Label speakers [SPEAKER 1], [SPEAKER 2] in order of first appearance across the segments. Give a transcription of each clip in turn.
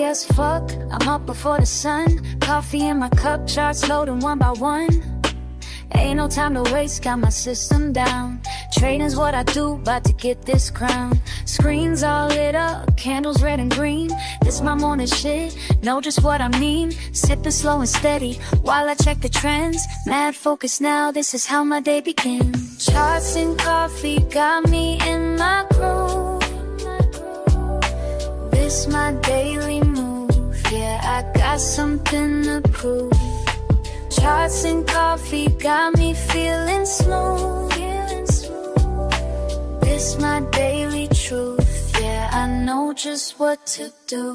[SPEAKER 1] as fuck, I'm up before the sun. Coffee in my cup, charts loading one by one. Ain't no time to waste, got my system down. Trading's what I do, about to get this crown. Screens all lit up, candles red and green. This my morning shit, know just what I mean. Sipping slow and steady, while I check the trends. Mad focus now, this is how my day begins. Charts and coffee got me in my groove. This my daily move, yeah, I got something to prove. Charts and coffee got me feeling smooth. This my daily truth, yeah, I know just what to do.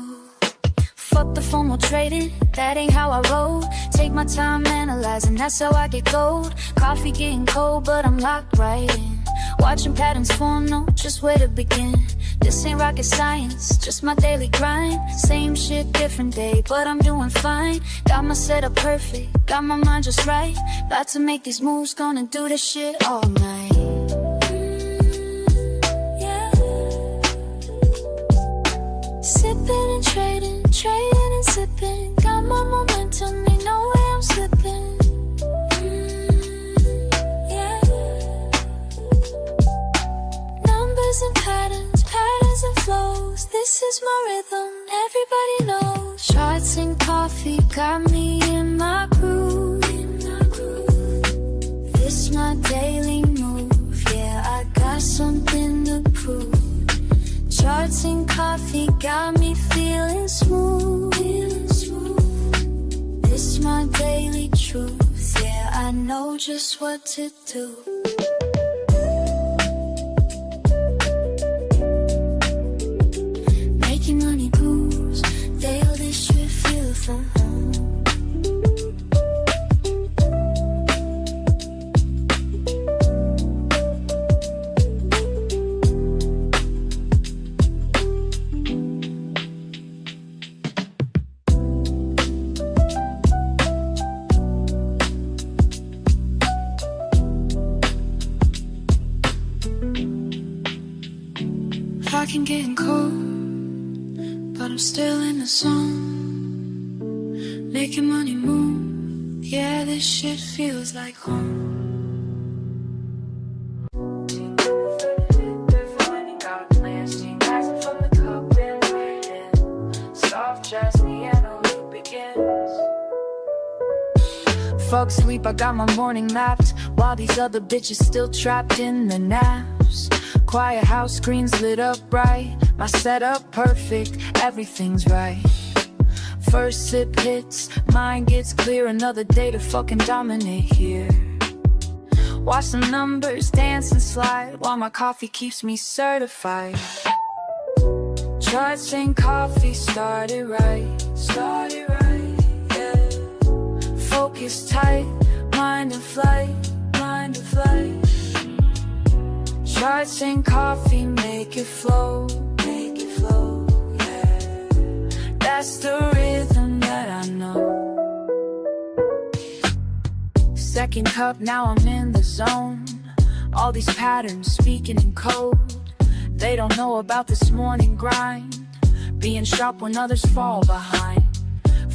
[SPEAKER 1] Fuck the formal trading, that ain't how I roll. Take my time analyzing, that's how I get gold. Coffee getting cold, but I'm locked right in. Watching patterns form, know just where to begin. This ain't rocket science, just my daily grind. Same shit, different day, but I'm doing fine. Got my setup perfect, got my mind just right. About to make these moves, gonna do this shit all night. Yeah. Sipping and trading, trading and sipping. Got my momentum, ain't no way I'm slipping. And patterns, patterns and flows. This is my rhythm, everybody knows. Charts and coffee got me in my groove. This my daily move, yeah, I got something to prove. Charts and coffee got me feeling smooth. This my daily truth, yeah, I know just what to do. Money moves, Dale, this should feel from home. I can get cold, but I'm still in the zone. Making money move, yeah, this shit feels like home. Fuck sleep, I got my morning mapped, while these other bitches still trapped in the naps. Quiet house, screens lit up bright. My setup perfect, everything's right. First sip hits, mind gets clear. Another day to fucking dominate here. Watch the numbers dance and slide, while my coffee keeps me certified. Charts and coffee started right, yeah. Focus tight, mind in flight, mind in flight. Charts and coffee make it flow, yeah. That's the rhythm that I know. Second cup, now I'm in the zone. All these patterns speaking in code. They don't know about this morning grind, being sharp when others fall behind.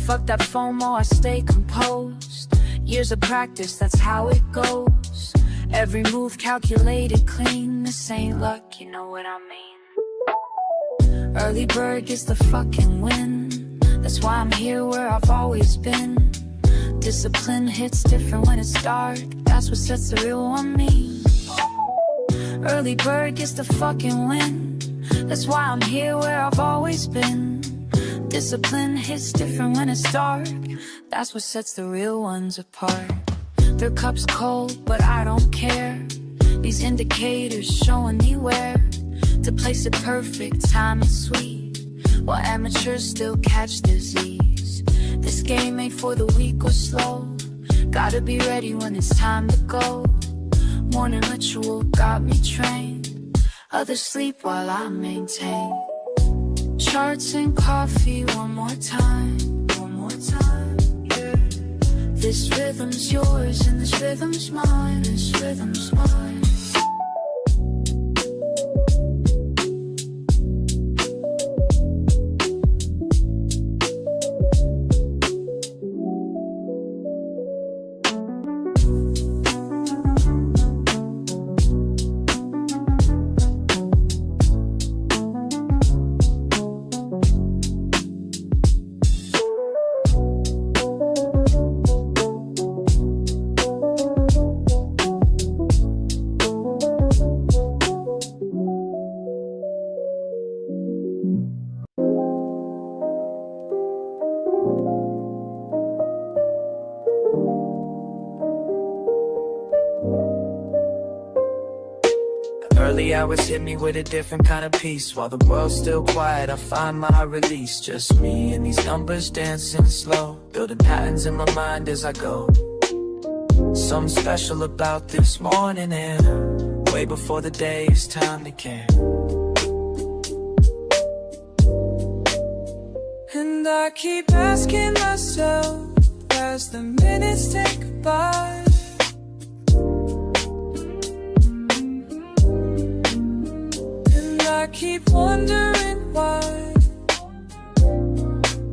[SPEAKER 1] Fuck that FOMO, I stay composed. Years of practice, that's how it goes. Every move calculated clean. This ain't luck, you know what I mean. Early bird gets the fucking win. That's why I'm here where I've always been. Discipline hits different when it's dark. That's what sets the real one me. Early bird gets the fucking win. That's why I'm here where I've always been. Discipline hits different when it's dark. That's what sets the real ones apart. Their cup's cold, but I don't care. These indicators showing me where to place it perfect, time is sweet, while amateurs still catch disease. This game ain't for the weak or slow. Gotta be ready when it's time to go. Morning ritual got me trained. Others sleep while I maintain. Charts and coffee one more time, yeah. This rhythm's yours and this rhythm's mine, this rhythm's mine. early hours hit me with a different kind of peace. While the world's still quiet, I find my release. Just me and these numbers dancing slow, building patterns in my mind as I go. Something special about this morning air, way before the day is time to care. And I keep asking myself as the minutes tick by, and I keep wondering why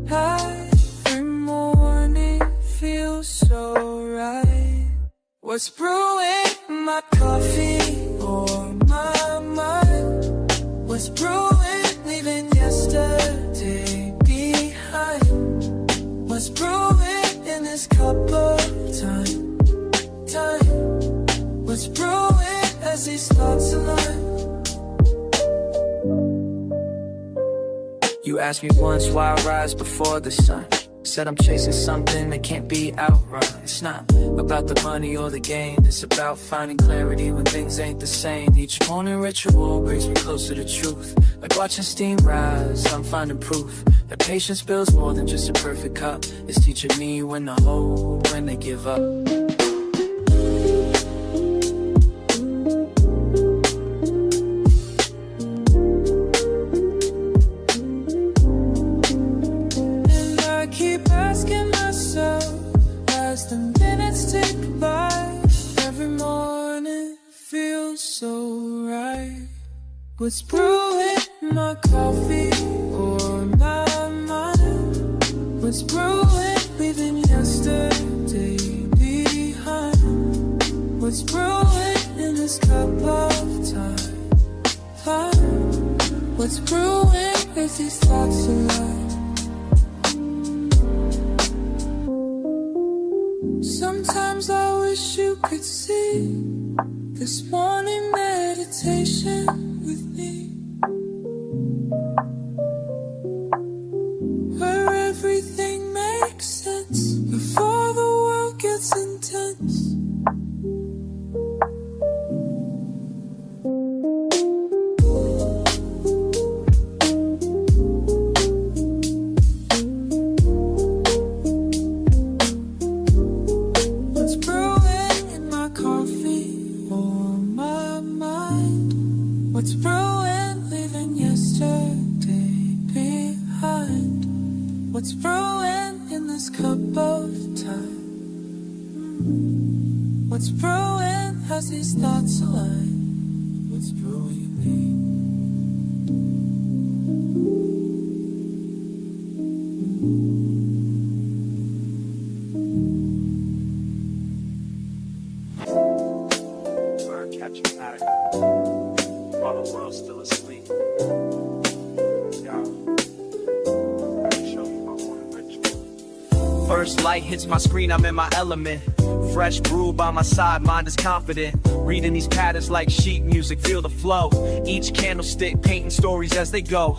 [SPEAKER 1] every morning feels so right. What's brewing in my coffee or my mind? What's brewing leaving yesterday behind? What's brewing in this cup of time? What's brewing as these thoughts align? You asked me once why I rise before the sun. Said I'm chasing something that can't be outrun. It's not about the money or the gain, it's about finding clarity when things ain't the same. Each morning ritual brings me closer to truth. Like watching steam rise, I'm finding proof that patience builds more than just a perfect cup. It's teaching me when to hold, when to give up. What's brewing in my coffee or my mind? What's brewing leaving yesterday behind? What's brewing in this cup of time? What's brewing as these thoughts align? Sometimes I wish you could see this morning meditation with me, where everything makes sense before the world gets intense. What's brewing in my coffee or my mind? What's brewing, leaving yesterday behind? What's brewing in this cup of time? What's brewing as these thoughts align? What's brewing in me? We're catching pattern while the world's still asleep. First light hits my screen, I'm in my element. Fresh brew by my side, mind is confident. Reading these patterns like sheet music, feel the flow. Each candlestick painting stories as they go.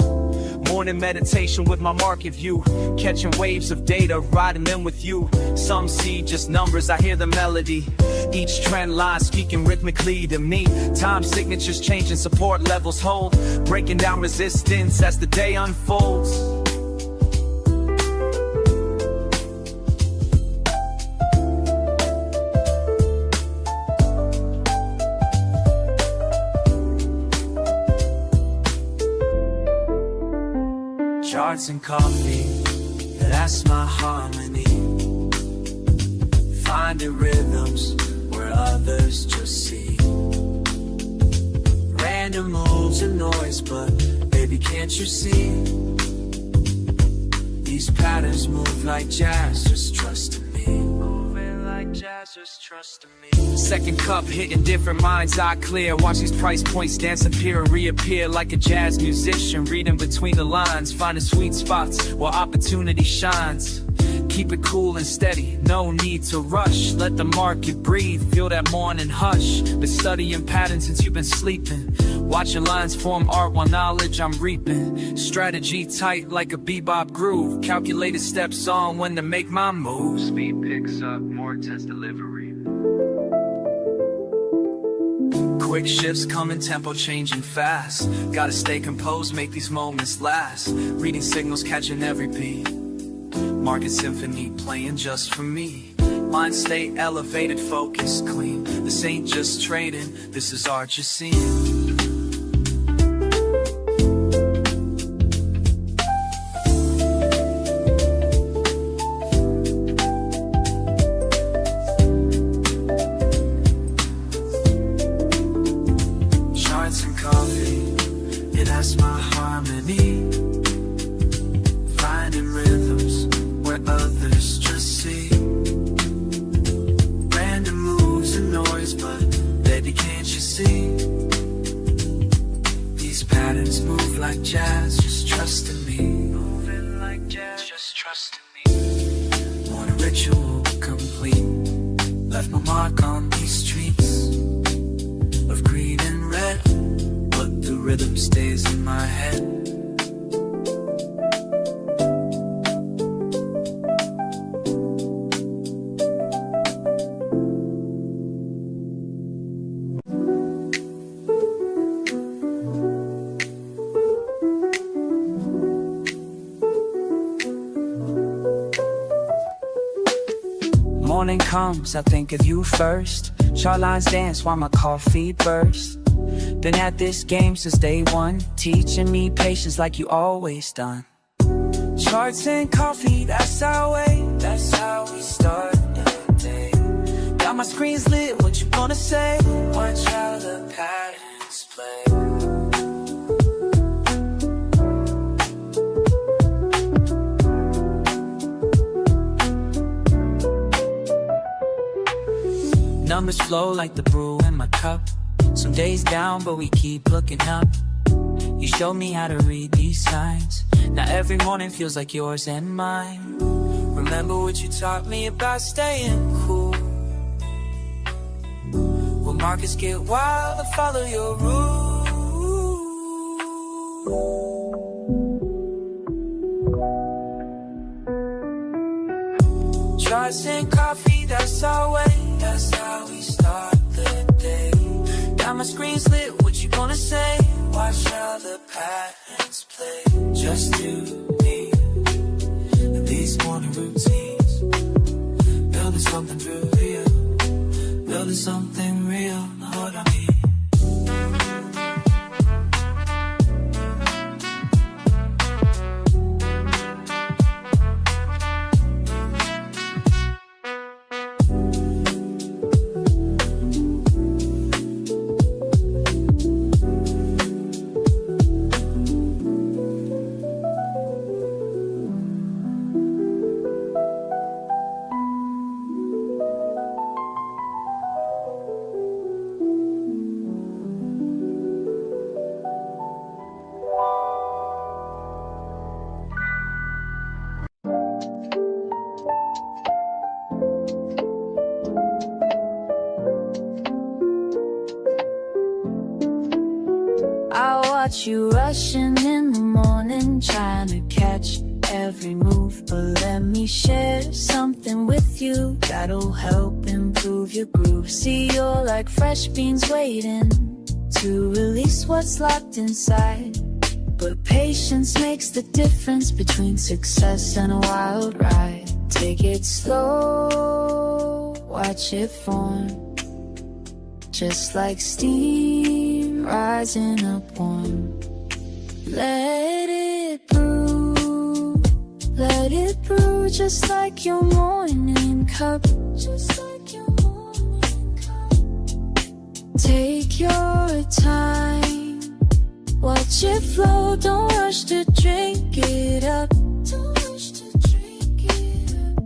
[SPEAKER 1] Morning meditation with my market view. Catching waves of data, riding them with you. Some see just numbers, I hear the melody. Each trend line speaking rhythmically to me. Time signatures changing, support levels hold. Breaking down resistance as the day unfolds. Charts and coffee, that's my harmony. Finding rhythms where others just see. Random moves and noise, but baby, can't you see? These patterns move like jazz, just trust in me. Moving like jazz, just trust in me. Second cup hitting different minds, eye clear. Watch these price points dance, appear and reappear like a jazz musician. Reading between the lines, finding sweet spots where opportunity shines. Keep it cool and steady, no need to rush. Let the market breathe, feel that morning hush. Been studying patterns since you've been sleeping. Watching lines form art while knowledge I'm reaping. Strategy tight like a bebop groove. Calculated steps on when to make my move. Speed picks up, more intense delivery.
[SPEAKER 2] Quick shifts coming, tempo changing fast. Gotta stay composed, make these moments last. Reading signals, catching every beat. Market symphony playing just for me. Mind state elevated, focus clean. This ain't just trading, this is art you're seeing. Charts and coffee, it has my harmony. Finding rhythms where others just see. Random moves and noise, but baby, can't you see? These patterns move like jazz, just trust in me. Moving like jazz, just trust in me. Want a ritual complete. Left my mark on these streets of green and red, but the rhythm stays in my head.
[SPEAKER 1] Morning comes, I think of you first. Chart lines dance while my coffee bursts. Been at this game since day one, teaching me patience like you always done. Charts and coffee, that's our way, that's how we start the day. Got my screens lit, what you gonna say? Watch how the patterns play. Numbers flow like the brew in my cup. Some days down, but we keep looking up. You showed me how to read these signs. Now every morning feels like yours and mine. Remember what you taught me about staying cool. When markets get wild, I follow your rules. Charts and coffee, that's our way. That's how we start the day. Got my screens lit, what you gonna say? Watch how the patterns play. Just you, me, and these morning routines. Building something real, building something real, know what I mean? Watch you rushing in the morning, trying to catch every move. But let me share something with you that'll help improve your groove. See, you're like fresh beans waiting to release what's locked inside. But patience makes the difference between success and a wild ride. Take it slow, watch it form. Just like steam rising up warm. Let it brew, just like your morning cup. Just like your morning cup. Take your time, watch it flow, don't rush to drink it up. Don't rush to drink it up.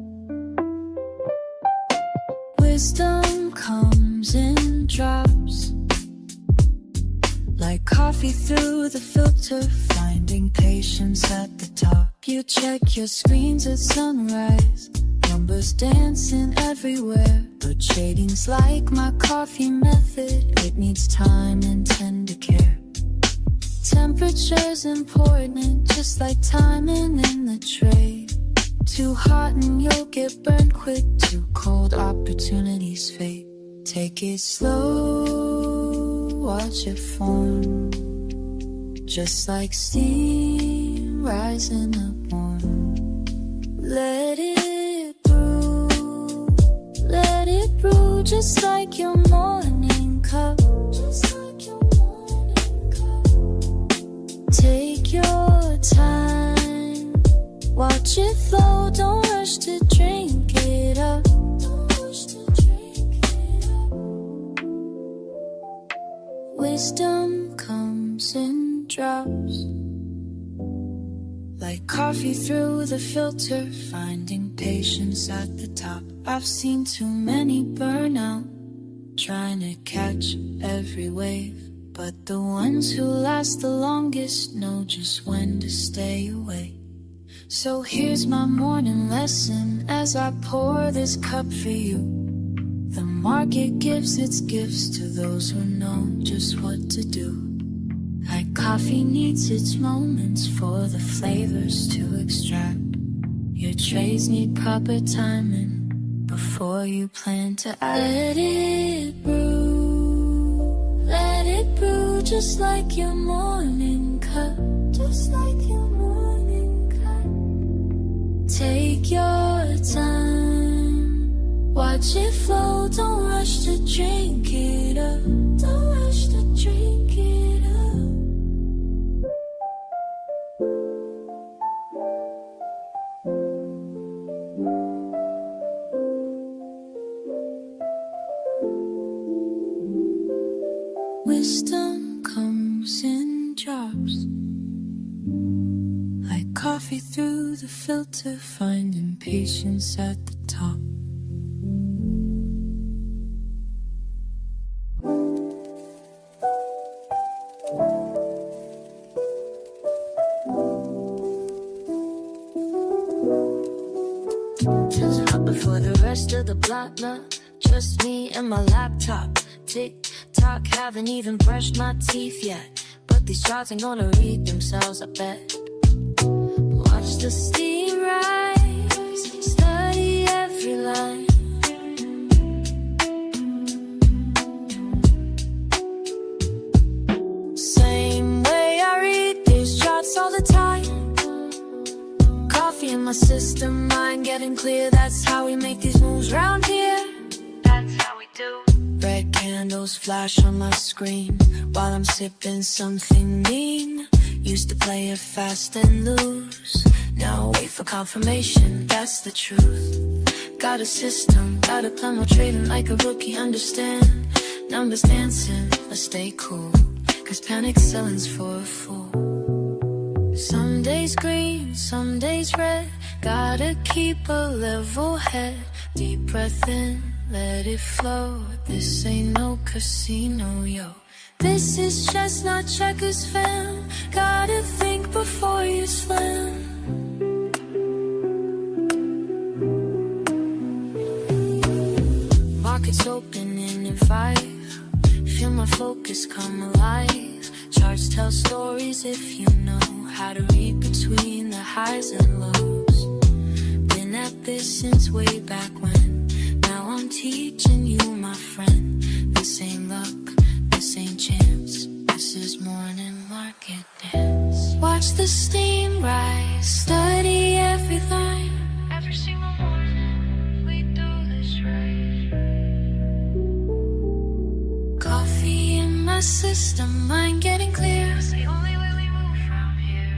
[SPEAKER 1] Wisdom comes in drops, like coffee through the filter, finding patience at the top. You check your screens at sunrise, numbers dancing everywhere. But trading's like my coffee method, it needs time and tender care. Temperature's important, just like timing in the trade. Too hot and you'll get burned quick, too cold opportunities fade. Take it slow, watch it form, just like steam rising up warm. Let it brew, just like your morning cup. Take your time, watch it flow, don't rush to drink it up. Wisdom comes in drops, like coffee through the filter, finding patience at the top. I've seen too many burn out, trying to catch every wave, but the ones who last the longest know just when to stay away. So here's my morning lesson as I pour this cup for you. The market gives its gifts to those who know just what to do. Like coffee needs its moments for the flavors to extract. Your trades need proper timing before you plan to act. Let it brew, just like your morning cup. Just like your morning cup. Take your time, watch it flow, don't rush to drink it up. Don't rush to drink it up. Wisdom comes in drops, like coffee through the filter, finding patience at the top. Just up before the rest of the block now. Just me and my laptop. Tick-tock, haven't even brushed my teeth yet, but these charts ain't gonna read themselves, I bet. Watch the steam rise, study every line. Same way I read these charts all the time. Coffee in my system, mind getting clear. That's how we make these moves round here. That's how we do. Red candles flash on my screen while I'm sipping something mean. Used to play it fast and lose, now wait for confirmation, that's the truth. Got a system, got a plan, no trading like a rookie, understand. Numbers dancing, let's stay cool, cause panic selling's for a fool. Some days green, some days red, gotta keep a level head. Deep breath in, let it flow. This ain't no casino, yo. This is just not checkers, fam. Gotta think before you slam. Markets opening in 5. Feel my focus come alive. Charts tell stories if you know how to read between the highs and lows. Been at this since way back when. Now I'm teaching you, my friend. This ain't luck, this ain't chance. This is morning market dance. Watch the steam rise, study every line. Every single morning, we do this right. Coffee in my system, mind getting clear. It's the only way we move from here.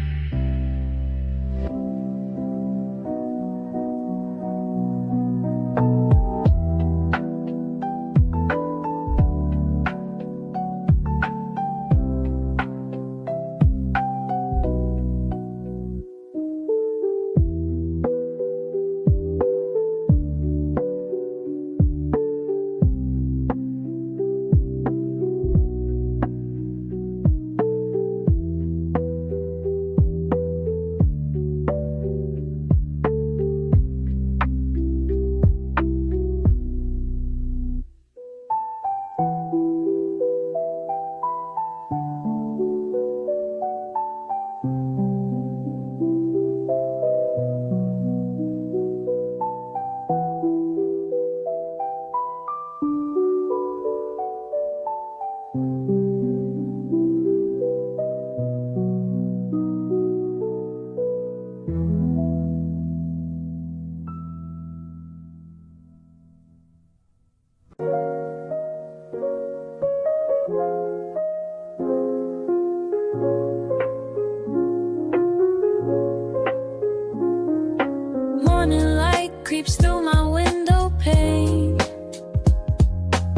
[SPEAKER 1] creeps through my window pane.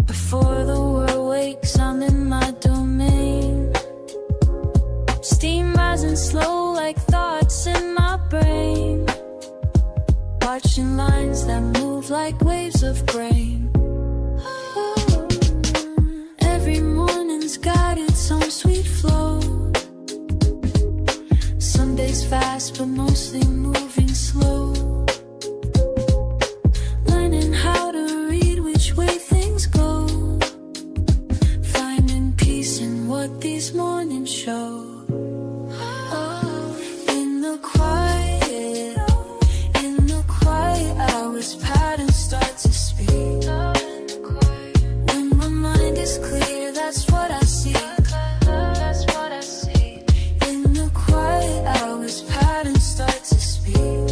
[SPEAKER 1] Before the world wakes, I'm in my domain. Steam rising slow like thoughts in my brain. Watching lines that move like waves of grain. Every morning's got its own sweet flow. Some days fast, but mostly moving slow. Learning how to read which way things go. Finding peace in what these mornings show. In the quiet hours, patterns start to speak. When my mind is clear, that's what I see. In the quiet hours, patterns start to speak.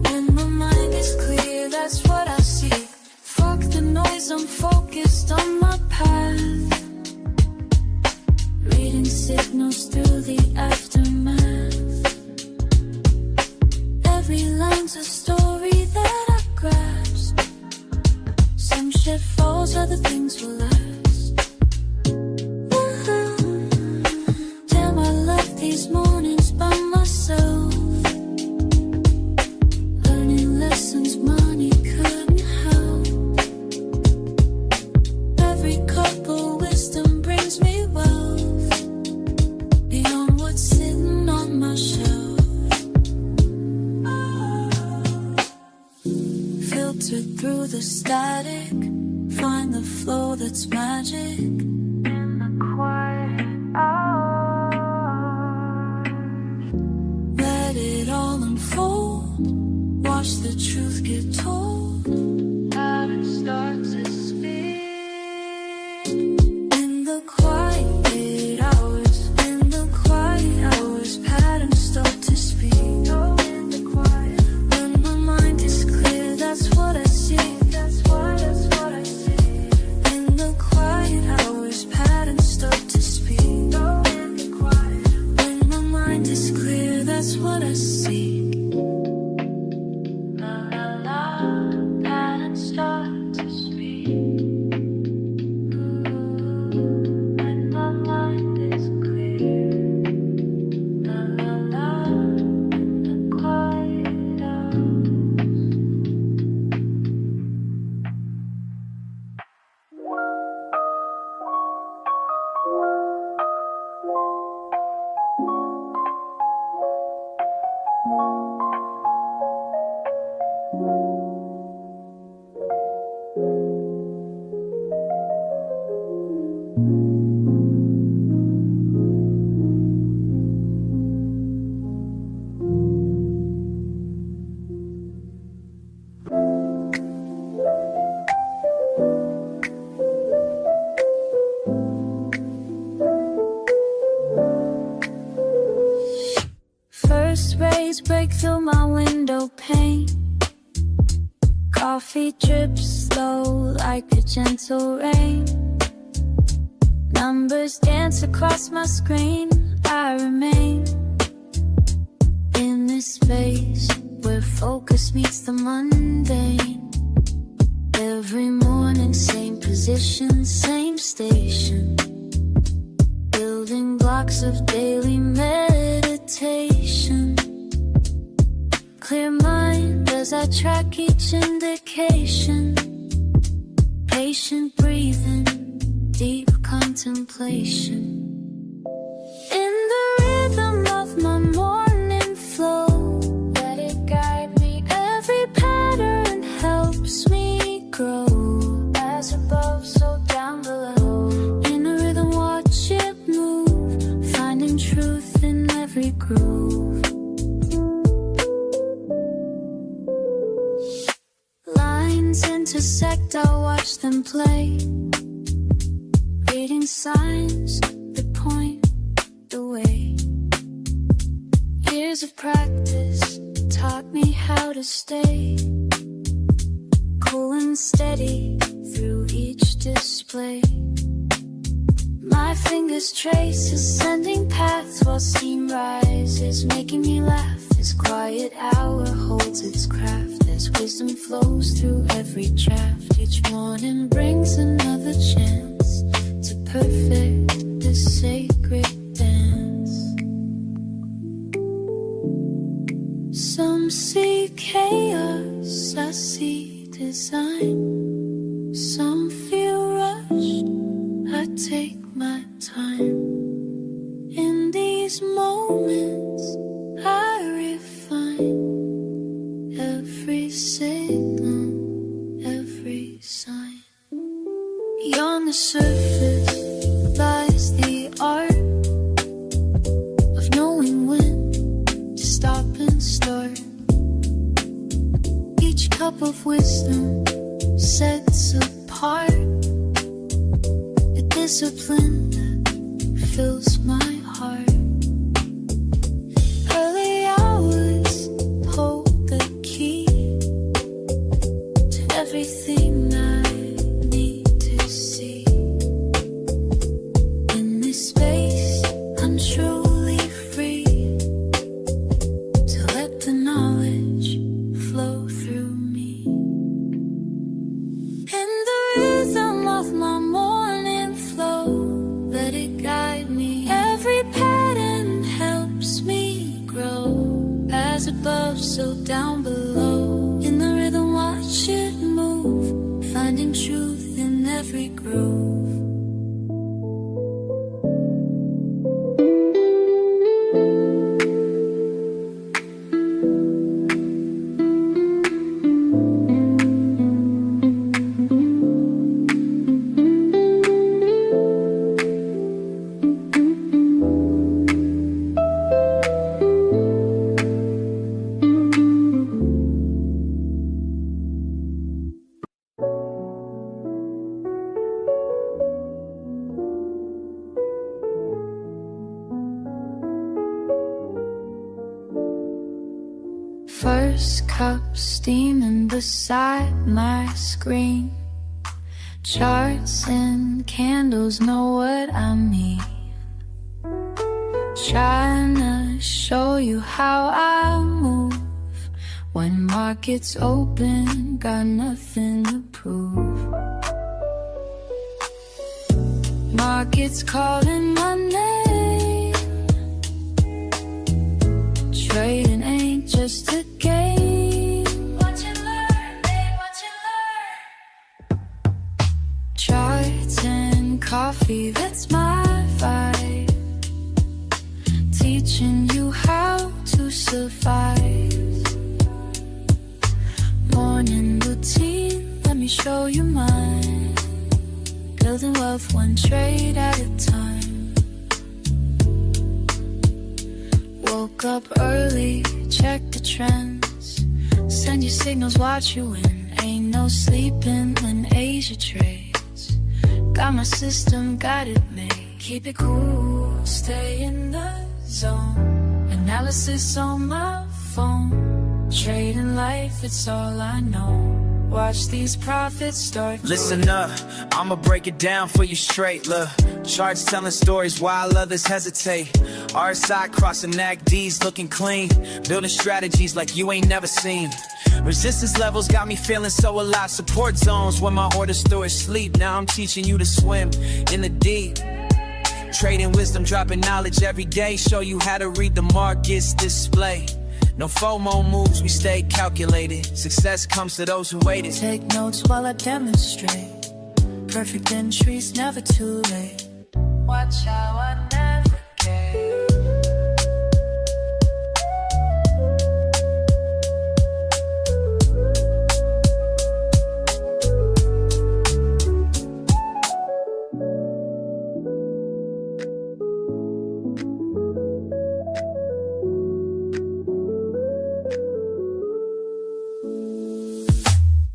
[SPEAKER 1] When my mind is clear, that's what I see. Fuck the noise, I'm focused on my path. Reading signals through the aftermath. Every line's a story that I grasp. Some shit falls, other things will last. Damn, I love these mornings by myself. Learning lessons money couldn't help. Every cup of wisdom brings me wealth. Beyond what's sitting on my shelf. Filtered through the static, find the flow that's magic. In the quiet hours, let it all unfold. Watch the truth get told. Patterns start to speak. In the quiet hours, patterns start to speak. In the quiet, when my mind is clear, that's what I see. That's what I see. In the quiet hours, patterns start to speak. In the quiet, when my mind is clear, that's what I see. La la la, patterns start to speak. When my mind is clear. La la la, in the quiet hours. First rays break through my window pane. Coffee drips slow like a gentle rain. Numbers dance across my screen. I remain in this space where focus meets the mundane. Every morning, same position, same station. Building blocks of daily meditation. Clear mind as I track each indication. Patient breathing, deep contemplation. In the rhythm of my morning flow, let it guide me. Every pattern helps me grow. As above, so down below. In a rhythm, watch it move, finding truth in every groove. Lines intersect, I'll watch them play. Reading signs that point the way. Years of practice taught me how to stay cool and steady through each display. My fingers trace ascending paths while steam rises, making me laugh as quiet hour holds its craft. God's wisdom flows through every draft. Each morning brings another chance to perfect this sacred dance. Some see chaos, I see design. Some feel rushed, I take my time. In these moments I refine every signal, every sign. Beyond the surface lies the art of knowing when to stop and start. Each cup of wisdom sets apart a discipline that fills my heart. Early hours hold the key to everything I need to see. In this space I'm truly free to let the knowledge flow through me. In the rhythm of my morning flow, let it guide me. Every pattern helps me grow. As above, so down below. In the rhythm, watch it move, finding truth in every groove. First cup steaming beside my screen. Charts and candles know what I mean. Trying to show you how I move. When markets open, got nothing to prove. Markets calling my name. Trading ain't just a game. Watch and learn, babe, watch and learn. Charts and coffee, that's my vibe. Teaching you how to survive. Morning routine, let me show you mine. Building wealth one trade at a time. Woke up early, check the trends. Send your signals, watch you win. Ain't no sleeping when Asia trades. Got my system, got it made. Keep it cool, stay in the zone. Analysis on my phone. Trading life, it's all I know. Watch these profits start.
[SPEAKER 3] Listen up, I'ma break it down for you straight. Look, charts telling stories while others hesitate. RSI crossing NACDs looking clean. Building strategies like you ain't never seen. Resistance levels got me feeling so alive. Support zones when my orders through is sleep. Now I'm teaching you to swim in the deep. Trading wisdom, dropping knowledge every day. Show you how to read the markets display. No FOMO moves, we stay calculated. Success comes to those who waited.
[SPEAKER 1] Take notes while I demonstrate. Perfect entries, never too late. Watch how I navigate.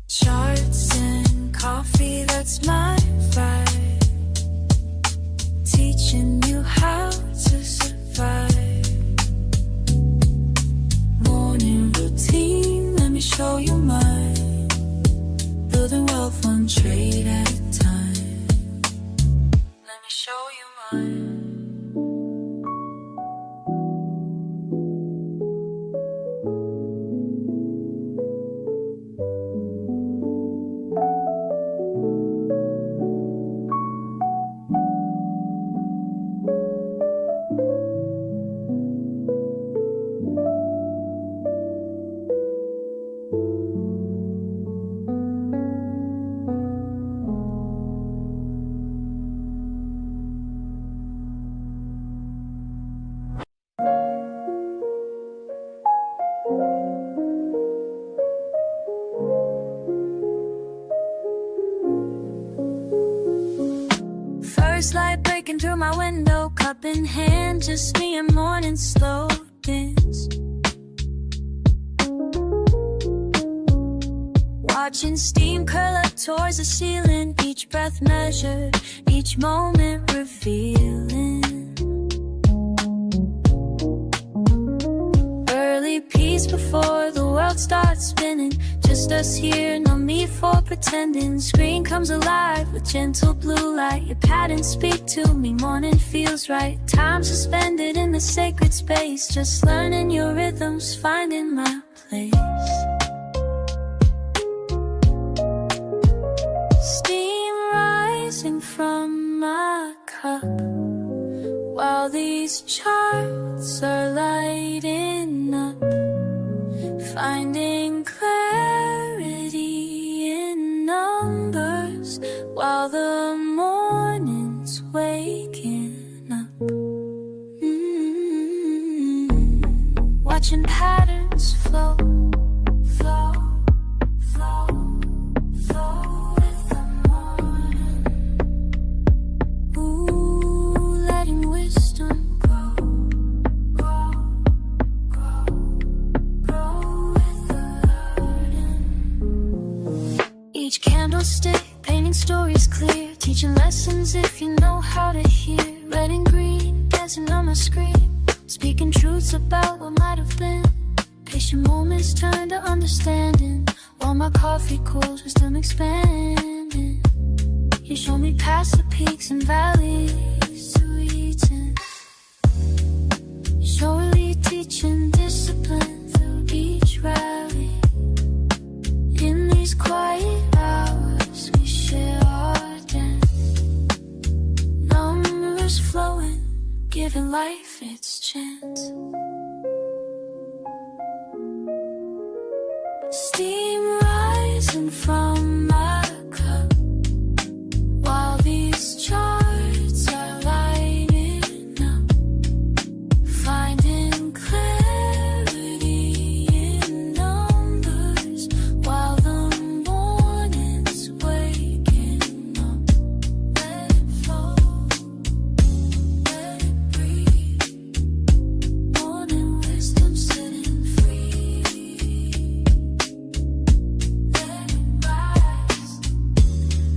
[SPEAKER 1] Charts and coffee, that's my vibe. Teaching you how to survive. Morning routine, let me show you mine. Building wealth one trade at a time. Let me show you mine. First light breaking through my window, cup in hand, just me and morning slow dance. Watching steam curl up towards the ceiling, each breath measured, each moment revealing. Early peace before the world starts spinning, just us here, no need for pretending. Screen comes alive with gentle blue light, your patterns speak to me, morning feels right. Time suspended in the sacred space, just learning your rhythms, finding my place. Steam rising from my cup, while these charts are lighting up, finding clarity in numbers, while the morning's waking up. Watching patterns flow, flow, flow, flow with the morning. Ooh, letting wisdom grow, grow, grow, grow with the learning. Each candlestick painting stories clear, teaching lessons if you know how to hear. Red and green dancing on my screen, speaking truths about what might have been. Patient moments turn to understanding, while my coffee cools, wisdom expanding. You show me past the peaks and valleys to reaching. Surely teaching discipline through each rally. In these quiet hours we share our dance, numbers flowing, giving life its chance. Steam rising from my cup, while these charts are lighting up, finding clarity in numbers, while the morning's waking up. Let it flow, let it breathe, morning wisdom sitting free. Let it rise,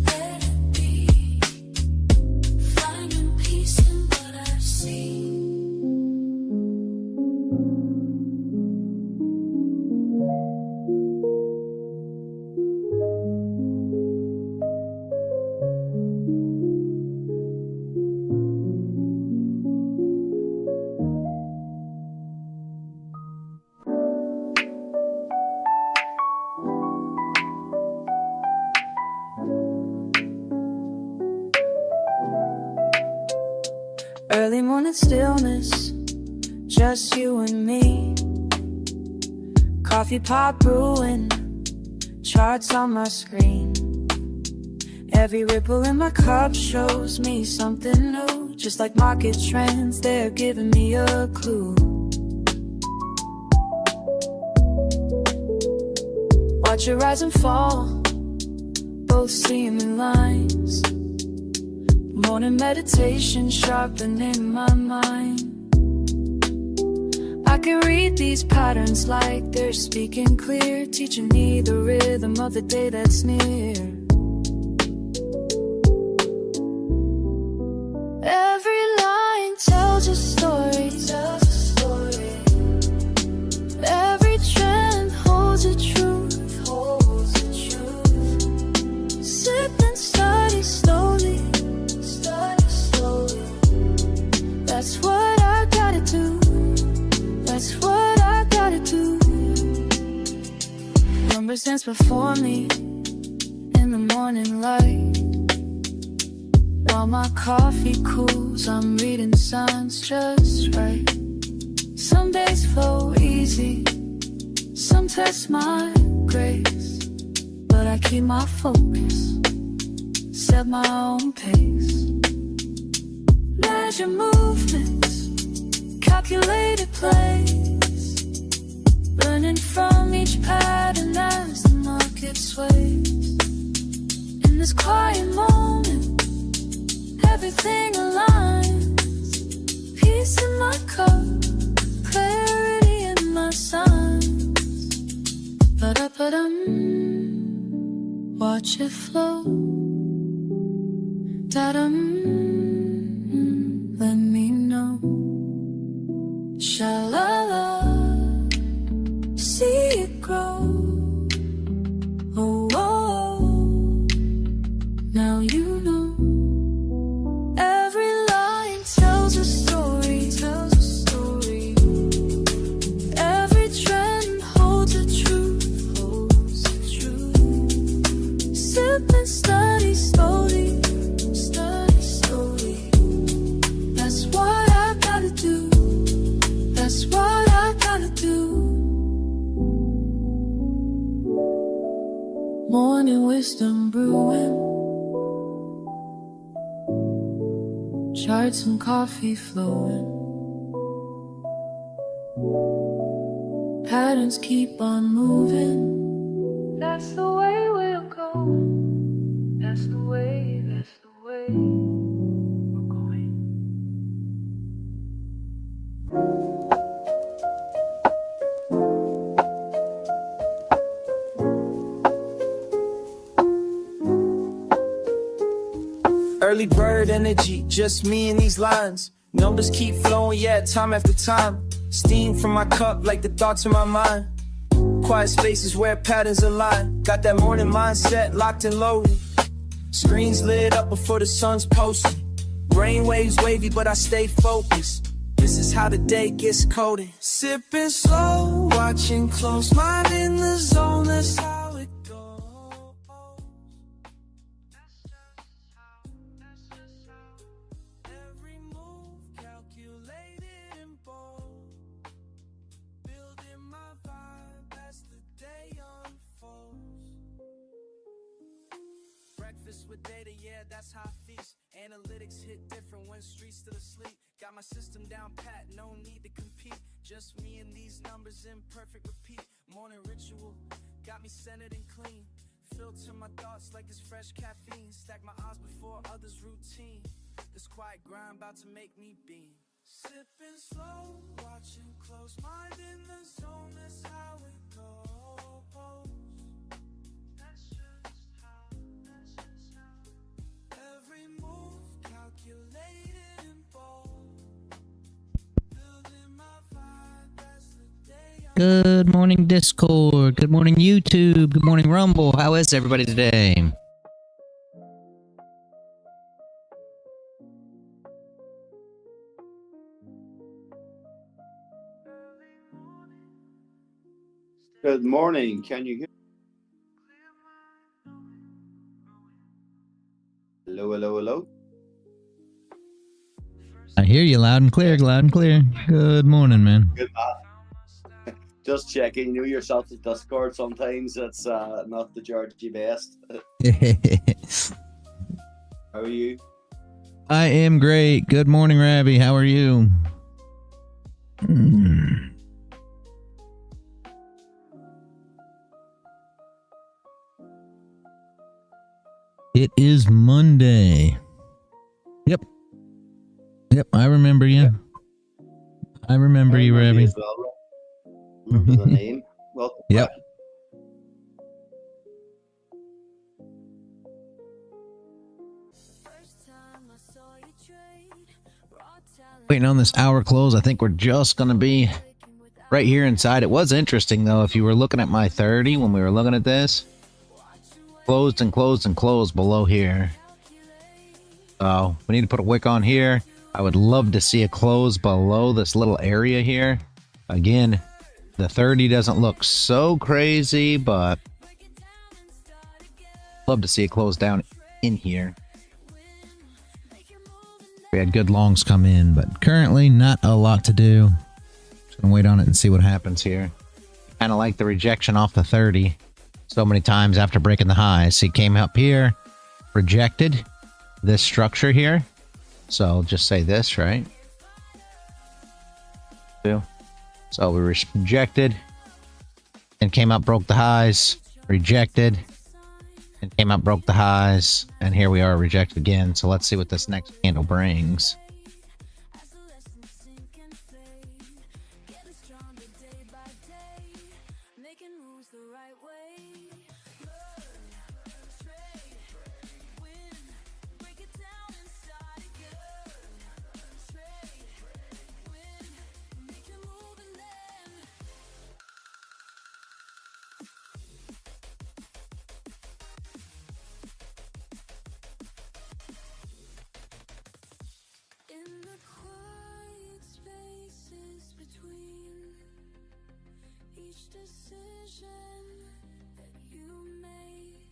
[SPEAKER 1] let it be, finding peace in what I see. Early morning stillness, just you and me. Coffee pot brewing, charts on my screen. Every ripple in my cup shows me something new. Just like market trends, they're giving me a clue. Watch it rise and fall, both seeming lines. Morning meditation sharpening my mind. I can read these patterns like they're speaking clear, teaching me the rhythm of the day that's near. Every line tells a story, every trend holds a truth, Sip and study slowly, that's what I gotta do, that's what I gotta do. Numbers dance before me in the morning light, while my coffee cools, I'm reading signs just right. Some days flow easy, some test my grace, but I keep my focus, set my own pace. Measure movements, calculated plays, learning from each pattern as the market sways. In this quiet moment, everything aligns. Peace in my cup, clarity in my signs. Ba-da-ba-dum, watch it flow. Da-dum, let me know. Sha-la-la, see it grow. Oh, oh, oh, now you know. Every line tells a story, tells a story. Every trend holds a truth, holds a truth. Sip and study slowly, study slowly. That's what I gotta do. That's what I gotta do. Morning wisdom brewing, charts and coffee flowing. Patterns keep on moving. That's the way we'll go. That's the way we're going.
[SPEAKER 3] Early bird energy, just me and these lines. Numbers keep flowing, yeah, time after time. Steam from my cup like the thoughts in my mind. Quiet spaces where patterns align. Got that morning mindset locked and loaded. Screens lit up before the sun's posted. Brain waves wavy, but I stay focused. This is how the day gets coded. Sipping slow, watching close, mind in the zone, that's how it goes. Every move calculated and bold. Building my vibe as the day unfolds. Breakfast with data, yeah, that's how I feast. Analytics hit different when streets still asleep. Got my system down pat, no need to compete. Just me and these numbers in perfect repeat. Morning ritual, got me centered and clean. Filter my thoughts like it's fresh caffeine. Stack my odds before others' routine. This quiet grind about to make me beam. Sipping slow, watching close, mind in the zone, that's how it goes. That's just how. Every move calculated and bold. Building my vibe as the day
[SPEAKER 4] Good morning, Discord. Good morning, YouTube. Good morning, Rumble. How is everybody today?
[SPEAKER 5] Good morning. Can you hear? Hello, hello, hello.
[SPEAKER 4] I hear you loud and clear, loud and clear. Good morning, man.
[SPEAKER 5] Good man. Just checking. You know yourself at Discord. Sometimes it's not the Georgie best. How are you?
[SPEAKER 4] I am great. Good morning, Rabbi. How are you? It is Monday. Yep. Yep, I remember you. I remember you, Rabbi.
[SPEAKER 5] As well. Remember the name? Welcome
[SPEAKER 4] Yep.
[SPEAKER 5] back.
[SPEAKER 4] Waiting on this hour close. I think we're just going to be right here inside. It was interesting, though, if you were looking at my 30 when we were looking at this. Closed and closed and closed below here. So we need to put a wick on here. I would love to see a close below this little area here. Again, the 30 doesn't look so crazy, but love to see it close down in here. We had good longs come in, but currently not a lot to do. Just gonna wait on it and see what happens here. Kind of like the rejection off the 30 so many times after breaking the highs. He came up here, rejected this structure here. So I'll just say this, right? So we rejected and came up, broke the highs, rejected, and came up, broke the highs, and here we are rejected again. So let's see what this next candle brings.
[SPEAKER 1] Decision that you make,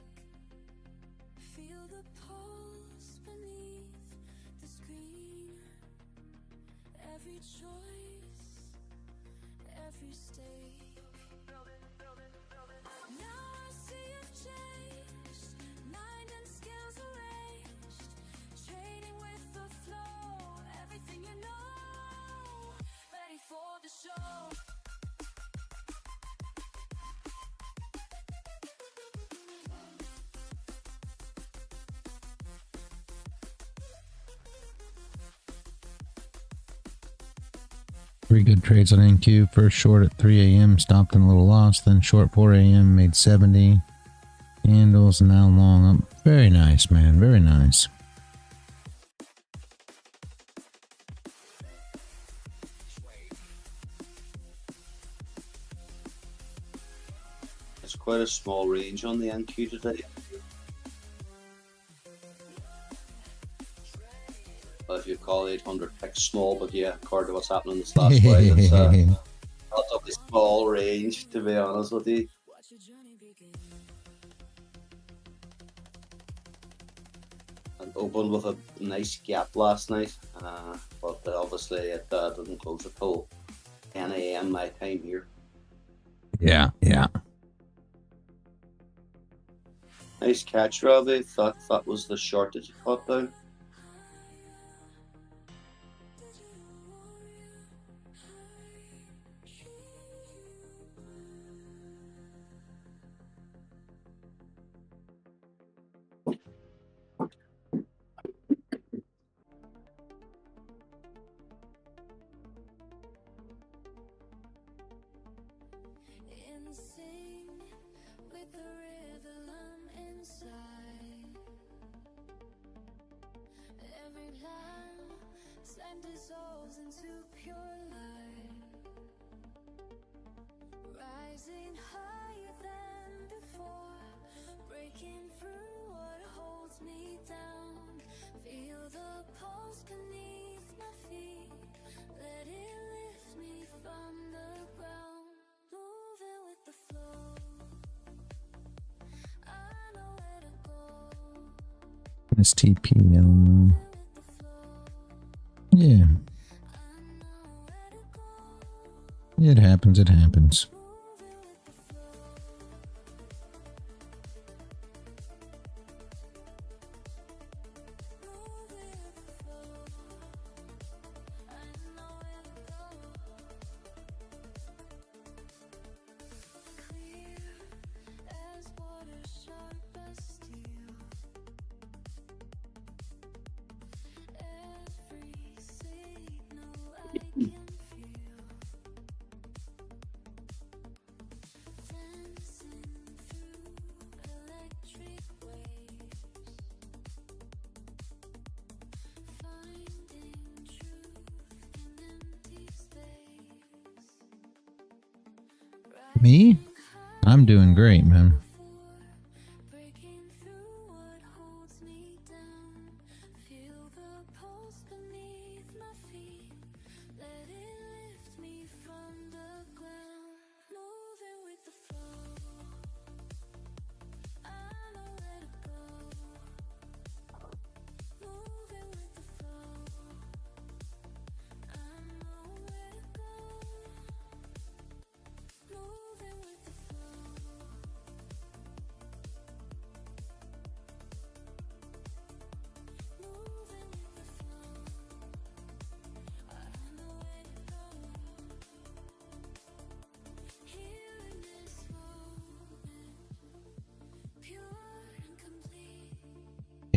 [SPEAKER 1] feel the pulse beneath the screen, every choice, every stake. Now I see you've changed, mind and scales arranged, trading with the flow, everything you know, ready for the show.
[SPEAKER 4] Three good trades on NQ. First short at 3 a.m. stopped in a little loss. Then short 4 a.m. made 70 candles. Now long up. Very nice, man. Very nice.
[SPEAKER 5] It's quite a small range on the NQ today. If you call 800 picks small, but yeah, according to what's happening this last while, it's a relatively small range, to be honest with you. And opened with a nice gap last night, but obviously it didn't close until 10 a.m. my time here.
[SPEAKER 4] Yeah, yeah.
[SPEAKER 5] Nice catch, Ravi. That was the short that you caught down.
[SPEAKER 1] Dissolves into pure light, rising higher than before, breaking through what holds me down. Feel the pulse beneath my feet, let it lift me from the ground. Moving with the flow, I know where to go.
[SPEAKER 4] STP. Yeah. It happens, it happens. Me? I'm doing great, man.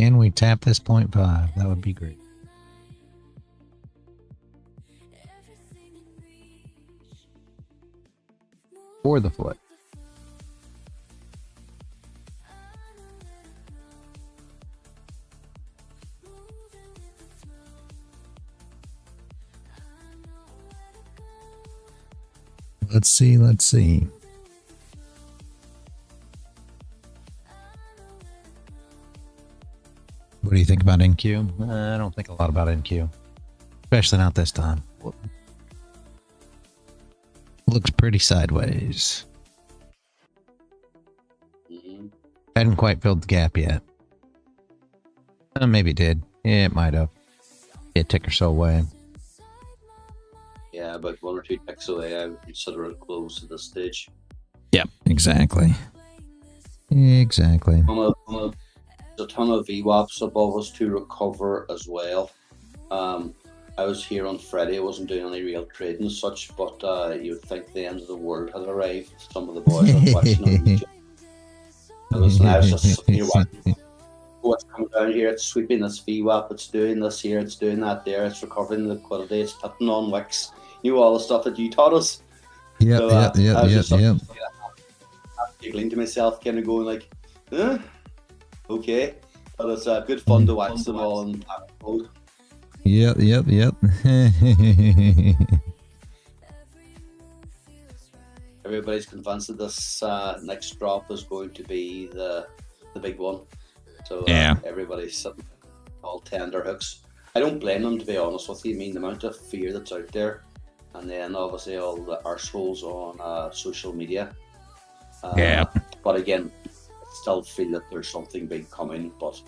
[SPEAKER 4] Can we tap this 0.5? That would be great. For the flip. Let's see, let's see. What do you think about NQ? I don't think a lot about NQ. Especially not this time. Looks pretty sideways. Hadn't quite filled the gap yet. Maybe it did. Yeah, it might have. A tick or so away.
[SPEAKER 5] Yeah, about 1 or 2 ticks away, I would consider it close at this stage.
[SPEAKER 4] Yep, exactly. Exactly.
[SPEAKER 5] There's a ton of VWAPs above us to recover as well. I was here on Friday. I wasn't doing any real trading as such, but you'd think the end of the world had arrived. Some of the boys are watching on YouTube. I was just sitting here watching what's coming down here. It's sweeping this VWAP. It's doing this here. It's doing that there. It's recovering the liquidity. It's hitting on wicks. You know, all the stuff that you taught us.
[SPEAKER 4] Yep,
[SPEAKER 5] So,
[SPEAKER 4] yep.
[SPEAKER 5] I'm giggling to myself, kind of going like, okay. But it's good fun to watch them all in panic mode.
[SPEAKER 4] Yep.
[SPEAKER 5] Everybody's convinced that this next drop is going to be the big one. So everybody's sitting all tender hooks. I don't blame them, to be honest with you. I mean, the amount of fear that's out there, and then obviously all the arseholes on social media. But again, I still feel that there's something big coming, but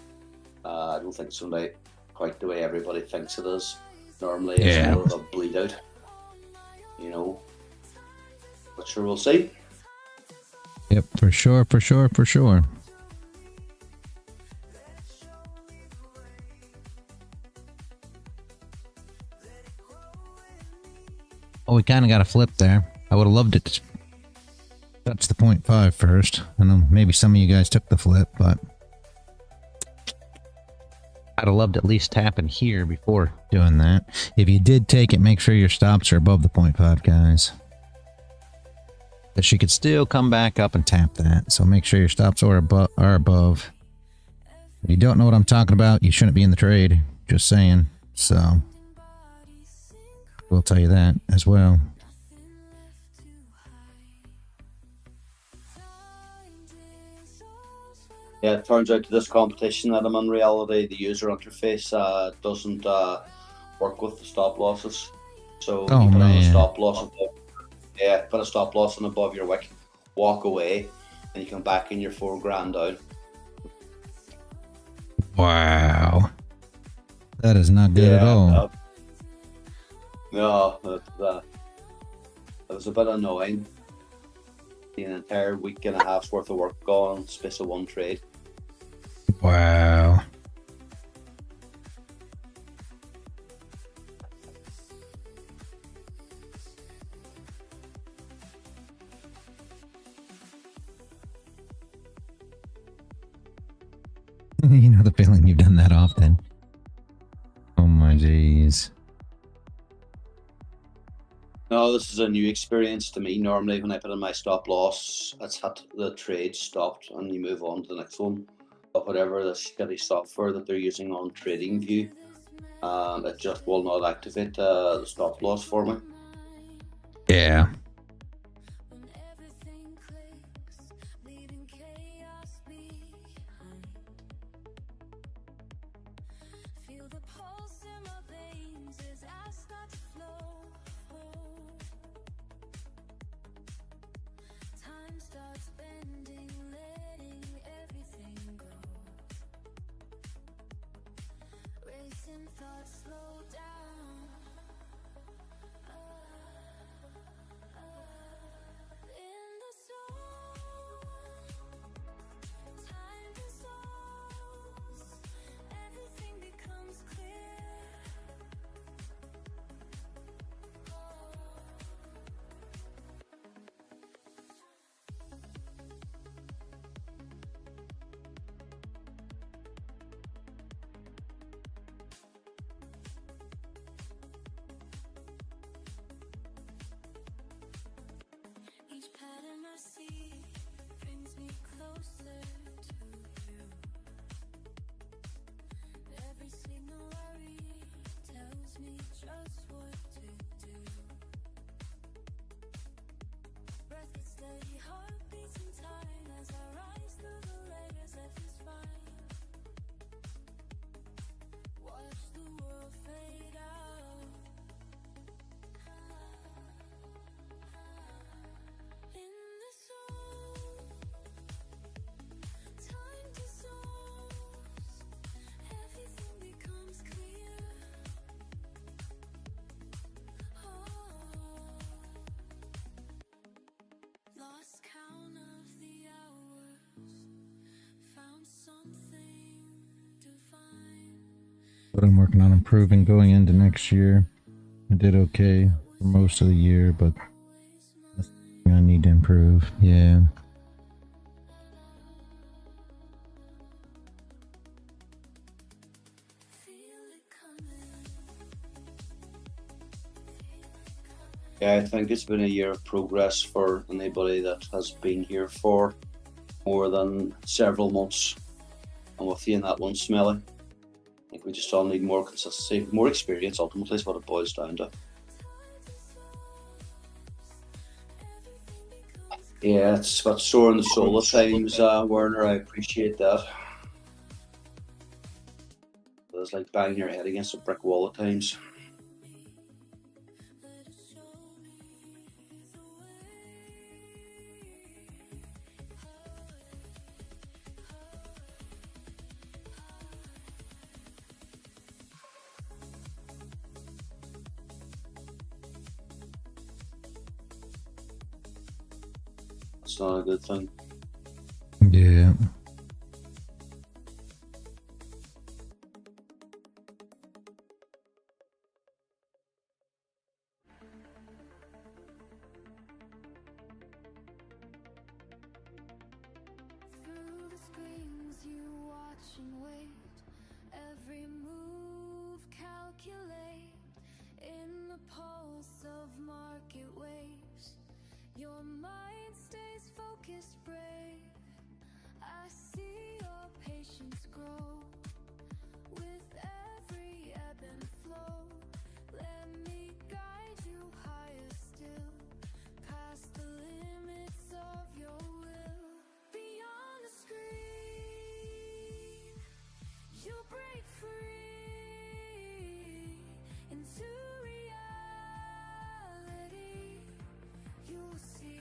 [SPEAKER 5] I don't think it's going to be quite the way everybody thinks it is. Normally it's more of a bleed out, you know. But sure, we'll see.
[SPEAKER 4] Yep, for sure. Oh, we kind of got a flip there. I would have loved it to touch the 0.5 first. I know maybe some of you guys took the flip, but I'd have loved at least tapping here before doing that. If you did take it, make sure your stops are above the 0.5, guys. But she could still come back up and tap that. So make sure your stops are above. If you don't know what I'm talking about, you shouldn't be in the trade. Just saying. So we'll tell you that as well.
[SPEAKER 5] Yeah, it turns out to this competition that I'm in reality, the user interface doesn't work with the stop losses. So you put on a stop loss above, put a stop loss on above your wick, walk away, and you come back in your $4,000 down.
[SPEAKER 4] Wow, that is not good at all.
[SPEAKER 5] No, it was a bit annoying. An entire week and a half's worth of work gone in the space of one trade.
[SPEAKER 4] Wow. You know the feeling, you've done that often. Oh my jeez.
[SPEAKER 5] No, this is a new experience to me. Normally when I put in my stop loss, it's hit the trade stopped and you move on to the next one. But whatever the shitty software that they're using on TradingView, it just will not activate the stop loss for me.
[SPEAKER 4] Yeah.
[SPEAKER 1] closer to you. Every signal I read tells me just what to do. Breath gets steady, heart beats in time as I rise through the layers, life is fine. Watch the world fade out. In the zone, time dissolves, everything becomes clear. Lost count of the hours, found something divine.
[SPEAKER 4] But I'm working on improving going into next year. I did okay for most of the year, but that's something I need to improve. Yeah.
[SPEAKER 5] Yeah, I think it's been a year of progress for anybody that has been here for more than several months. I'm with you in that one, Smelly. I think we just all need more consistency, more experience. Ultimately, is what it boils down to. Yeah, it's got sore in the soul at times, Werner. I appreciate that. It's like banging your head against a brick wall at times. It's not a good thing.
[SPEAKER 4] Yeah.
[SPEAKER 1] Through the screens you watch and wait, every move calculate. In the pulse of market waves, your mind stays focused, brave. I see your patience grow with every ebb and flow. Let me guide you higher still, past the limits of your will. Beyond the screen, you'll break free into reality. You'll see.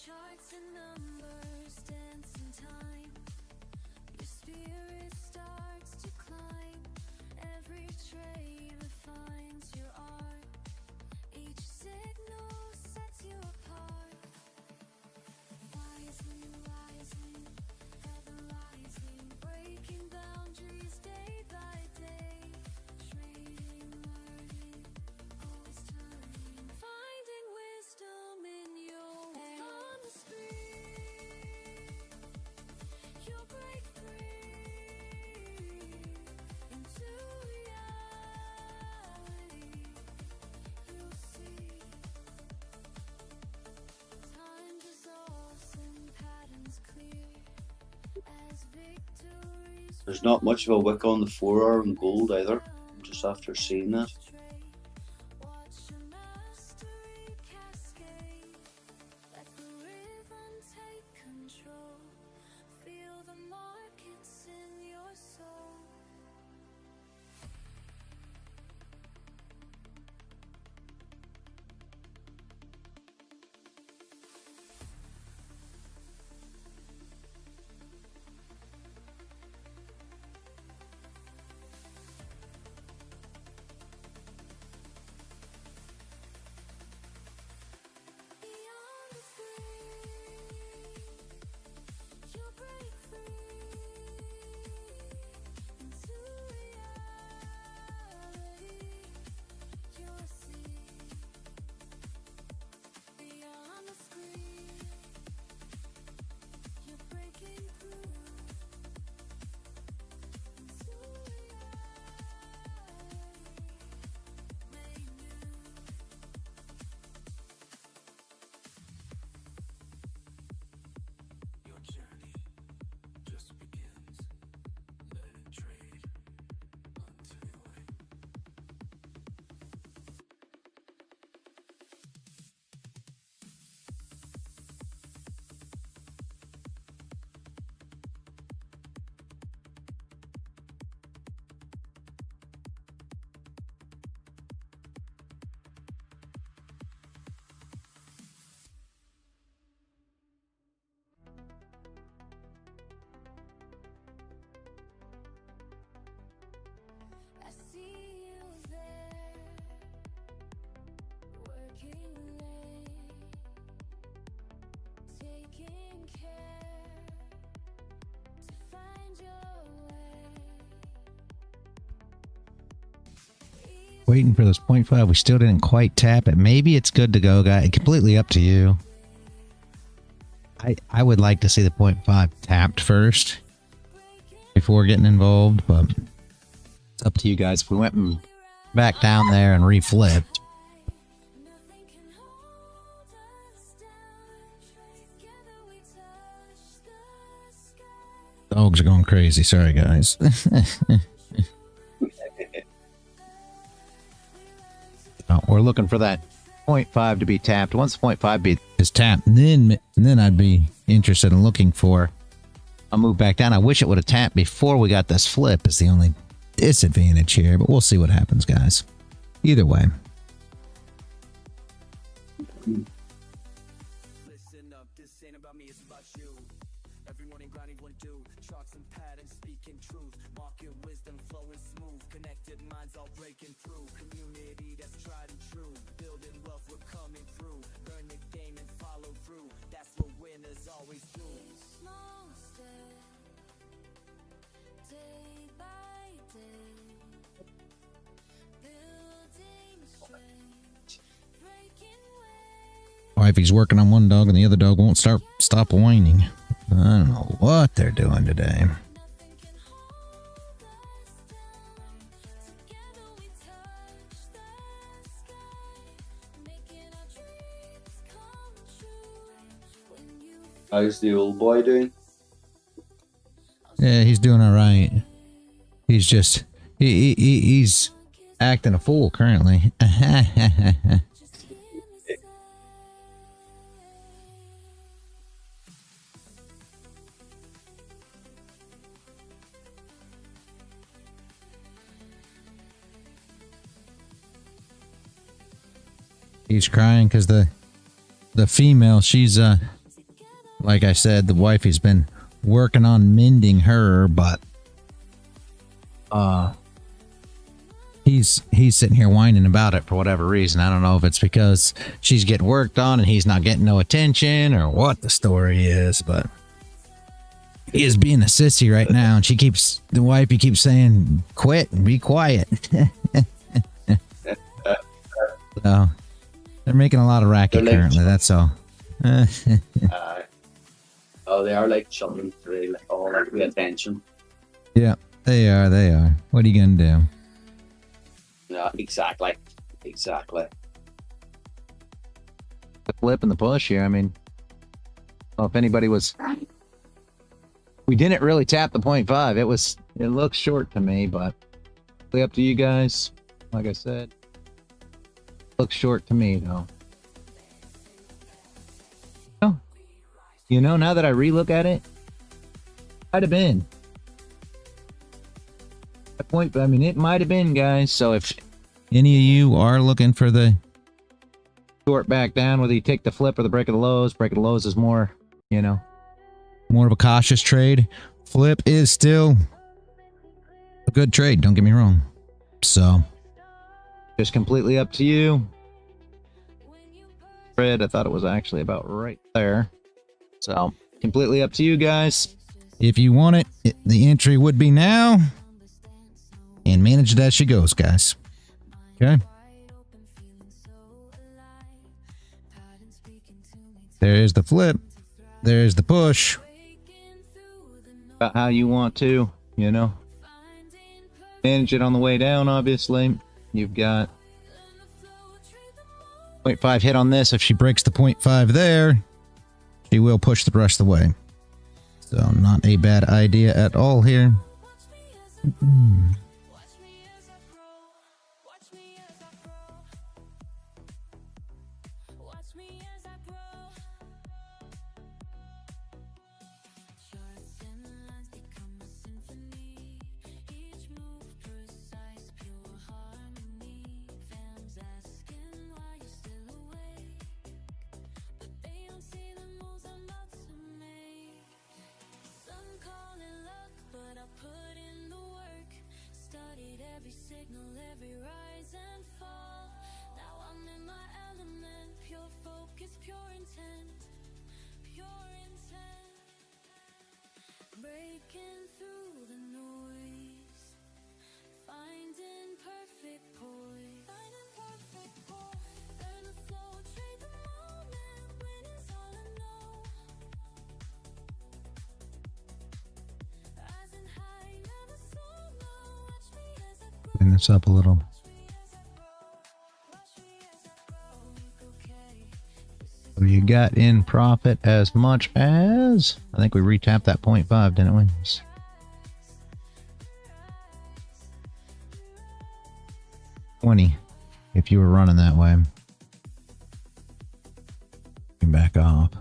[SPEAKER 1] Charts and numbers dance in time. Your spirit starts to climb. Every trade refines your art. Each signal sets you apart. Rising, rising, ever rising, breaking boundaries day by day. Trading, learning, always turning, finding wisdom in your way. On the screen, you'll break free into reality. You'll see. Time dissolves and patterns clear as victories.
[SPEAKER 5] There's not much of a wick on the 4-hour in gold either. Just after seeing that.
[SPEAKER 1] Watch your mastery cascade. Let the rhythm take control. Feel the markets in your soul.
[SPEAKER 4] Waiting for this 0.5. We still didn't quite tap it. Maybe it's good to go, guys. Completely up to you. I would like to see the 0.5 tapped first before getting involved, but it's up to you guys. If we went back down there and reflipped. Dogs are going crazy. Sorry, guys. We're looking for that 0.5 to be tapped. Once the 0.5 is tapped, then I'd be interested in looking for a move back down. I wish it would have tapped before we got this flip. Is the only disadvantage here, but we'll see what happens, guys. Either way.
[SPEAKER 3] Listen up, this ain't about me, it's about you. Every morning grinding one do, charts and patterns speaking truth, market wisdom flowing smooth, connected minds all breaking through, community that's tried and true, building wealth we're coming through, learn the game and follow through, that's what winners always do.
[SPEAKER 1] Small step, day by day, building strength, breaking waves.
[SPEAKER 4] Wifey's working on one dog and the other dog won't stop whining. I don't know what they're doing today.
[SPEAKER 1] Nothing can hold us down. Together we touch the sky, making our dreams come true. When you
[SPEAKER 5] How's the old boy doing?
[SPEAKER 4] Yeah, he's doing all right. He's just he's acting a fool currently. He's crying because the female, she's like I said, the wifey's been working on mending her, but he's sitting here whining about it for whatever reason. I don't know if it's because she's getting worked on and he's not getting no attention or what the story is, but he is being a sissy right now, and the wifey keeps saying, "Quit and be quiet." So they're making a lot of racket currently. That's all.
[SPEAKER 5] Oh, they are like children, really, like all like the attention.
[SPEAKER 4] Yeah, they are. They are. What are you gonna do?
[SPEAKER 5] Yeah, exactly.
[SPEAKER 4] The flip and the push here. I mean, well, if anybody was, we didn't really tap the 0.5. It looks short to me, but it's up to you guys. Like I said, looks short to me though. You know, now that I relook at it, might have been. I mean, it might have been, guys. So if any of you are looking for the short back down, whether you take the flip or the break of the lows is more, you know, more of a cautious trade. Flip is still a good trade, don't get me wrong. So just completely up to you. Fred, I thought it was actually about right there. So completely up to you guys. If you want it, the entry would be now. And manage it as she goes, guys. Okay. There's the flip. There's the push. About how you want to, you know. Manage it on the way down, obviously. You've got 0.5 hit on this. If she breaks the 0.5 there, she will push the rest of the way. So not a bad idea at all here.
[SPEAKER 1] Breaking through the noise, finding perfect poise.
[SPEAKER 4] bring this up a little. So you got in profit as much as, I think we retapped that 0.5, didn't we? 20 if you were running that way. You back off.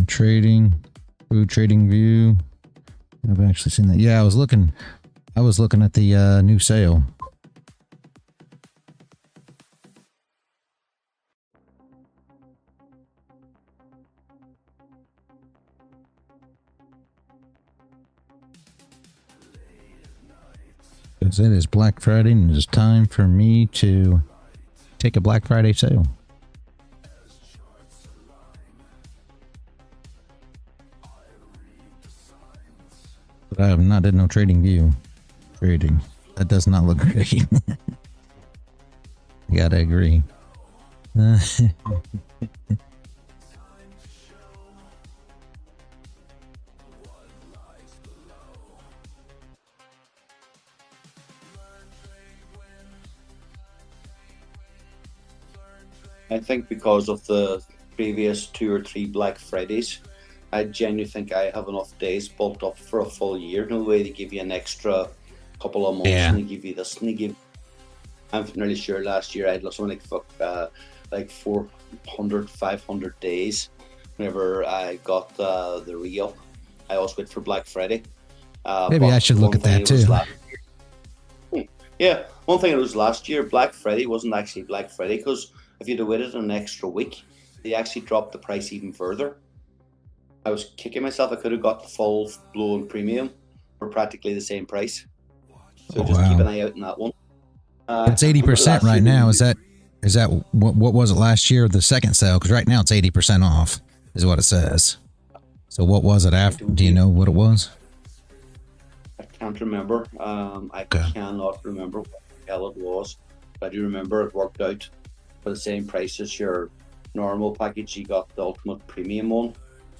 [SPEAKER 4] Trading, food trading view. I've actually seen that. Yeah, I was looking at the new sale. Because it is Black Friday and it is time for me to take a Black Friday sale. But I have not did no trading view. Trading. That does not look great. You gotta agree.
[SPEAKER 5] I think because of the previous 2 or 3 Black Fridays, I genuinely think I have enough days built up for a full year. No way they give you an extra couple of months and they give you this and they give. I'm nearly sure last year I had something like 400, 500 days. Whenever I got the re-up, I always wait for Black Friday.
[SPEAKER 4] Maybe I should look at that too.
[SPEAKER 5] Yeah, one thing it was last year, Black Friday wasn't actually Black Friday because if you'd have waited an extra week, they actually dropped the price even further. I was kicking myself. I could have got the full blown premium for practically the same price. So just keep an eye out on that one.
[SPEAKER 4] It's 80% right now. Is that what was it last year? The second sale? Because right now it's 80% off, is what it says. So what was it after? Do you know what it was?
[SPEAKER 5] I can't remember. I cannot remember what the hell it was. But I do remember it worked out for the same price as your normal package. You got the ultimate premium one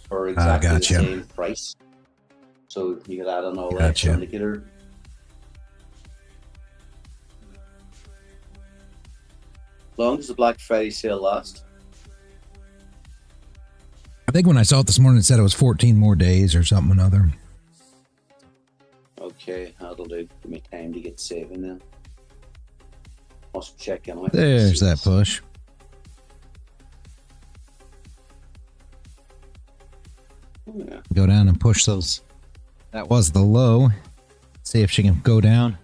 [SPEAKER 5] for exactly the same price. So you could add on all that indicator. As long as the Black Friday sale lasts.
[SPEAKER 4] I think when I saw it this morning, it said it was 14 more days or something or another.
[SPEAKER 5] Okay, that'll do. Give me time to get saving then. Must check anyway.
[SPEAKER 4] There's that push.
[SPEAKER 5] Yeah.
[SPEAKER 4] Go down and push those. That was the low. See if she can go down.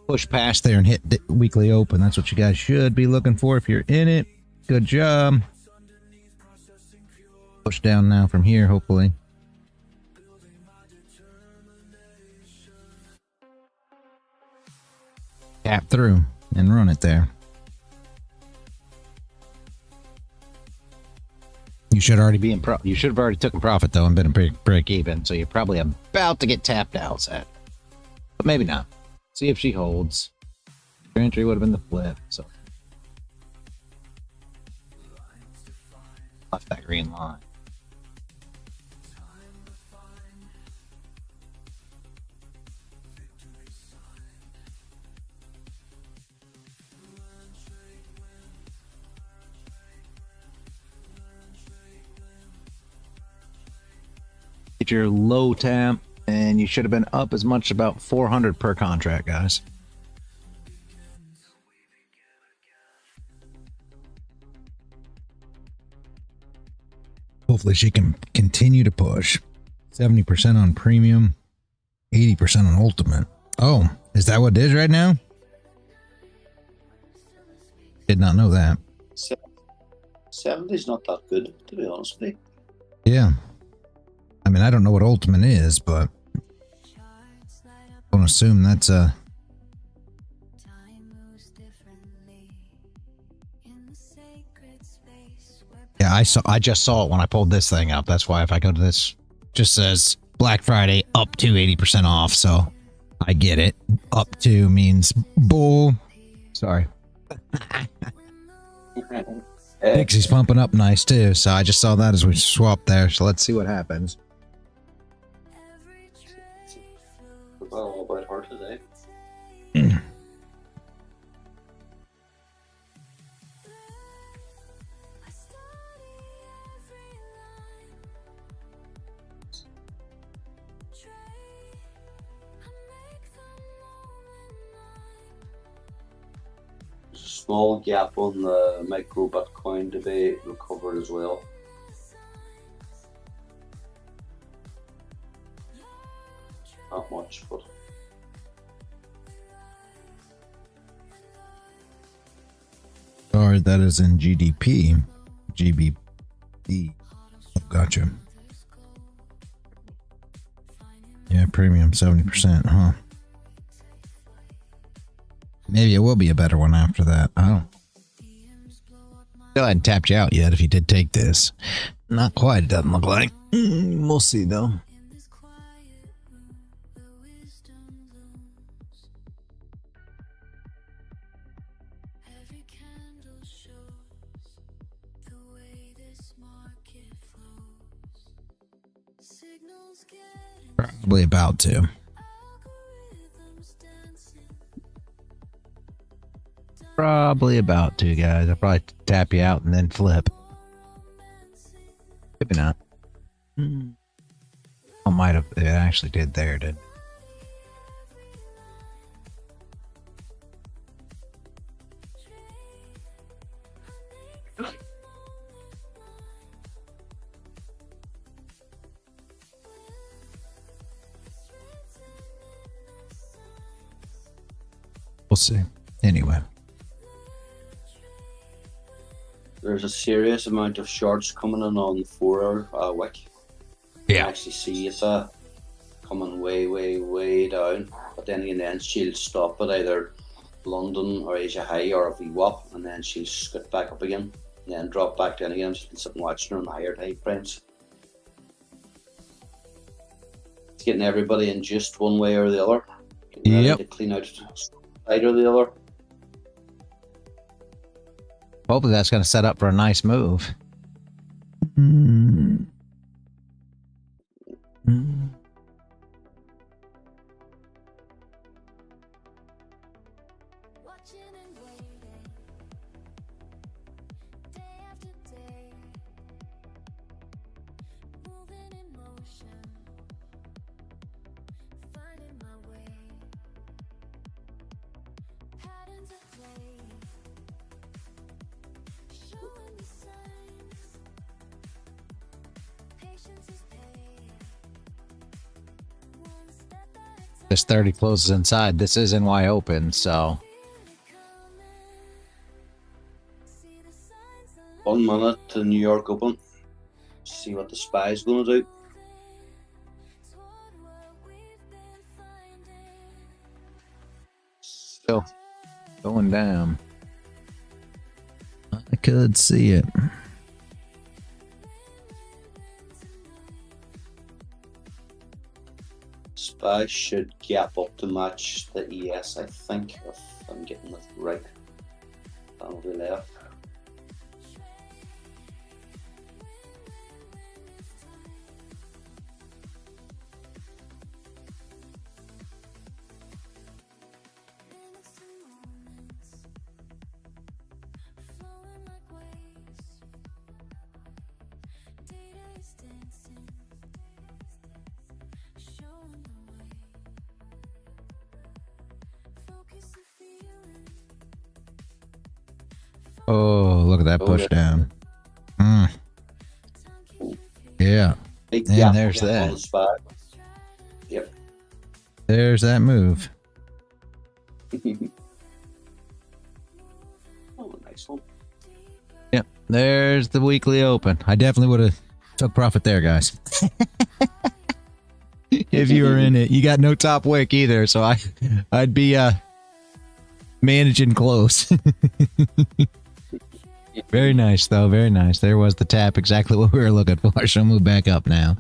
[SPEAKER 4] Push past there and hit weekly open. That's what you guys should be looking for if you're in it. Good job. Push down now from here, hopefully. Tap through and run it there. You should already be in you should have already taken profit though and been a break even, so you're probably about to get tapped out, Seth. But maybe not. See if she holds. Your entry would have been the flip, so left that green line. Get your low tap, and you should have been up as much about 400 per contract, guys. Hopefully she can continue to push. 70% on premium, 80% on ultimate. Oh, is that what it is right now? Did not know that.
[SPEAKER 5] 70 is not that good, to be honest with you.
[SPEAKER 4] Yeah. I mean, I don't know what ultimate is, but I don't assume that's a... Yeah, I just saw it when I pulled this thing up. That's why if I go to this, just says Black Friday up to 80% off. So I get it. Up to means bull. Sorry. Dixie's pumping up nice too. So I just saw that as we swapped there. So let's see what happens.
[SPEAKER 5] All about her today. Small gap on the micro Bitcoin to be recovered as well. Not much, but
[SPEAKER 4] Sorry, that is in GDP. GBP. Oh, gotcha. Yeah, premium 70%, huh? Maybe it will be a better one after that. I don't. Still hadn't tapped you out yet if you did take this. Not quite, it doesn't look like. We'll see though. Probably about to. Probably about to, guys. I'll probably tap you out and then flip. Maybe not. I might have. It actually did there, did. We'll see. Anyway.
[SPEAKER 5] There's a serious amount of shorts coming in on the 4-hour wick. You can actually see it coming way down. But then again, then she'll stop at either London or Asia High or a VWAP, and then she'll scoot back up again, and then drop back down again. Just been sitting watching her on the higher time frames. It's getting everybody in just one way or the other.
[SPEAKER 4] Yep.
[SPEAKER 5] To clean out side or the other.
[SPEAKER 4] Hopefully that's going to set up for a nice move. This 30 closes inside. This is NY open, so
[SPEAKER 5] 1 minute to New York open. See what the SPY's going to do.
[SPEAKER 4] Still going down. I could see it.
[SPEAKER 5] SPY should gap up to match the ES, I think, if I'm getting it right. That'll be left.
[SPEAKER 4] Oh, look at that push down. Yeah. And there's that.
[SPEAKER 5] Yep.
[SPEAKER 4] There's that move.
[SPEAKER 5] Oh, nice one.
[SPEAKER 4] Yep. There's the weekly open. I definitely would have took profit there, guys. If you were in it. You got no top wick either, so I'd be managing close. Very nice, though. Very nice. There was the tap, exactly what we were looking for. So move back up now.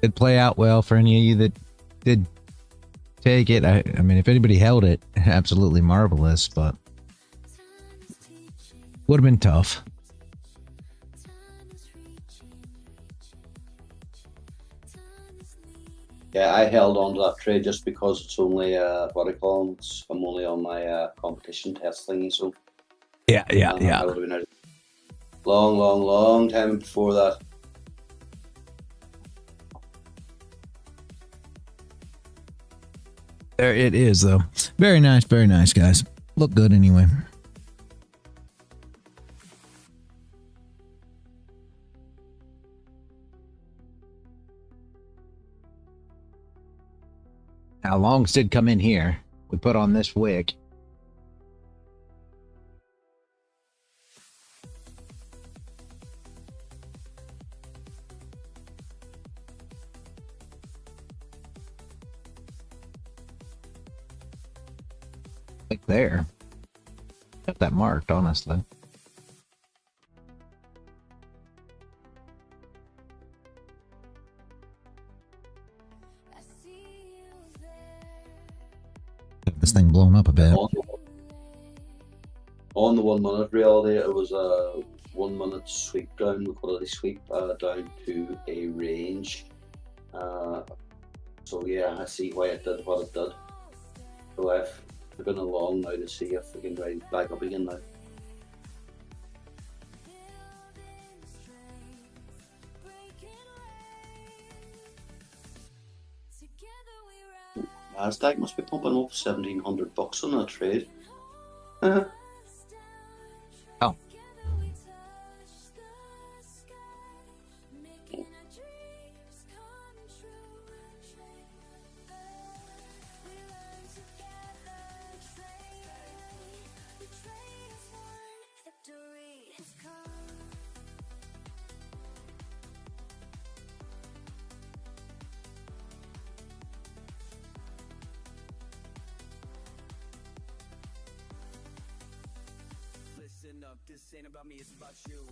[SPEAKER 4] Did play out well for any of you that did take it. I mean, if anybody held it, absolutely marvelous, but would have been tough.
[SPEAKER 5] Yeah, I held on to that trade just because it's only what I call them. I'm only on my competition test thingy, so
[SPEAKER 4] Yeah.
[SPEAKER 5] I would have been out long time before that.
[SPEAKER 4] There it is, though. Very nice, guys. Look good anyway. Now, longs did come in here. We put on this wick. Like there. Got that marked, honestly. This thing blown up a bit.
[SPEAKER 5] On the 1 minute reality, it was a 1 minute sweep down, liquidity sweep down to a range. So yeah, I see why it did what it did. So I've been along now to see if we can ride back up again now. Nasdaq must be pumping up $1,700 on that trade.
[SPEAKER 4] Oh.
[SPEAKER 3] This ain't about me, it's about you.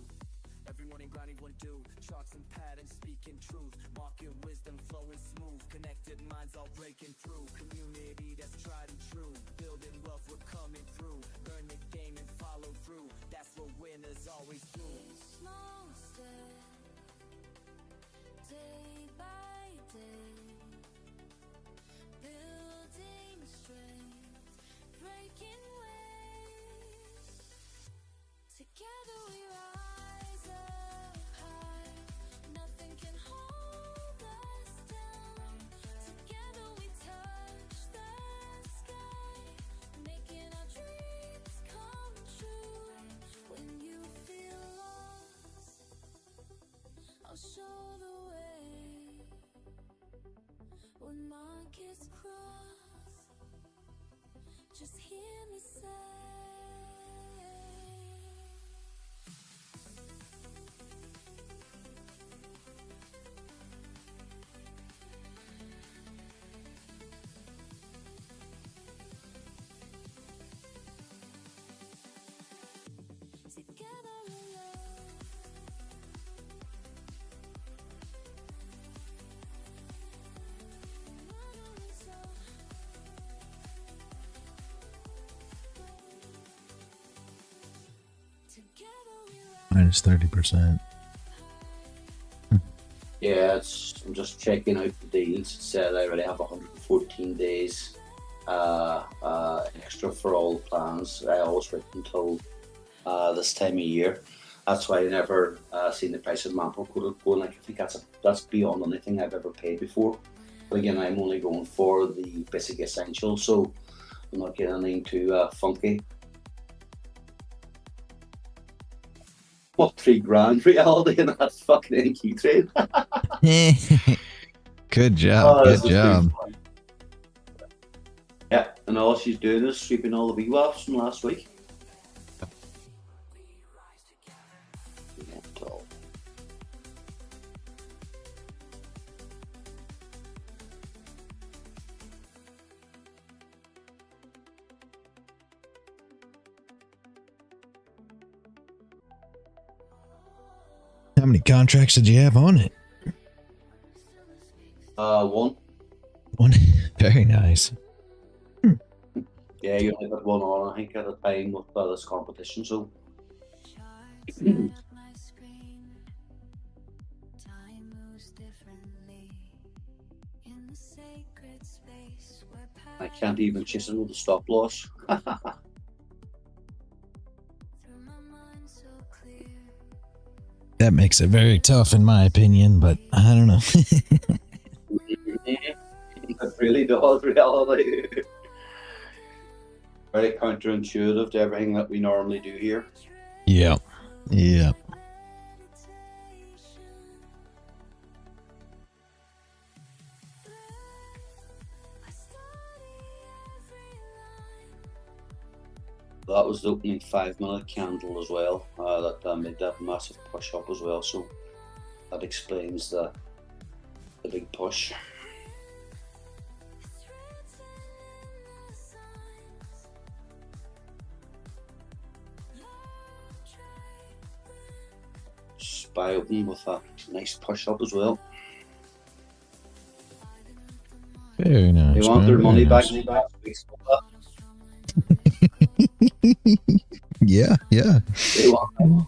[SPEAKER 3] Every morning grinding one do charts and patterns, speaking truth, market wisdom flowing smooth, connected minds all breaking through, community that's tried and true, building wealth, we're coming through, learn the game and follow through, that's what winners always do.
[SPEAKER 1] Small step, day by day, building strength, breaking waves. Together we rise up high, nothing can hold us down. Together we touch the sky, making our dreams come true. When you feel lost, I'll show the way. When markets cross, just hear me say.
[SPEAKER 4] Minus 30%.
[SPEAKER 5] Yeah, I'm just checking out the deals. It said I already have 114 days extra for all the plans. I always wait until this time of year. That's why I never seen the price of Mampo going. Like, I think that's beyond anything I've ever paid before. But again, I'm only going for the basic essential, so I'm not getting anything too funky. What, $3,000 reality in that fucking NQ trade?
[SPEAKER 4] Good job, good job.
[SPEAKER 5] Yeah, and all she's doing is sweeping all the VWAPs from last week.
[SPEAKER 4] many contracts did you have on it?
[SPEAKER 5] One.
[SPEAKER 4] One. Very nice.
[SPEAKER 5] Yeah, you only got one on, I think, at a time with this competition, so. I can't even chase it with a stop loss.
[SPEAKER 4] That makes it very tough in my opinion, but I don't know.
[SPEAKER 5] It really does, reality. Very counterintuitive to everything that we normally do here.
[SPEAKER 4] Yeah. Yeah.
[SPEAKER 5] That was the opening 5-minute candle as well. That made that massive push up as well. So that explains the big push. Spy open with a nice push up as well.
[SPEAKER 4] Very nice.
[SPEAKER 5] They want their money back.
[SPEAKER 4] Yeah, yeah.
[SPEAKER 5] They want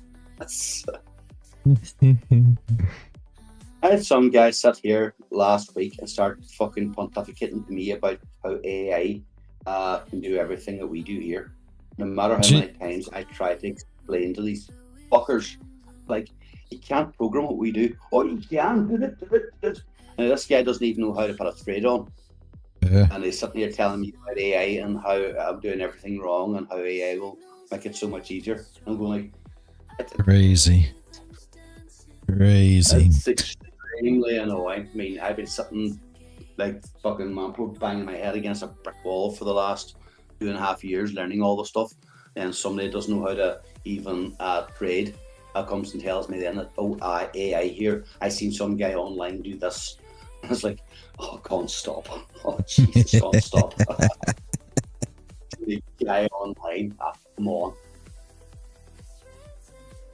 [SPEAKER 5] I had some guy sit here last week and start fucking pontificating to me about how AI can do everything that we do here. No matter how many times I try to explain to these fuckers, like, you can't program what we do. Oh, you can do it. And this guy doesn't even know how to put a thread on.
[SPEAKER 4] Yeah.
[SPEAKER 5] And he's sitting here telling me about AI and how I'm doing everything wrong and how AI will make it so much easier. I'm going like,
[SPEAKER 4] crazy.
[SPEAKER 5] It's extremely annoying. I mean, I've been sitting like fucking manpro banging my head against a brick wall for the last 2.5 years learning all the stuff, and somebody doesn't know how to even trade. Comes and tells me then that, oh, AI here. I seen some guy online do this. I was like, oh, can't stop. Oh, Jesus, can't stop. The guy online, come on.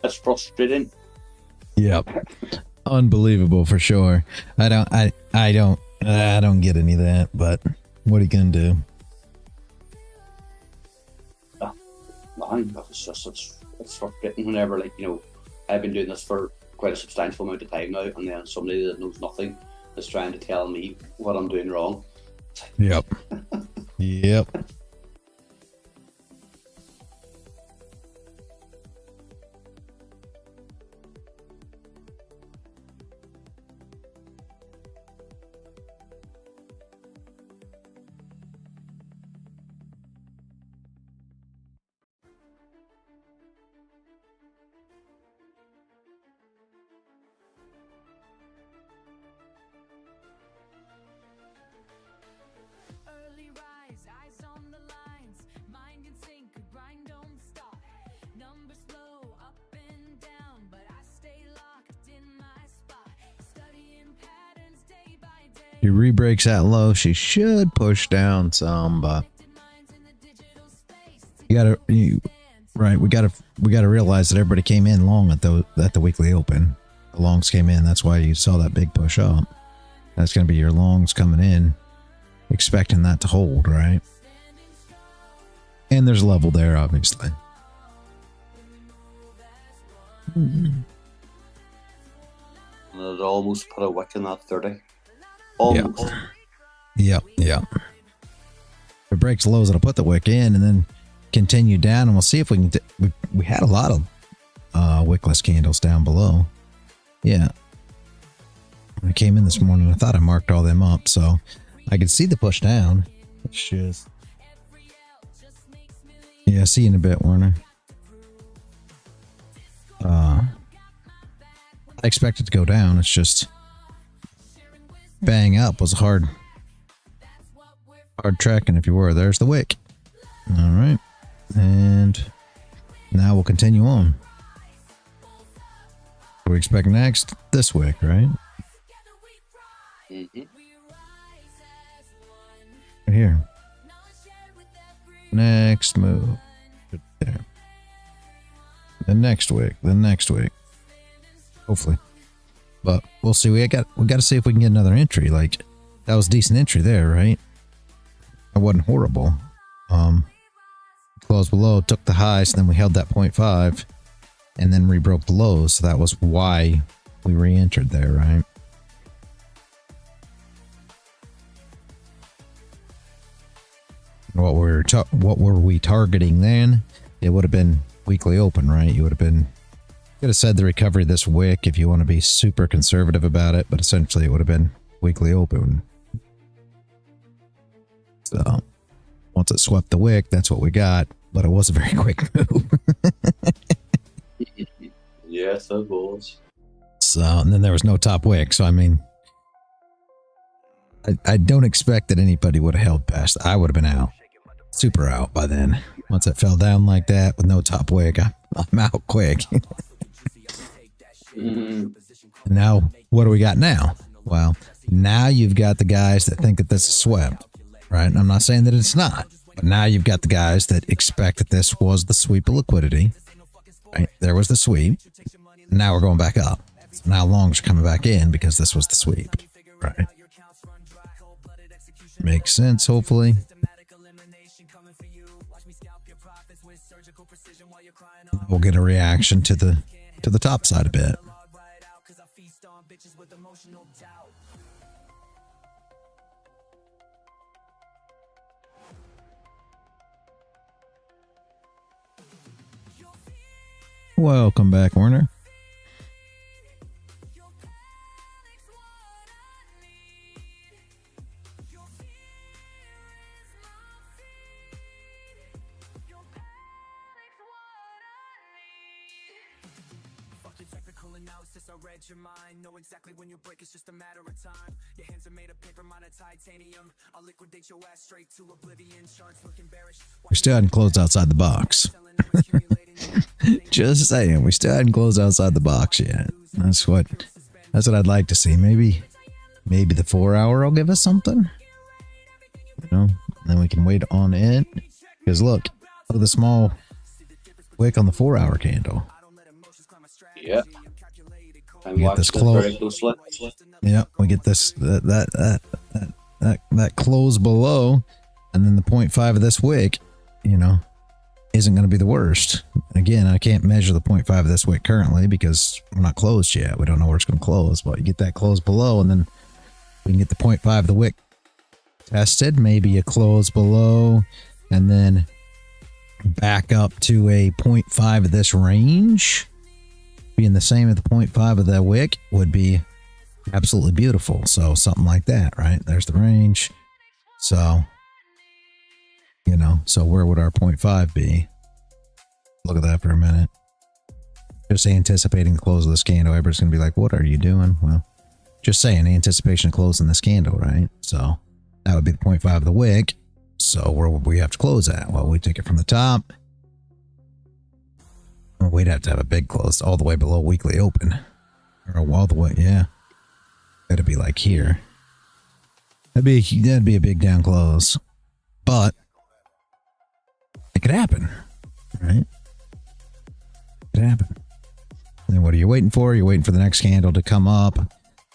[SPEAKER 5] It's frustrating.
[SPEAKER 4] Yep. Unbelievable for sure. I don't get any of that, but what are you gonna do?
[SPEAKER 5] Man, it's frustrating whenever, like, you know, I've been doing this for quite a substantial amount of time now, and then somebody that knows nothing is trying to tell me what I'm doing wrong.
[SPEAKER 4] Yep. Yep. He re-breaks that low. She should push down some, but we gotta realize that everybody came in long at the weekly open. The longs came in. That's why you saw that big push up. That's gonna be your longs coming in, expecting that to hold, right? And there's a level there, obviously.
[SPEAKER 5] And it almost put a wick in that 30. Almost.
[SPEAKER 4] Yep. If it breaks lows, it'll put the wick in and then continue down, and we'll see if we can. We had a lot of wickless candles down below. Yeah. When I came in this morning, I thought I marked all them up, so I could see the push down. It's just, yeah. See you in a bit, Warner. I expect it to go down. It's just bang up was hard tracking if you were. There's the wick. All right, and now we'll continue on. What do we expect next? This wick, right?
[SPEAKER 5] Mm-hmm.
[SPEAKER 4] Right here. Next move. There. The next wick. hopefully. But we'll see. We got to see if we can get another entry. Like, that was a decent entry there, right? That wasn't horrible. Closed below, took the highs, and then we held that 0.5 and then rebroke the lows. So that was why we re-entered there, right? What were we targeting then? It would have been weekly open, right? You could have said the recovery of this wick if you want to be super conservative about it, but essentially it would have been weekly open. So once it swept the wick, that's what we got, but it was a very quick move.
[SPEAKER 5] Yes, it was.
[SPEAKER 4] So, and then there was no top wick. So, I mean, I don't expect that anybody would have held past. I would have been out, super out by then. Once it fell down like that with no top wick, I'm out quick.
[SPEAKER 5] Mm-hmm.
[SPEAKER 4] Now, what do we got now? Well, now you've got the guys that think that this is swept, right? And I'm not saying that it's not, but now you've got the guys that expect that this was the sweep of liquidity, right? There was the sweep. And now we're going back up. So now longs are coming back in because this was the sweep, right? Makes sense, hopefully. We'll get a reaction to the top side a bit. Welcome back, Warner.
[SPEAKER 1] Your mind, know exactly when you break, it's just a matter of time. Your hands are made of paper, mine of titanium. I'll liquidate your ass straight to oblivion. Charts looking bearish.
[SPEAKER 4] We still hadn't closed outside the box. Just saying, we still hadn't closed outside the box yet. That's what I'd like to see. Maybe the 4 hour will give us something. You know, then we can wait on it. Because look at the small wick on the 4 hour candle.
[SPEAKER 5] Yeah.
[SPEAKER 4] We get this close. Yeah, we get this that close below, and then the 0.5 of this wick, you know, isn't going to be the worst. Again, I can't measure the 0.5 of this wick currently because we're not closed yet. We don't know where it's going to close, but you get that close below, and then we can get the 0.5 of the wick tested. Maybe a close below, and then back up to a 0.5 of this range. Being the same at the 0.5 of that wick would be absolutely beautiful. So something like that, right? There's the range. So, you know, so where would our 0.5 be? Look at that for a minute. Just anticipating the close of this candle. Everybody's going to be like, what are you doing? Well, just saying, anticipation of closing this candle, right? So that would be the 0.5 of the wick. So where would we have to close at? Well, we take it from the top. We'd have to have a big close all the way below weekly open. Or all the way, yeah. That'd be like here. That'd be a big down close. But it could happen, right? It could happen. And then what are you waiting for? You're waiting for the next candle to come up,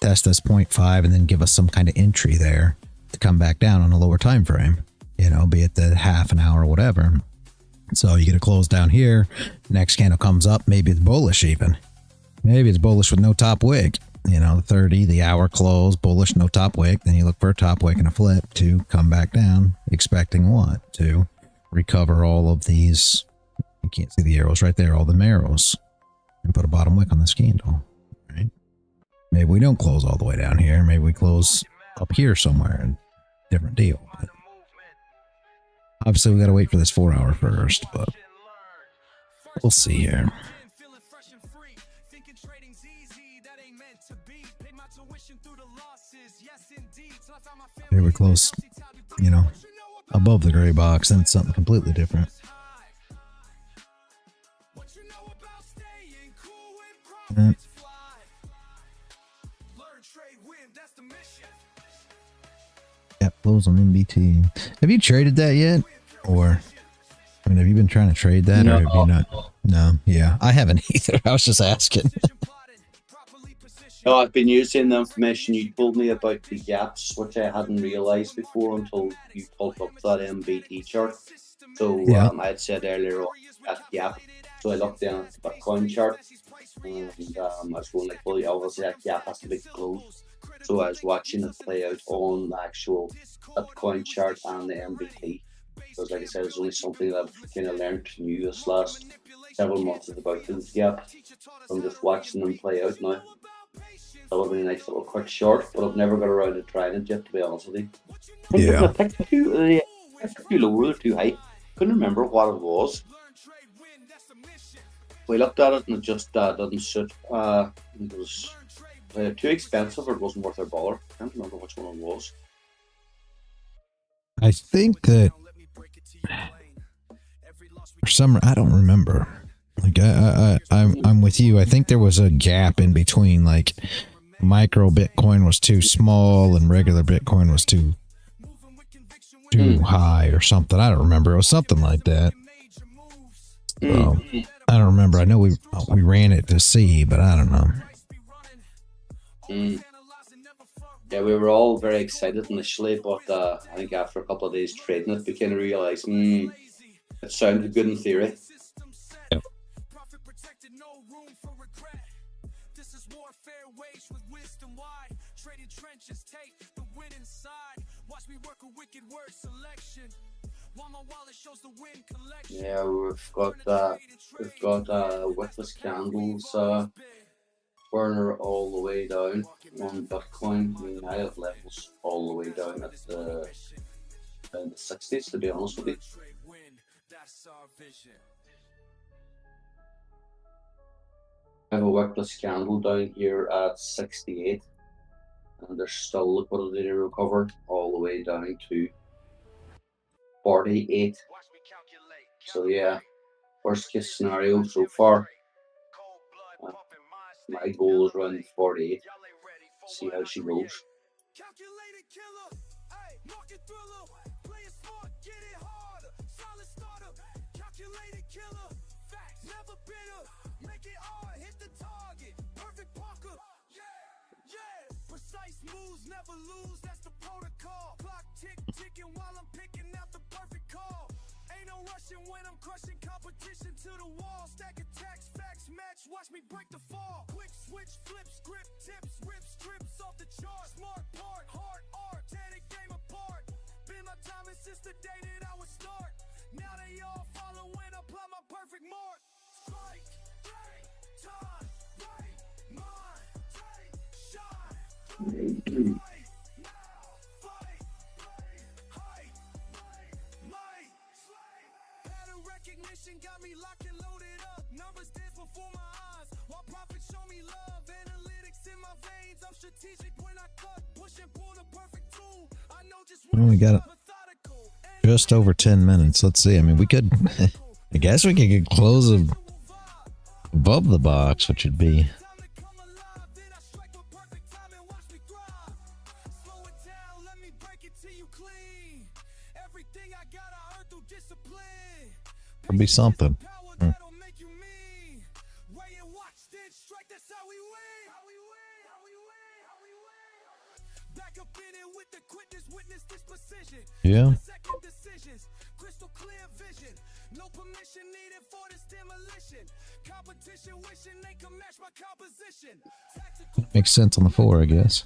[SPEAKER 4] test this 0.5, and then give us some kind of entry there to come back down on a lower time frame. You know, be it the half an hour or whatever. So you get a close down here. Next candle comes up. Maybe it's bullish even. Maybe it's bullish with no top wick. You know, the 30, the hour close, bullish, no top wick. Then you look for a top wick and a flip to come back down. Expecting what? To recover all of these. You can't see the arrows right there. All the arrows. And put a bottom wick on this candle. Right? Maybe we don't close all the way down here. Maybe we close up here somewhere. Different deal. But obviously, we got to wait for this 4 hour first, but we'll see here. Here we close, you know, above the gray box, and it's something completely different. Yep, close on MBT. Have you traded that yet? Or, I mean, have you been trying to trade that, or have you not? No, yeah, I haven't either. I was just asking.
[SPEAKER 5] No, I've been using the information you told me about the gaps, which I hadn't realised before until you pulled up that MBT chart. So
[SPEAKER 4] Yeah.
[SPEAKER 5] I had said earlier on that gap. So I looked down at the Bitcoin chart, and I was going like, well, yeah, obviously that gap has to be closed. So I was watching it play out on the actual Bitcoin chart and the MBT. Because like I said, it's only something that I've kind of learned new this last several months is about the gap. I'm just watching them play out now. That would be a nice little quick short, but I've never got around to trying it yet, to be honest with you. I think
[SPEAKER 4] Yeah.
[SPEAKER 5] I picked too low or too high. Couldn't remember what it was. We looked at it and it just didn't suit. It was too expensive or it wasn't worth our bother. I can't remember which one it was.
[SPEAKER 4] I think that for some, I don't remember. Like I'm with you. I think there was a gap in between, like micro Bitcoin was too small and regular Bitcoin was too high or something. I don't remember. It was something like that. So, I don't remember. I know we ran it to see, but I don't know.
[SPEAKER 5] Yeah, we were all very excited initially, but I think after a couple of days trading it, we kind of realized it sounded good in theory.
[SPEAKER 4] Yep.
[SPEAKER 5] Yeah, we've got witless candles burner all the way down on Bitcoin. I mean, I have levels all the way down at the 60s, to be honest with you. I have a wickless candle down here at 68, and there's still liquidity to recover all the way down to 48. So yeah, worst case scenario so far. My goal is around 48. See how she goes.
[SPEAKER 1] Moves never lose, that's the protocol. Clock ticking while I'm picking out the perfect call. Ain't no rushing when I'm crushing competition to the wall. Stack attacks, facts match, watch me break the fall. Quick switch, flip script, tips, rip strips off the chart. Smart part, hard art, tear the game apart. Been my timing since the day that I would start. Now they all follow when I apply my perfect mark. Strike, right, time, right, mind, take, shot. Recognition got me locked and loaded up. Numbers dance before my eyes while profits show me love. Analytics in my veins, I'm strategic when I cut. Push and pull the perfect tool. I know just when
[SPEAKER 4] we got just over 10 minutes. Let's see. I mean, we could, I guess we could get close above the box, which would be would be something. Yeah. Crystal clear vision. No permission needed for this demolition. Competition wishing they can match my composition. Makes sense on the floor, I guess.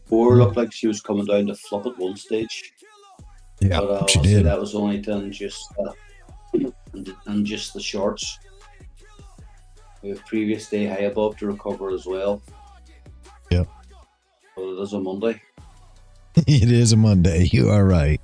[SPEAKER 5] Four looked like she was coming down to flip at one stage.
[SPEAKER 4] Yeah,
[SPEAKER 5] but
[SPEAKER 4] she did.
[SPEAKER 5] That was only to just the shorts. We have previous day high above to recover as well.
[SPEAKER 4] Yep.
[SPEAKER 5] But it is a Monday.
[SPEAKER 4] It is a Monday. You are right.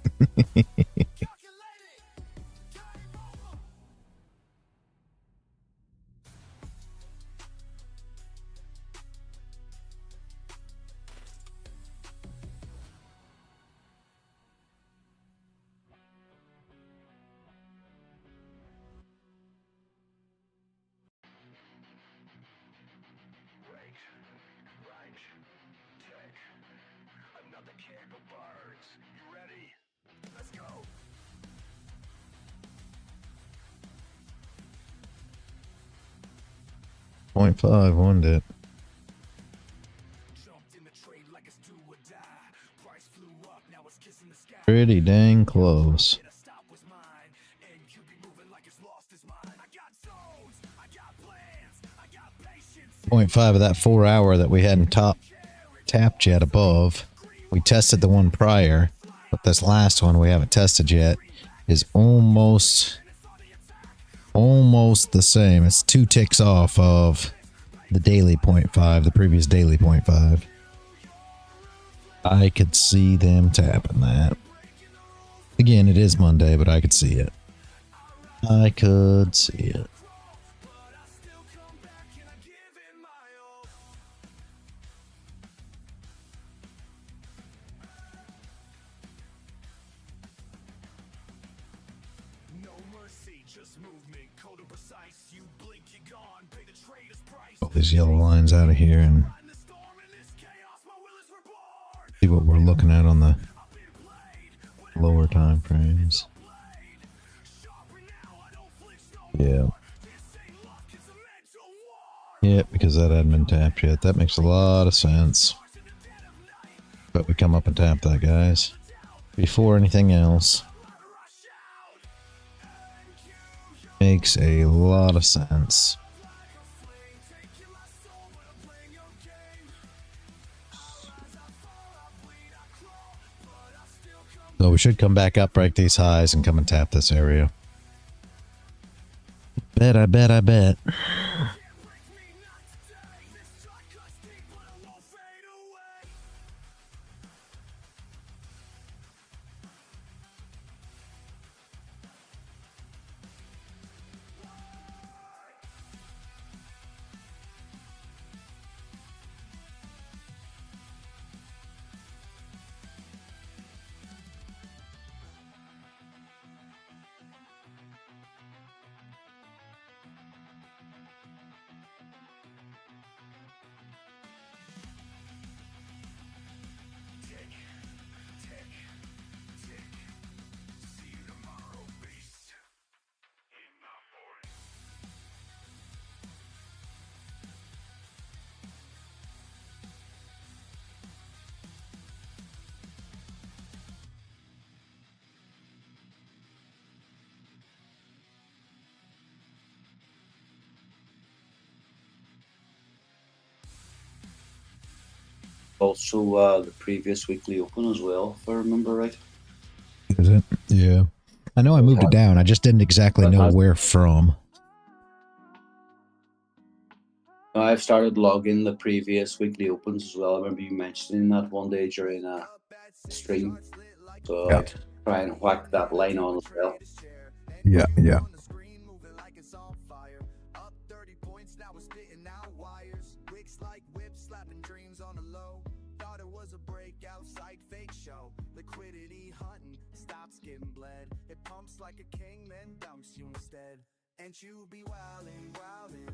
[SPEAKER 4] 0.5, wasn't it? Pretty dang close. 0.5 of that 4 hour that we hadn't tapped yet above. We tested the one prior, but this last one we haven't tested yet is almost the same. It's 2 ticks off of the daily 0.5, the previous daily 0.5. I could see them tapping that. Again, it is Monday, but I could see it. I could see it. All these yellow lines out of here and see what we're looking at on the lower time frames. Yeah. Yeah, because that hadn't been tapped yet. That makes a lot of sense. But we come up and tap that, guys, before anything else. Makes a lot of sense. So we should come back up, break these highs, and come and tap this area. I bet.
[SPEAKER 5] Also, the previous weekly open as well, if I remember right.
[SPEAKER 4] Is it? Yeah. I know I moved it down. I just didn't exactly know where from.
[SPEAKER 5] I've started logging the previous weekly opens as well. I remember you mentioning that one day during a stream. So
[SPEAKER 4] Yeah.
[SPEAKER 5] I try and whack that line on as well.
[SPEAKER 4] Yeah.
[SPEAKER 2] Like a king, then dunks you instead. And you be wildin',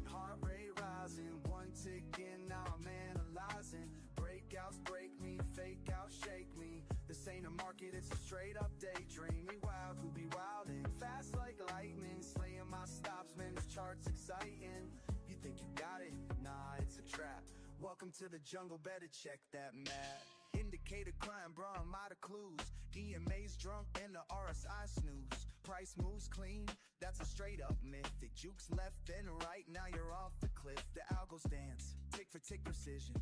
[SPEAKER 2] heart rate rising, one tick in, now I'm analyzing. Breakouts break me, fake out, shake me. This ain't a market, it's a straight up daydream. We wild, who be wildin', fast like lightning, slaying my stops, man, this chart's exciting. You think you got it? Nah, it's a trap. Welcome to the jungle, better check that map. Indicator crime, bro, I'm out of clues. EMA's drunk and the RSI snooze. Price moves clean, that's a straight up myth. It jukes left and right, now you're off the cliff. The algo stands, tick for tick precision.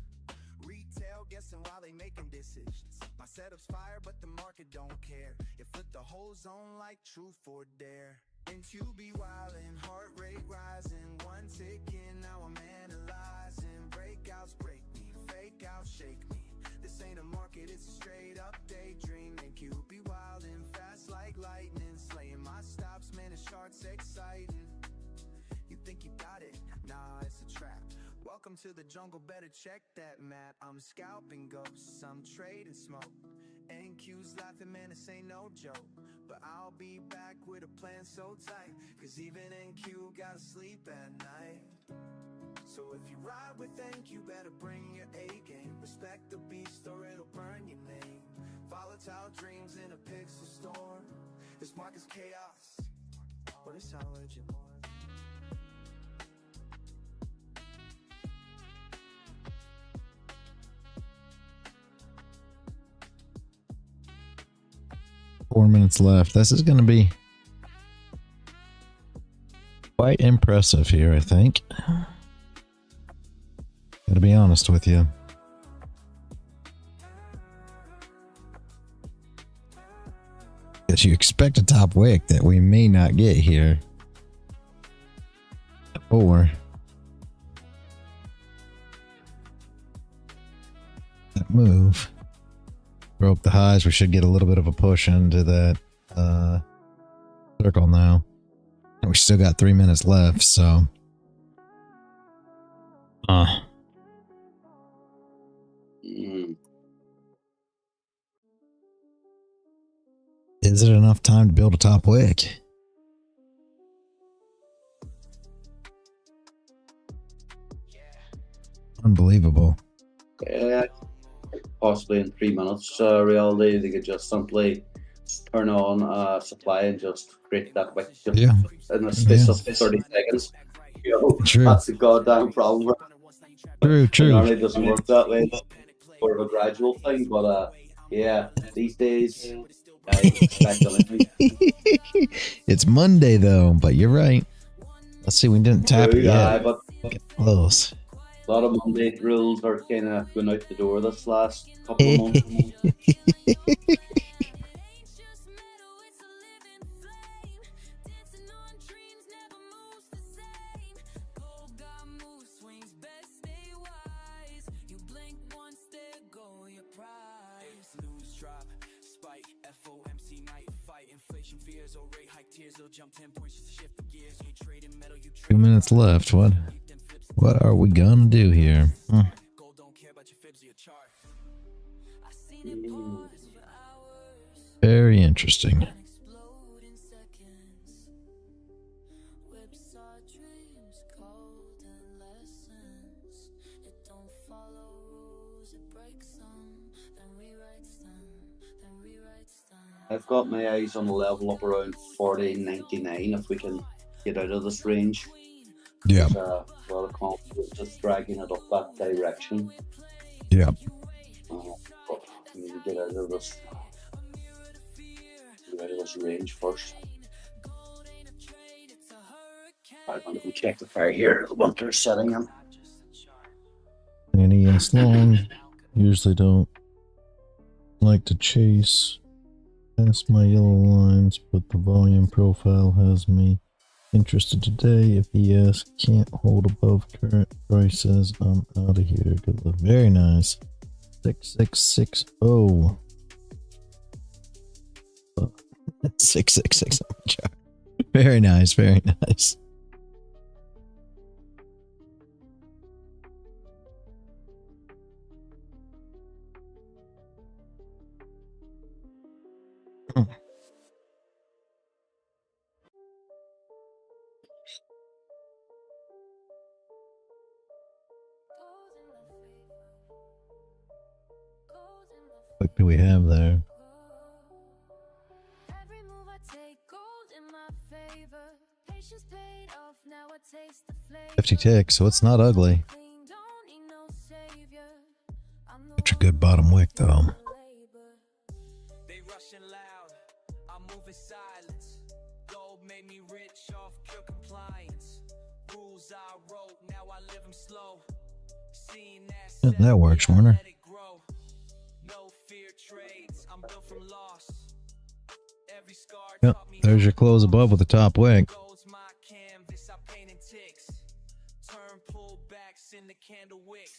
[SPEAKER 2] Retail guessing while they making decisions. My setup's fire, but the market don't care. It flipped the whole zone like truth or dare. And you be wildin', heart rate rising, one tick in, now I'm analyzing. Breakouts break me, fake out, shake me. This ain't a market, it's a straight up daydream. And you be wildin', fast like lightning, slaying my stops, man, the chart's exciting. You think you got it? Nah, it's a trap. Welcome to the jungle, better check that map. I'm scalping ghosts, I'm trading smoke. NQ's laughing, man, this ain't no joke. But I'll be back with a plan so tight, cause even NQ gotta sleep at night. So if you ride with NQ, better bring your A game. Respect the beast or it'll burn your name. Volatile dreams in a pixel storm. This market's chaos, but it's all urgent.
[SPEAKER 4] 4 minutes left. This is going to be quite impressive here, I think. Gotta be honest with you. Because you expect a top wick that we may not get here. Or that move broke the highs. We should get a little bit of a push into that circle now. And we still got 3 minutes left, so is it enough time to build a top wick? Unbelievable.
[SPEAKER 5] Yeah, possibly in 3 minutes, reality, they could just simply turn on supply and just create that wick in the space of 30 seconds. You know,
[SPEAKER 4] True.
[SPEAKER 5] That's a goddamn problem.
[SPEAKER 4] True.
[SPEAKER 5] It normally doesn't work that way. It's more of a gradual thing, but yeah, these days, I expect anything.
[SPEAKER 4] It's Monday though, but you're right. Let's see, we didn't tap it yet.
[SPEAKER 5] But
[SPEAKER 4] Get close.
[SPEAKER 5] a lot of Monday rules are kind of going out the door this last couple of months.
[SPEAKER 4] Two minutes left. What are we gonna do here? Very interesting.
[SPEAKER 5] I've got my eyes on a level up around 40.99 if we can get out of this range.
[SPEAKER 4] Yeah.
[SPEAKER 5] There's a lot of confidence just dragging it up that direction.
[SPEAKER 4] Yeah.
[SPEAKER 5] But we need to get out of this range first. I'm going to go check the fire here. The winter's setting in.
[SPEAKER 4] And ES long. Usually don't like to chase past my yellow lines, but the volume profile has me interested today. If ES can't hold above current prices, I'm out of here. Good luck. Very nice. 6660. 666 on the chart. Very nice. Very nice. What do we have there? 50 ticks, so it's not ugly. Such a good bottom wick though. Yeah, that works, Warner. Yep, there's your close above with the top wick.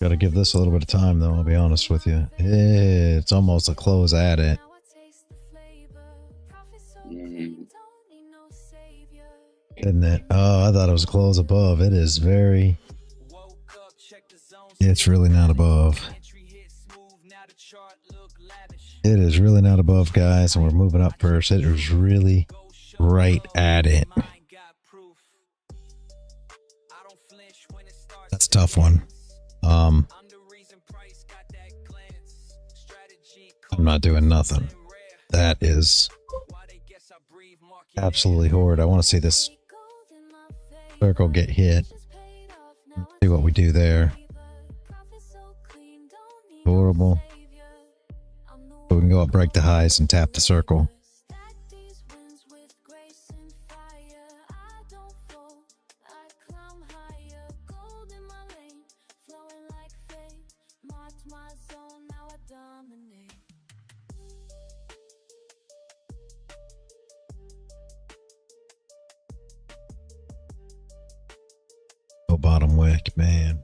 [SPEAKER 4] Gotta give this a little bit of time though, I'll be honest with you. It's almost a close at it. Isn't it? Oh, I thought it was a close above. It is very... It's really not above. It is really not above, guys, and we're moving up first. It is really right at it. That's a tough one. I'm not doing nothing. That is absolutely horrid. I want to see this circle get hit. Let's see what we do there. Horrible. But we can go up, break the highs, and tap the circle. Oh, bottom wick, man.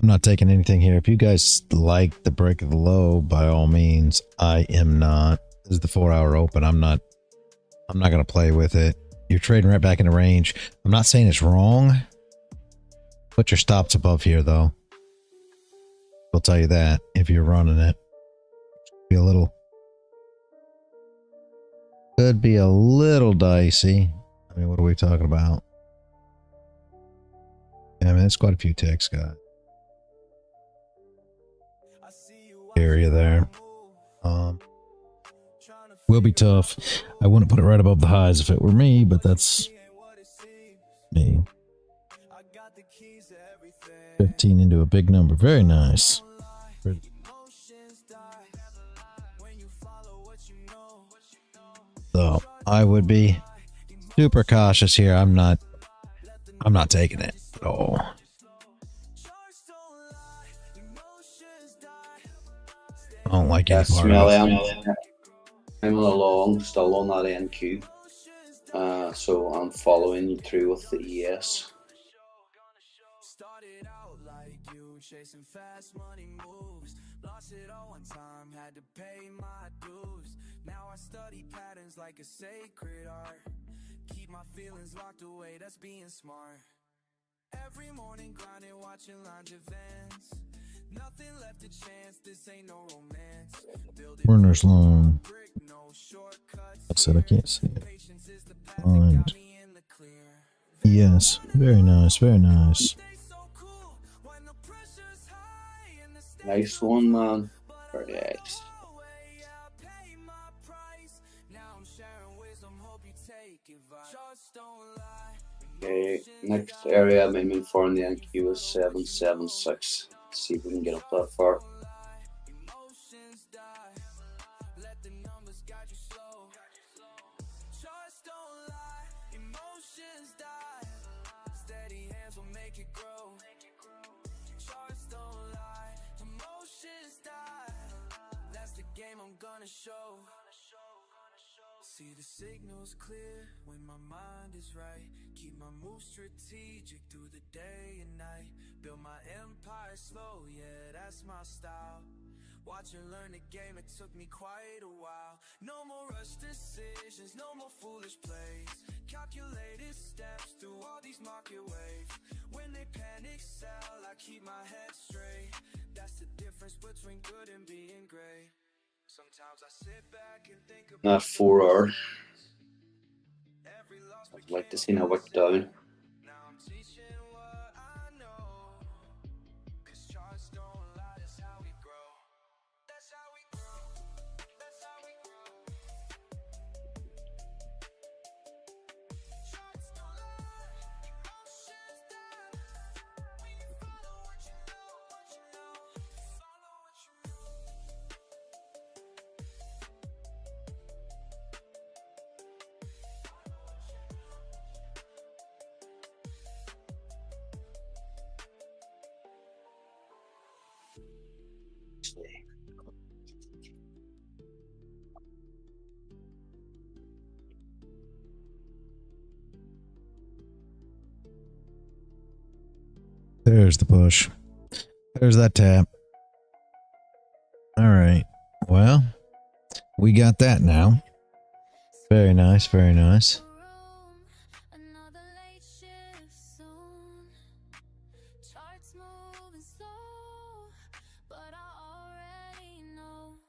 [SPEAKER 4] I'm not taking anything here. If you guys like the break of the low, by all means. I am not. This is the 4-hour open. I'm not going to play with it. You're trading right back into range. I'm not saying it's wrong. Put your stops above here, though. I'll tell you that if you're running it. Be a little. Could be a little dicey. I mean, what are we talking about? Yeah, I mean, it's quite a few ticks, guys. Area there. Will be tough. I wouldn't put it right above the highs if it were me, but that's me. 15 into a big number. Very nice. So I would be super cautious here. I'm not taking it at all. I don't like any part of it.
[SPEAKER 5] I'm on a long, still on that NQ. So I'm following you through with the ES.
[SPEAKER 2] Started out like you, chasing fast money moves. Lost it all one time, had to pay my dues. Now I study patterns like a sacred art. Keep my feelings locked away, that's being smart. Every morning grinding, watching lines events. Nothing left to chance, this ain't no romance.
[SPEAKER 4] Warner's Loan. I said I can't see it. And yes, very nice, very nice.
[SPEAKER 5] Nice one, man. Very nice. Okay, next area I'm aiming for in the NQ is 776. Let's see if we can get up that far. See the signals clear when my mind is right. Keep my moves strategic through the day and night. Build my empire slow, yeah, that's my style. Watch and learn the game, it took me quite a while. No more rush decisions, no more foolish plays. Calculated steps through all these market waves. When they panic sell, I keep my head straight. That's the difference between good and being great. Sometimes I sit back and think about Not 4 hour. I'd like to see now wick down.
[SPEAKER 2] now I'm teaching what I know. 'Cause charts don't lie, that's how we grow. That's how we grow. That's how we grow. Charts don't lie, emotions die. When you follow what you know, follow what you know.
[SPEAKER 4] There's the push. There's that tap. All right. Well, we got that now. Very nice, very nice.
[SPEAKER 1] Another late shift soon. Charts moving slow, but I already know.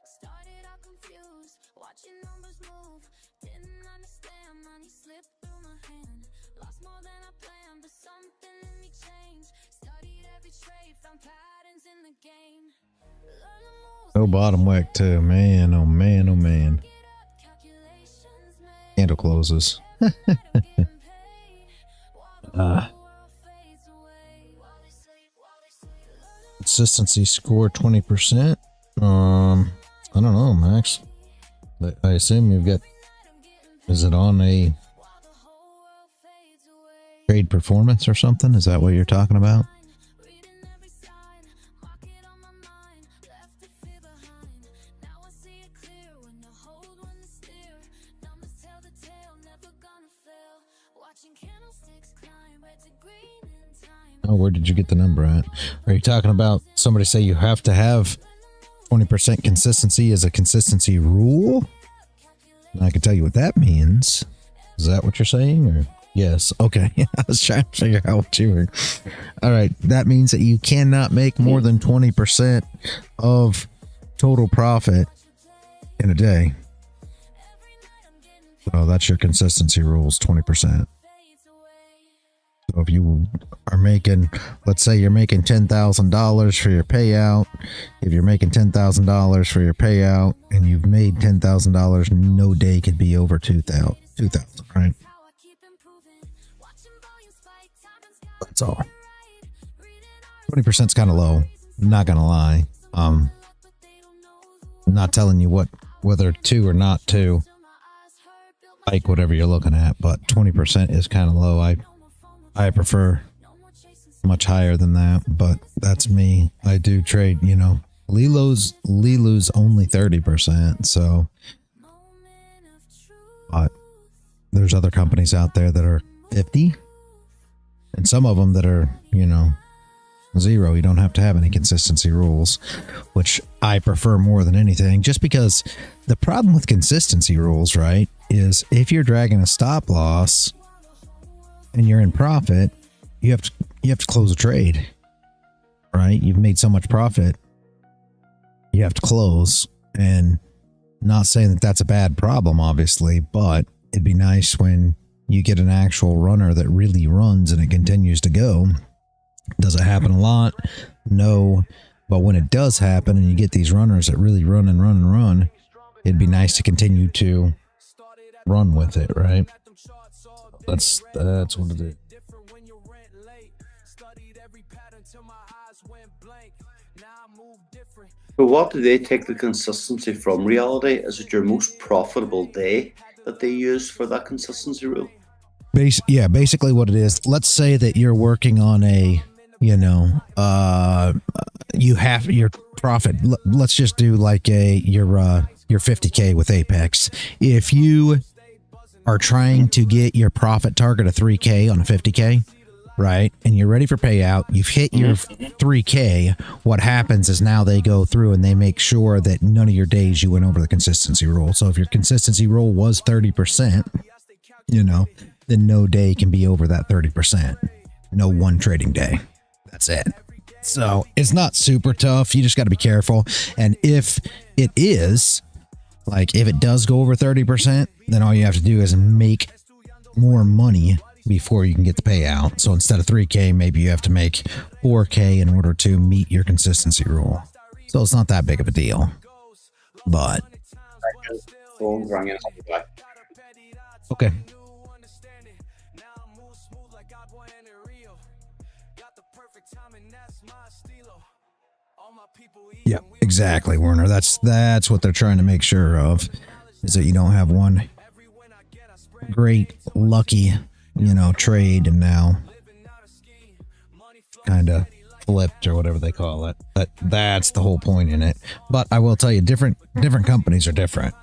[SPEAKER 1] Started out confused, watching numbers move. Didn't understand, money slipped through my hand. Lost more than I planned, but something in me changed. Studied every trade, found patterns in the game.
[SPEAKER 4] Oh, bottom wick too. Man, oh man, oh man. Candle closes. Consistency score 20%. I don't know, Max. But I assume you've got, is it on a trade performance or something? Is that what you're talking about? Oh, where did you get the number at? Are you talking about somebody say you have to have 20% consistency as a consistency rule? And I can tell you what that means. Is that what you're saying? Or yes. Okay. I was trying to figure out what you were. All right. That means that you cannot make more than 20% of total profit in a day. So that's your consistency rules, 20%. So if you are making, let's say you're making $10,000 for your payout. If you're making $10,000 for your payout and you've made $10,000, no day could be over 2,000, right? That's all. 20% is kind of low. I'm not going to lie. I'm not telling you whether to or not to like whatever you're looking at, but 20% is kind of low. I prefer much higher than that, but that's me. I do trade, you know, Leeloo's only 30%. So, but there's other companies out there that are 50 and some of them that are, you know, 0. You don't have to have any consistency rules, which I prefer more than anything, just because the problem with consistency rules, right, is if you're dragging a stop loss and you're in profit, you have to close a trade, right? You've made so much profit, you have to close. And not saying that that's a bad problem, obviously, but it'd be nice when you get an actual runner that really runs and it continues to go. Does it happen a lot? No. But when it does happen and you get these runners that really run and run and run, it'd be nice to continue to run with it, right? That's what it is.
[SPEAKER 5] So what do they take the consistency from reality? Is it your most profitable day that they use for that consistency rule?
[SPEAKER 4] Basically what it is. Let's say that you're working on a, you know, you have your profit. Let's just do like your 50K with Apex. If you are trying to get your profit target of 3K on a 50K, right? And you're ready for payout. You've hit your 3K. What happens is now they go through and they make sure that none of your days you went over the consistency rule. So if your consistency rule was 30%, you know, then no day can be over that 30%. No one trading day. That's it. So it's not super tough. You just got to be careful. And if it is, like if it does go over 30%, then all you have to do is make more money before you can get the payout. So instead of 3K, maybe you have to make 4K in order to meet your consistency rule. So it's not that big of a deal. But okay. Yeah, exactly, Werner. That's what they're trying to make sure of, is that you don't have one great lucky, you know, trade and now kind of flipped or whatever they call it. That's the whole point in it. But I will tell you, different companies are different.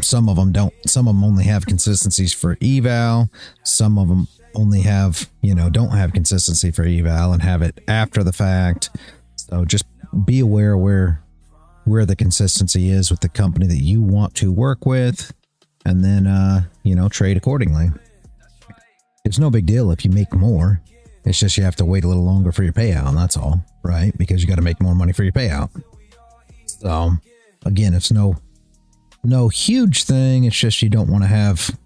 [SPEAKER 4] Some of them don't. Some of them only have consistencies for eval. Some of them only have, you know, don't have consistency for eval and have it after the fact. So just be aware where the consistency is with the company that you want to work with, and then you know, trade accordingly. It's no big deal if you make more. It's just you have to wait a little longer for your payout, and that's all, right? Because you got to make more money for your payout. So again, it's no huge thing. It's just you don't want to have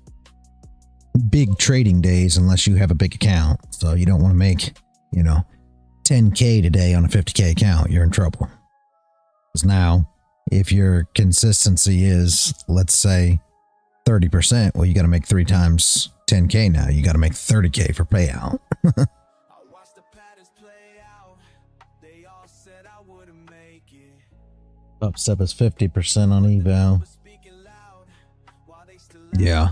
[SPEAKER 4] big trading days unless you have a big account. So you don't want to make, you know, 10K today on a 50K account. You're in trouble. Because now, if your consistency is, let's say, 30%, well, you got to make 3 times 10K now. You got to make 30K for payout. Top step is 50% on eval. Yeah.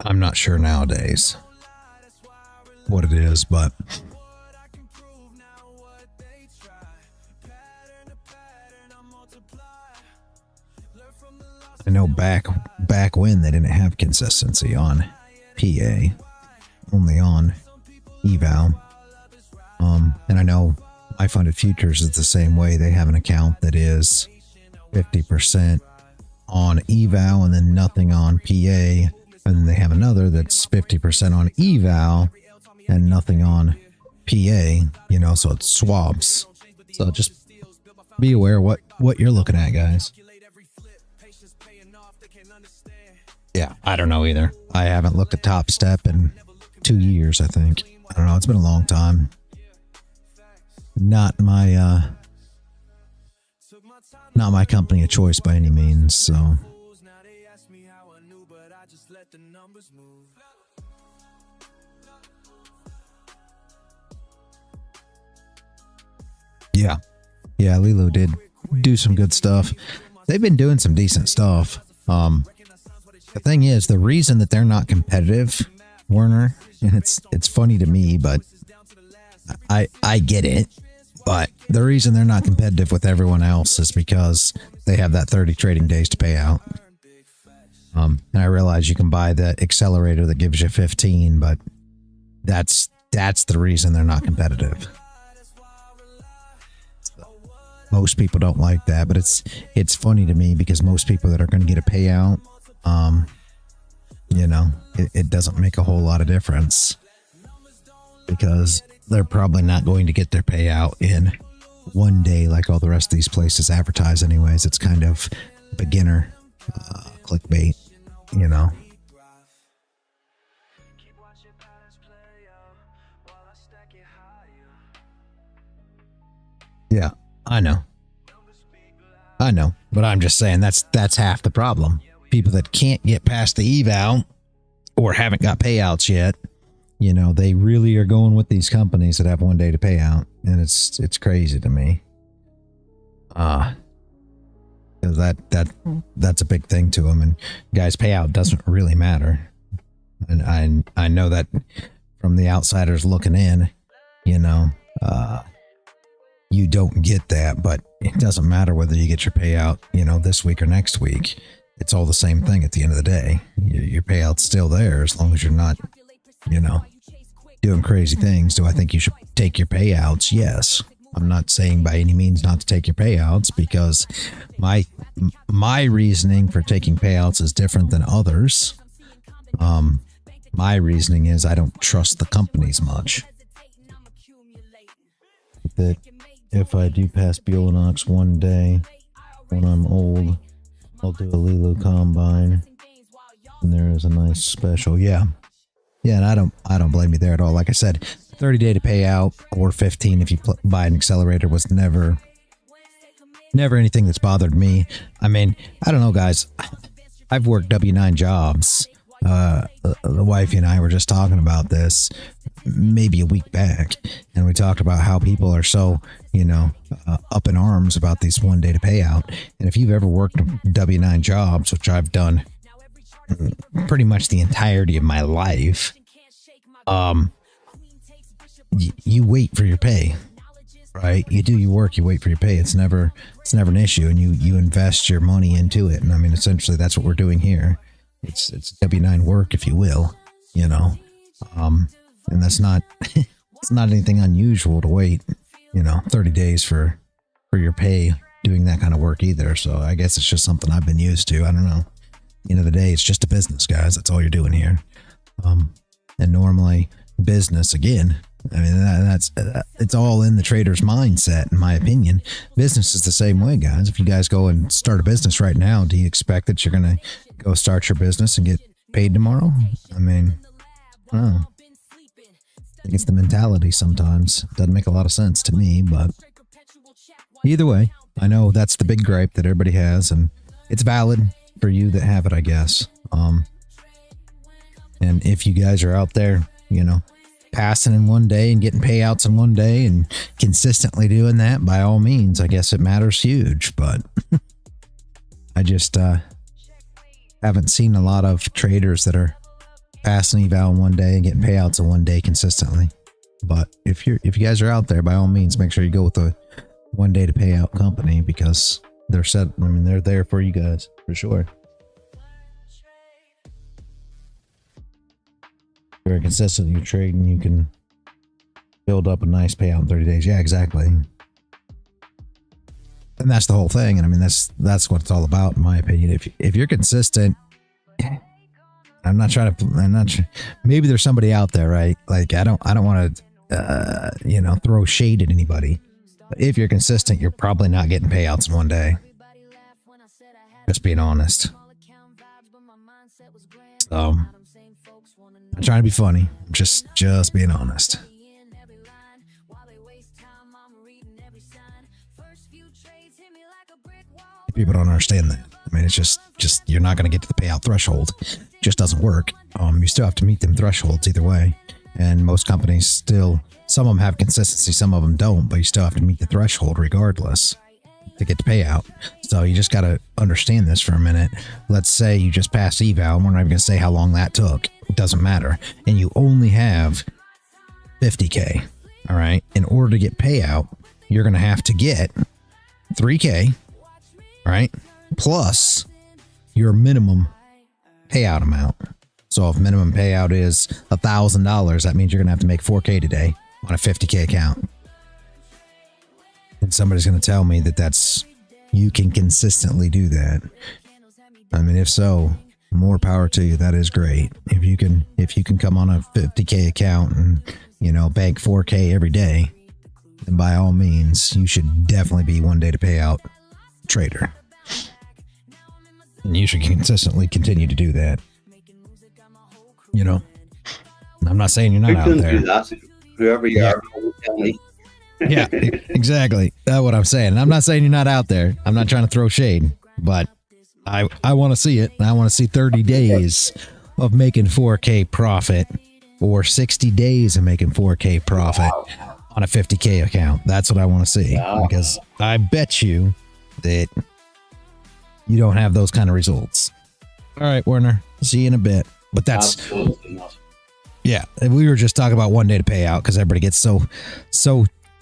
[SPEAKER 4] I'm not sure nowadays what it is, but I know back when they didn't have consistency on PA, only on eval. And I know I Funded Futures is the same way. They have an account that is 50% on eval and then nothing on PA, and then they have another that's 50% on eval and nothing on PA, you know, so it swaps. So just be aware what you're looking at, guys. Yeah, I don't know either. I haven't looked at Top Step in 2 years, I think. I don't know, it's been a long time. Not my company of choice by any means, so yeah, Leeloo did do some good stuff. They've been doing some decent stuff. The thing is, the reason that they're not competitive, Werner, and it's funny to me, but I get it. But the reason they're not competitive with everyone else is because they have that 30 trading days to pay out. And I realize you can buy the accelerator that gives you 15, but that's the reason they're not competitive. Most people don't like that, but it's funny to me because most people that are going to get a payout, you know, it doesn't make a whole lot of difference because they're probably not going to get their payout in one day like all the rest of these places advertise anyways. It's kind of beginner clickbait, you know. Yeah, I know, but I'm just saying that's half the problem. People that can't get past the eval or haven't got payouts yet, you know, they really are going with these companies that have 1 day to pay out, and it's crazy to me. Because that's a big thing to them, and guys, payout doesn't really matter. And I know that from the outsiders looking in, you know, you don't get that, but it doesn't matter whether you get your payout, you know, this week or next week. It's all the same thing at the end of the day. Your payout's still there as long as you're not, you know, doing crazy things. Do I think you should take your payouts? Yes. I'm not saying by any means not to take your payouts, because my reasoning for taking payouts is different than others. My reasoning is I don't trust the companies much. That if I do pass Buellanox 1 day when I'm old, I'll do a Leeloo combine, and there is a nice special. Yeah, and I don't blame you there at all. Like I said, 30 day to pay out or 15 if you buy an accelerator was never anything that's bothered me. I mean, I don't know, guys. I've worked W9 jobs. The wifey and I were just talking about this maybe a week back, and we talked about how people are so, you know, up in arms about these 1 day to payout. And if you've ever worked W9 jobs, which I've done pretty much the entirety of my life, you wait for your pay, right? You do your work, you wait for your pay. It's never an issue, and you invest your money into it. And I mean, essentially that's what we're doing here. It's W9 work, if you will, you know. And that's not it's not anything unusual to wait, you know, 30 days for your pay doing that kind of work either. So I guess it's just something I've been used to. I don't know. At the end of the day, it's just a business, guys. That's all you're doing here. And normally business, again, I mean, it's all in the trader's mindset, in my opinion. Business is the same way, guys. If you guys go and start a business right now, do you expect that you're going to go start your business and get paid tomorrow? I mean, I don't know. I think it's the mentality sometimes. It doesn't make a lot of sense to me, but either way, I know that's the big gripe that everybody has, and it's valid for you that have it, I guess. And if you guys are out there, you know, passing in one day and getting payouts in one day and consistently doing that, by all means, I guess it matters huge. But I just haven't seen a lot of traders that are passing eval in one day and getting payouts in one day consistently. But if you guys are out there, by all means, make sure you go with a 1 day to payout company, because they're set. I mean, they're there for you guys for sure. If you're consistent, you're trading, you can build up a nice payout in 30 days. Yeah, exactly. And that's the whole thing. And I mean, that's what it's all about, in my opinion. If you're consistent, maybe there's somebody out there, right? Like, I don't want to, throw shade at anybody. But if you're consistent, you're probably not getting payouts in 1 day. Just being honest. So, I'm trying to be funny. Just being honest. People don't understand that. I mean, it's just you're not going to get to the payout threshold. It just doesn't work. You still have to meet them thresholds either way. And most companies still, some of them have consistency, some of them don't, but you still have to meet the threshold regardless to get the payout. So you just got to understand this for a minute. Let's say you just passed eval. We're not even going to say how long that took. It doesn't matter. And you only have 50K. All right. In order to get payout, you're going to have to get 3K, right? Plus your minimum payout amount. So if minimum payout is $1,000, that means you're going to have to make 4K today on a 50K account. And somebody's going to tell me that you can consistently do that. I mean, if so, more power to you. That is great. If you can come on a 50K account and, bank 4K every day, then by all means, you should definitely be 1 day to payout trader. And you should consistently continue to do that. I'm not saying you're not out there.
[SPEAKER 5] Do that. Whoever you are, tell me.
[SPEAKER 4] Yeah, exactly. That's what I'm saying. I'm not saying you're not out there. I'm not trying to throw shade, but I want to see it. I want to see 30 days of making 4K profit, or 60 days of making 4K profit on a 50K account. That's what I want to see, because I bet you that you don't have those kind of results. All right, Werner. See you in a bit. But that's
[SPEAKER 5] absolutely not.
[SPEAKER 4] Yeah, we were just talking about 1 day to pay out, because everybody gets so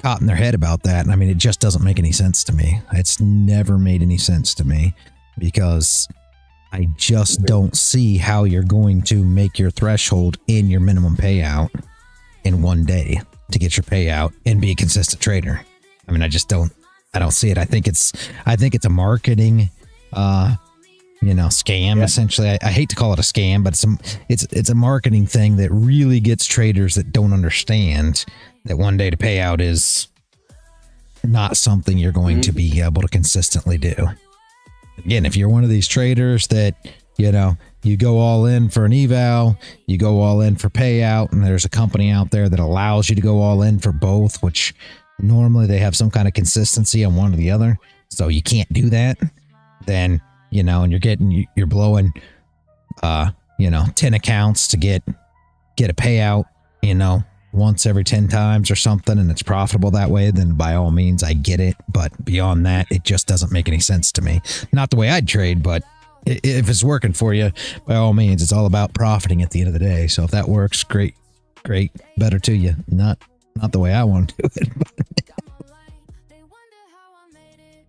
[SPEAKER 4] caught in their head about that. And I mean, it just doesn't make any sense to me. It's never made any sense to me, because I just don't see how you're going to make your threshold in your minimum payout in 1 day to get your payout and be a consistent trader. I mean, I don't see it. I think it's a marketing scam, essentially. I hate to call it a scam, but it's a marketing thing that really gets traders that don't understand that 1 day to payout is not something you're going to be able to consistently do. Again, if you're one of these traders that, you go all in for an eval, you go all in for payout, and there's a company out there that allows you to go all in for both, which normally they have some kind of consistency on one or the other, so you can't do that, then and you're blowing 10 accounts to get a payout, once every 10 times or something, and it's profitable that way, then by all means, I get it. But beyond that, it just doesn't make any sense to me. Not the way I'd trade, but if it's working for you, by all means, it's all about profiting at the end of the day. So if that works, great, better to you. Not the way I want to do it.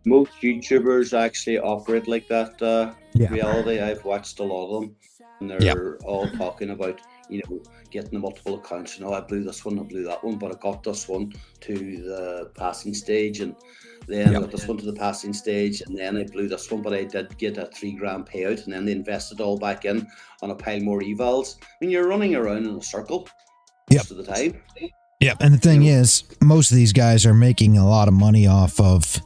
[SPEAKER 5] Most YouTubers actually operate like that. Reality, I've watched a lot of them, and they're all talking about, getting the multiple accounts. I blew this one, I blew that one, but I got this one to the passing stage, and then I got this one to the passing stage, and then I blew this one, but I did get a $3,000 payout, and then they invested all back in on a pile more evals. I mean, you're running around in a circle most of the time.
[SPEAKER 4] Yeah, and the thing is, most of these guys are making a lot of money off of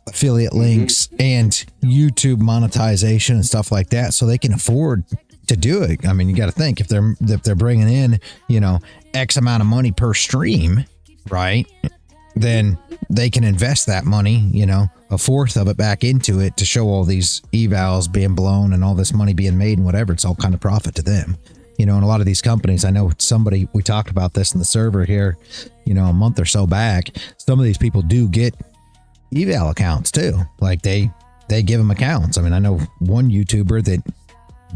[SPEAKER 4] affiliate links and YouTube monetization and stuff like that, so they can afford to do it. I mean, you got to think, if they're bringing in, X amount of money per stream, right? Then they can invest that money, a fourth of it back into it to show all these evals being blown and all this money being made and whatever. It's all kind of profit to them. You know, and a lot of these companies, I know we talked about this in the server here, you know, a month or so back. Some of these people do get eval accounts too. Like they give them accounts. I mean, I know one YouTuber that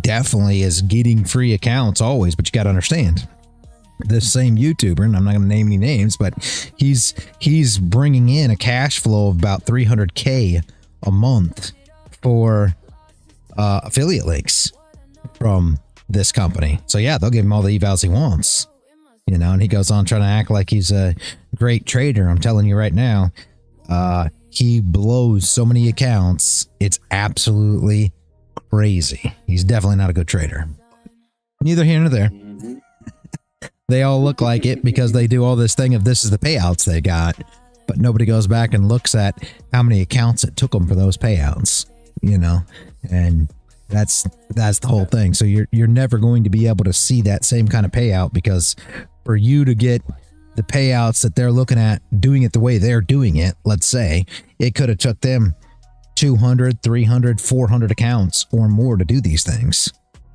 [SPEAKER 4] definitely is getting free accounts always, but you got to understand this same YouTuber, and I'm not going to name any names, but he's bringing in a cash flow of about 300K a month for affiliate links from this company. So yeah, they'll give him all the evals he wants, you know, and he goes on trying to act like he's a great trader. I'm telling you right now, he blows so many accounts. It's absolutely crazy. He's definitely not a good trader. Neither here nor there. They all look like it because they do all this thing of this is the payouts they got, but nobody goes back and looks at how many accounts it took them for those payouts, you know, and that's the whole thing. So you're never going to be able to see that same kind of payout, because for you to get the payouts that they're looking at doing it the way they're doing it, let's say it could have took them 200, 300, 400 accounts or more to do these things.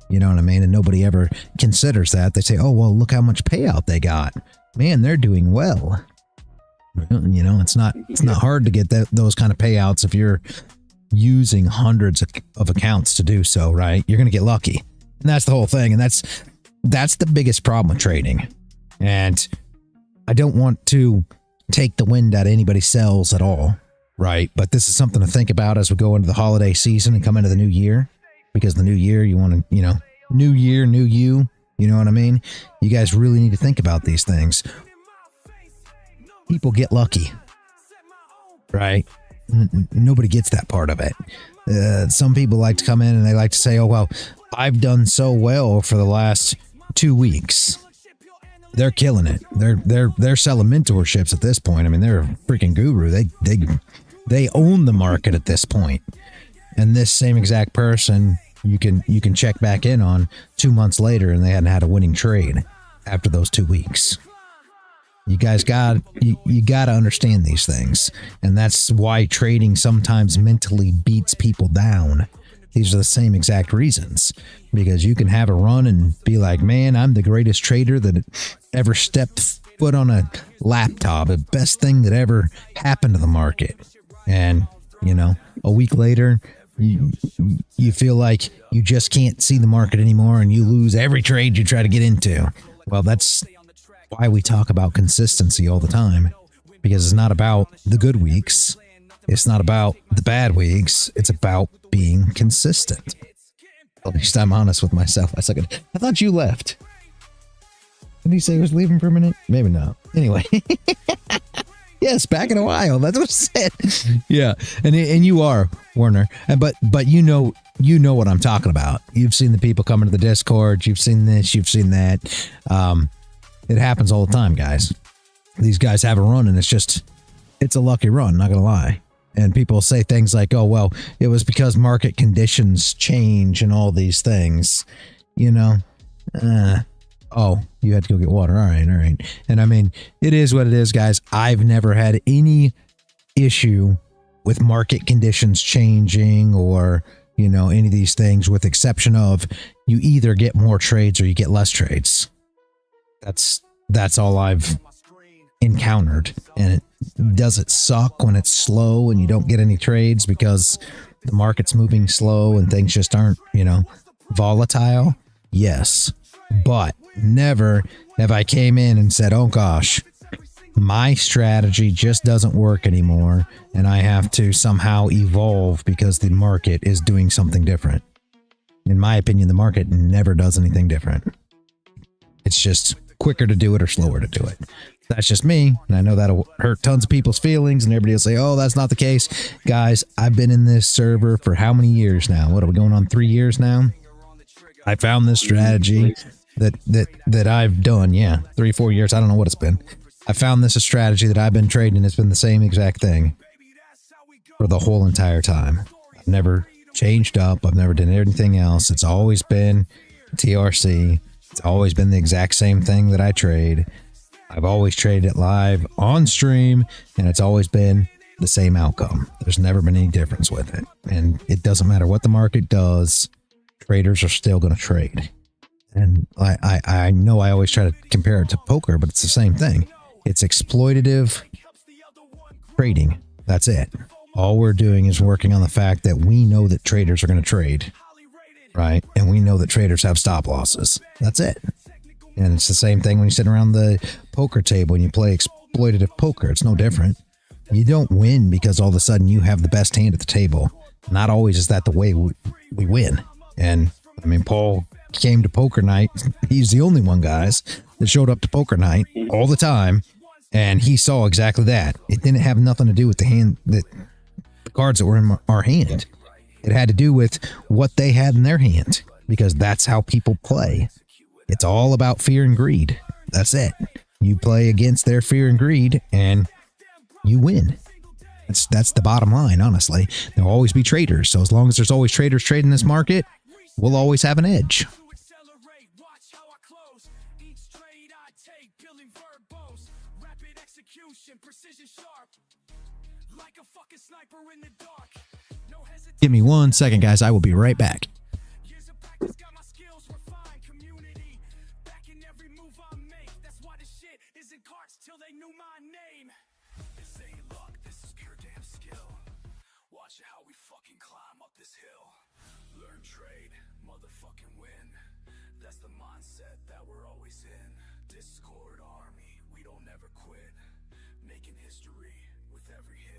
[SPEAKER 4] You know what I mean? And nobody ever considers that. They say, oh, well, look how much payout they got. Man, they're doing well. You know, it's not hard to get those kind of payouts if you're using hundreds of accounts to do so, right? You're going to get lucky. And that's the whole thing. And that's the biggest problem with trading. And I don't want to take the wind out of anybody's sails at all, right? But this is something to think about as we go into the holiday season and come into the new year. Because the new year, you want to, you know, new year, new you know what I mean? You guys really need to think about these things. People get lucky, right? Nobody gets that part of it. Some people like to come in and they like to say, oh, well, I've done so well for the last 2 weeks. They're killing it. They're selling mentorships at this point. I mean, they're a freaking guru. They own the market at this point. And this same exact person, you can check back in on 2 months later, and they hadn't had a winning trade after those 2 weeks. You guys you got to understand these things, and that's why trading sometimes mentally beats people down. These are the same exact reasons, because you can have a run and be like, man, I'm the greatest trader that ever stepped foot on a laptop, the best thing that ever happened to the market. And, you know, a week later, you feel like you just can't see the market anymore, and you lose every trade you try to get into. Well, that's why we talk about consistency all the time, because it's not about the good weeks. It's not about the bad weeks. It's about being consistent. At least I'm honest with myself. I thought you left. Didn't he say he was leaving for a minute? Maybe not. Anyway. Yes, back in a while. That's what I said. Yeah, and you are, Werner. But you know what I'm talking about. You've seen the people coming to the Discord. You've seen this. You've seen that. It happens all the time, guys. These guys have a run, and it's a lucky run. Not gonna lie. And people say things like, "Oh, well, it was because market conditions change and all these things." You know. Oh, you had to go get water. All right. And I mean, it is what it is, guys. I've never had any issue with market conditions changing or, you know, any of these things, with exception of you either get more trades or you get less trades. That's all I've encountered. And does it suck when it's slow and you don't get any trades because the market's moving slow and things just aren't, you know, volatile? Yes. But never have I came in and said, oh gosh, my strategy just doesn't work anymore and I have to somehow evolve because the market is doing something different. In my opinion, the market never does anything different. It's just quicker to do it or slower to do it. That's just me, and I know that'll hurt tons of people's feelings, and everybody will say, oh, that's not the case. Guys, I've been in this server for how many years now? What are we going on, 3 years now? I found this strategy that I've done, 3-4 years. I don't know what it's been. I found this a strategy that I've been trading. It's been the same exact thing for the whole entire time. I've never changed up. I've never done anything else. It's always been TRC. It's always been the exact same thing that I trade. I've always traded it live on stream, and it's always been the same outcome. There's never been any difference with it. And it doesn't matter what the market does, traders are still going to trade. And I know I always try to compare it to poker, but it's the same thing. It's exploitative trading. That's it. All we're doing is working on the fact that we know that traders are going to trade, right? And we know that traders have stop losses. That's it. And it's the same thing when you sit around the poker table and you play exploitative poker. It's no different. You don't win because all of a sudden you have the best hand at the table. Not always is that the way we win. And I mean, Paul came to poker night. He's the only one, guys, that showed up to poker night all the time. And he saw exactly that. It didn't have nothing to do with the hand, the cards that were in our hand. It had to do with what they had in their hand, because that's how people play. It's all about fear and greed. That's it. You play against their fear and greed and you win. That's the bottom line, honestly. There'll always be traders. So as long as there's always traders trading this market, we'll always have an edge. Give me 1 second, guys. I will be right back.
[SPEAKER 2] Watch how we fucking climb up this hill. Learn, trade, motherfucking win. That's the mindset that we're always in. Discord army, we don't ever quit. Making history with every hit.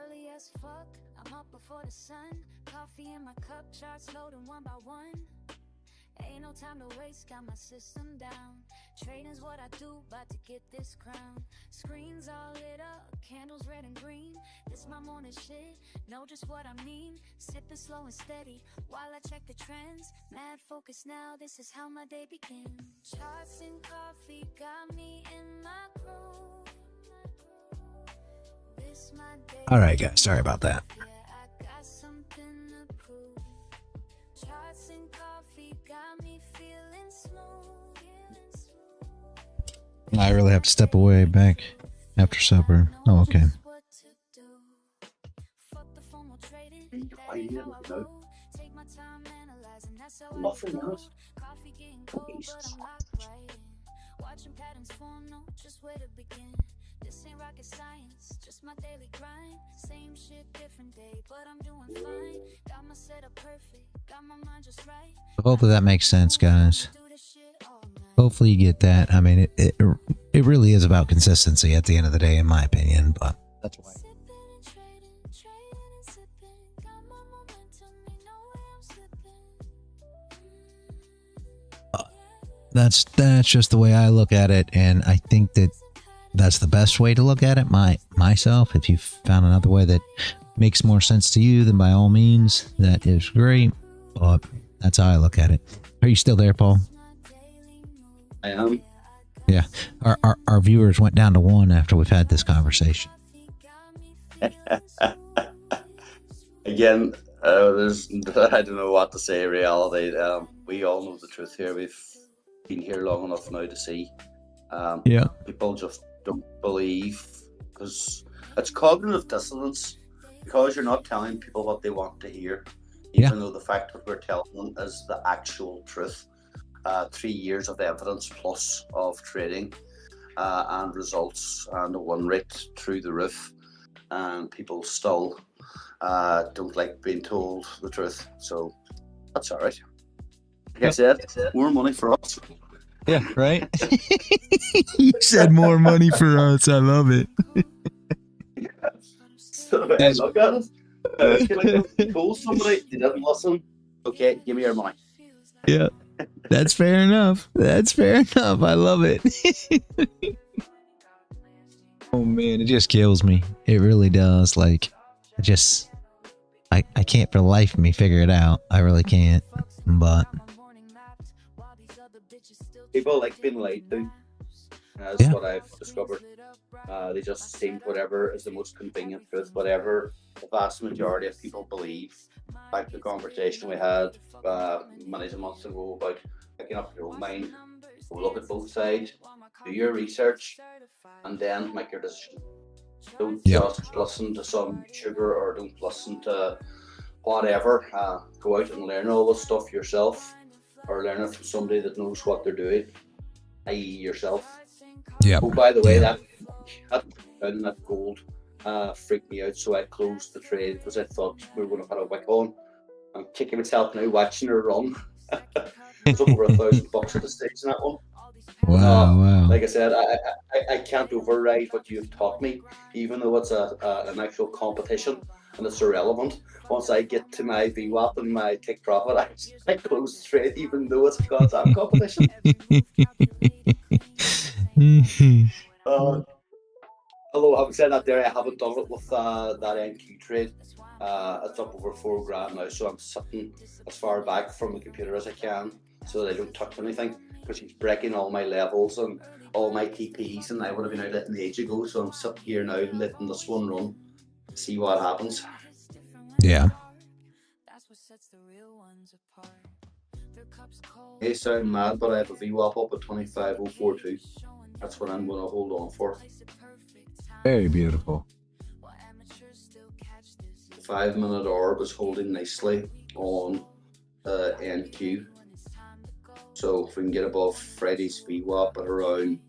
[SPEAKER 1] Early as fuck, I'm up before the sun. Coffee in my cup, charts loading one by one. Ain't no time to waste, got my system down. Trading's what I do, about to get this crown. Screens all lit up, candles red and green. This my morning shit, know just what I mean. Sipping slow and steady, while I check the trends. Mad focus now, this is how my day begins. Charts and coffee got me in my groove. This my day.
[SPEAKER 4] All right, guys. Sorry about that.
[SPEAKER 1] Yeah, I got something to prove. Charts and coffee got me feeling smooth.
[SPEAKER 4] I really have to step away back after supper. Oh, okay.
[SPEAKER 5] Nothing else.
[SPEAKER 1] Watching patterns form, no, just where to begin. This ain't rocket science, just my daily grind. Same shit, different day, but I'm doing fine. Got my setup perfect, got my mind just right.
[SPEAKER 4] Hopefully that makes sense, guys. Hopefully you get that. I mean, it really is about consistency at the end of the day, in my opinion, but that's why. That's just the way I look at it, and I think that that's the best way to look at it myself. If you found another way that makes more sense to you, then by all means, that is great. But that's how I look at it. Are you still there, Paul?
[SPEAKER 5] I am.
[SPEAKER 4] Yeah. Our viewers went down to 1 after we've had this conversation.
[SPEAKER 5] Again, there's I don't know what to say. Reality. We all know the truth here. We've been here long enough now to see.
[SPEAKER 4] Yeah.
[SPEAKER 5] People just don't believe, because it's cognitive dissonance, because you're not telling people what they want to hear, even though the fact that we're telling them is the actual truth. 3 years of evidence plus of trading and results, and the win rate through the roof, and people still don't like being told the truth. So that's all right. Like I said, more money for us.
[SPEAKER 4] Yeah, right? You said more money for us. I love it.
[SPEAKER 5] So I look at it. I feel like I told somebody, they didn't listen. Okay, give me your money.
[SPEAKER 4] Yeah, that's fair enough. That's fair enough. I love it. Oh man, it just kills me. It really does. Like, I can't for the life of me figure it out. I really can't. But
[SPEAKER 5] people like being lied to. That's what I've discovered. They just seem whatever is the most convenient truth, whatever the vast majority of people believe. Back to the conversation we had many months ago about picking up your own mind. We'll look at both sides, do your research, and then make your decision. Don't just listen to some YouTuber or don't listen to whatever. Go out and learn all this stuff yourself, or learn it from somebody that knows what they're doing, i.e. yourself.
[SPEAKER 4] Yeah.
[SPEAKER 5] Oh, by the way, that gold freaked me out, so I closed the trade because I thought we were going to put a wick on. I'm kicking myself now watching her run. It's over $1,000 at the stage in that one.
[SPEAKER 4] Wow.
[SPEAKER 5] Like I said, I can't override what you've taught me, even though it's an actual competition and it's irrelevant. Once I get to my VWAP and my take profit, I close the trade, even though it's a goddamn competition. Although having said that, there I haven't done it with that NQ trade. It's up over $4 now, so I'm sitting as far back from the computer as I can so that I don't touch anything, because he's breaking all my levels and all my TPs, and I would have been out letting age ago. So I'm sitting here now letting this one run, see what happens.
[SPEAKER 4] Yeah.
[SPEAKER 5] They sound mad, but I have a VWAP up at 25.042. That's what I'm going to hold on for.
[SPEAKER 4] Very beautiful.
[SPEAKER 5] The 5-minute orb is holding nicely on NQ. So if we can get above Friday's VWAP at around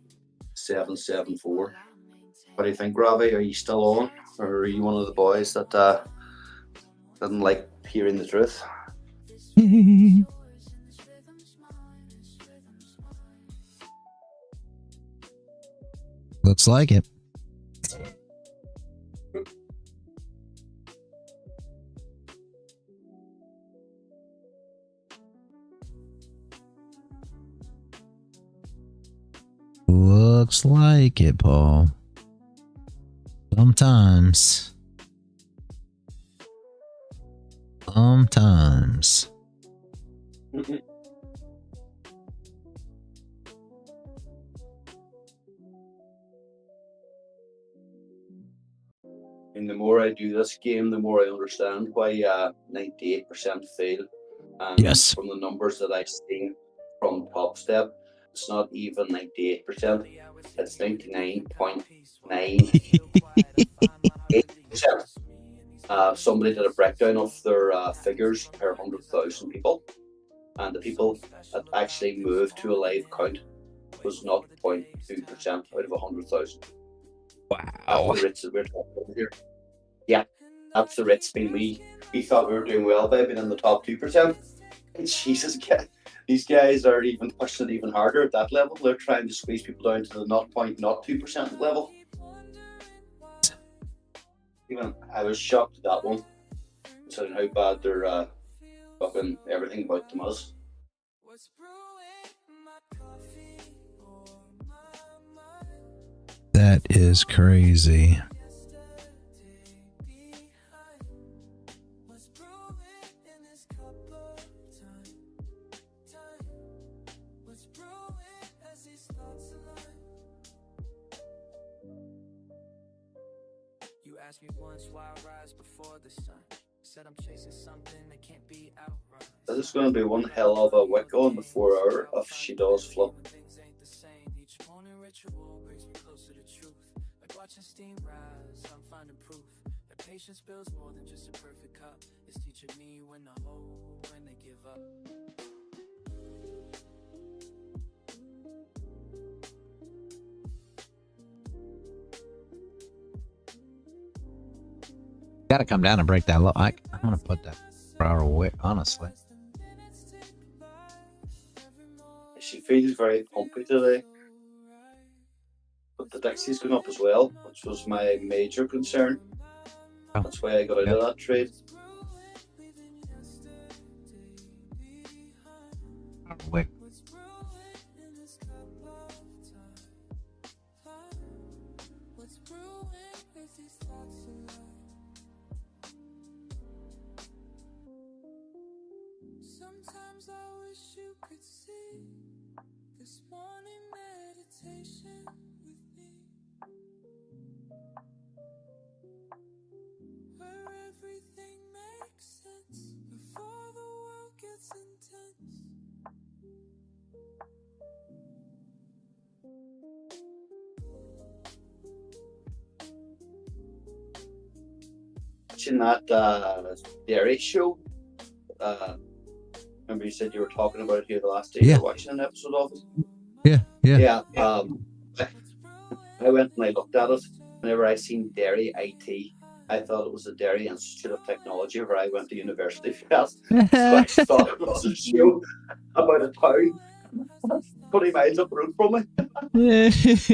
[SPEAKER 5] 774. What do you think, Ravi? Are you still on? Or are you one of the boys that doesn't like hearing the truth?
[SPEAKER 4] Looks like it. Looks like it, Paul. Sometimes.
[SPEAKER 5] And the more I do this game, the more I understand why 98% fail. And
[SPEAKER 4] yes.
[SPEAKER 5] From the numbers that I've seen from Top Step, it's not even 98%. It's 99.98%. Somebody did a breakdown of their figures per 100,000 people, and the people that actually moved to a live count was not 0.2% out of 100,000.
[SPEAKER 4] Wow.
[SPEAKER 5] That's the rates that we're talking about here. Yeah, that's the rates. We thought we were doing well by being in the top 2%. And Jesus, these guys are even pushing it even harder at that level. They're trying to squeeze people down to the 0.02% level. Even I was shocked at that one, considering how bad they're fucking everything about them is.
[SPEAKER 4] That is crazy.
[SPEAKER 1] You asked me once why I rise before the sun. Said I'm chasing something that can't be outrun.
[SPEAKER 5] This is going to be one hell of a wick on the 4 hour if she does flip.
[SPEAKER 1] Each morning ritual brings me closer to truth. Like watching steam rise, I'm finding proof that patience builds more than just a perfect cup. It's teaching me when to hold, when they give up.
[SPEAKER 4] Gotta come down and break that low. I'm gonna put that 4 hour wick, honestly.
[SPEAKER 5] She feels very pumpy today. But the Dixie's going up as well, which was my major concern. That's why I got out of that trade.
[SPEAKER 4] Wick.
[SPEAKER 2] Sometimes I wish you could see this morning meditation with me, where everything makes sense before the world gets intense.
[SPEAKER 5] Watching that dairy show. Remember you said you were talking about it here the last day.
[SPEAKER 4] Yeah.
[SPEAKER 5] You were watching an episode of it.
[SPEAKER 4] Yeah.
[SPEAKER 5] I went and I looked at it. Whenever I seen dairy IT, I thought it was a Dairy Institute of Technology where I went to university for that. So I thought it was a show about a town 20 miles up the road from me.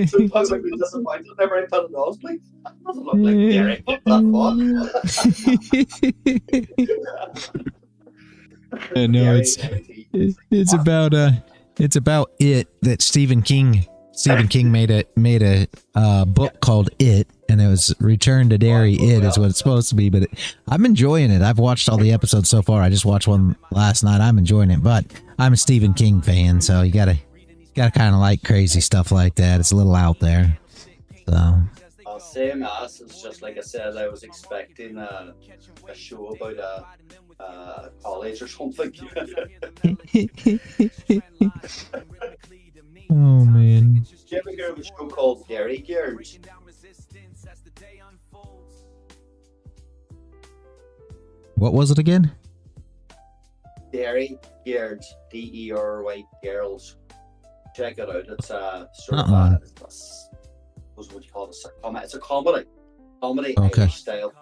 [SPEAKER 5] So I was like, disappointed whenever I put it on. Like, that doesn't look like dairy. What the fuck?
[SPEAKER 4] I know it's about it that Stephen King made a book called It, and it was Return to Dairy. It is what it's supposed to be, but I'm enjoying it. I've watched all the episodes so far. I just watched one last night. I'm enjoying it, but I'm a Stephen King fan, so you gotta kind of like crazy stuff like that. It's a little out there. So
[SPEAKER 5] same as it's just like I said, I was expecting a show about a college or something.
[SPEAKER 4] Oh man.
[SPEAKER 5] Did you ever hear of a show called Dairy Gears?
[SPEAKER 4] What was it again?
[SPEAKER 5] Dairy Gears, DERY Girls. Check it out. It's a sort of what do you call it? It's a comedy
[SPEAKER 4] Okay.
[SPEAKER 5] Irish style.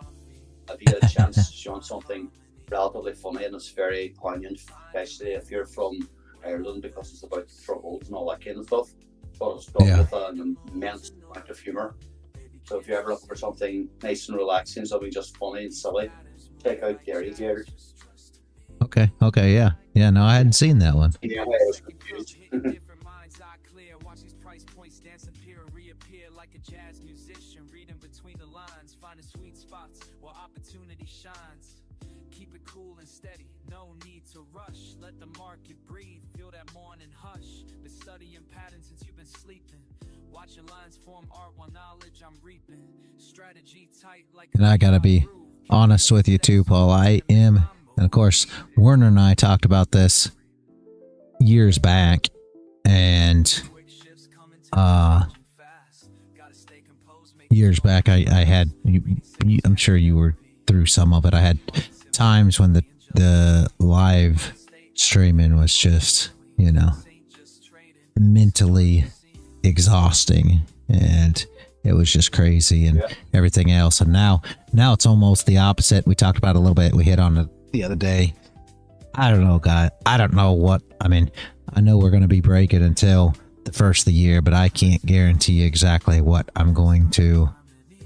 [SPEAKER 5] If you get a chance, showing something relatively funny, and it's very poignant, especially if you're from Ireland, because it's about troubles and all that kind of stuff. But it's done with an immense amount of humour. So if you're ever looking for something nice and relaxing, something just funny and silly, check out Dairy Gears.
[SPEAKER 4] Okay, yeah. No, I hadn't seen that one.
[SPEAKER 5] Yeah, I was confused.
[SPEAKER 1] Jazz musician reading between the lines, finding sweet spots where opportunity shines. Keep it cool and steady, no need to rush. Let the market breathe, feel that morning hush. Been studying patterns since you've been sleeping. Watching lines form art while knowledge I'm reaping. Strategy tight like.
[SPEAKER 4] And I gotta be honest with you too, Paul. I am, and of course, Werner and I talked about this years back, and years back, I had, I'm sure you were through some of it. I had times when the live streaming was just, mentally exhausting, and it was just crazy and everything else. And now it's almost the opposite. We talked about it a little bit. We hit on it the other day. I don't know, guy. I don't know what, I mean, I know we're going to be breaking until the first of the year, but I can't guarantee exactly what I'm going to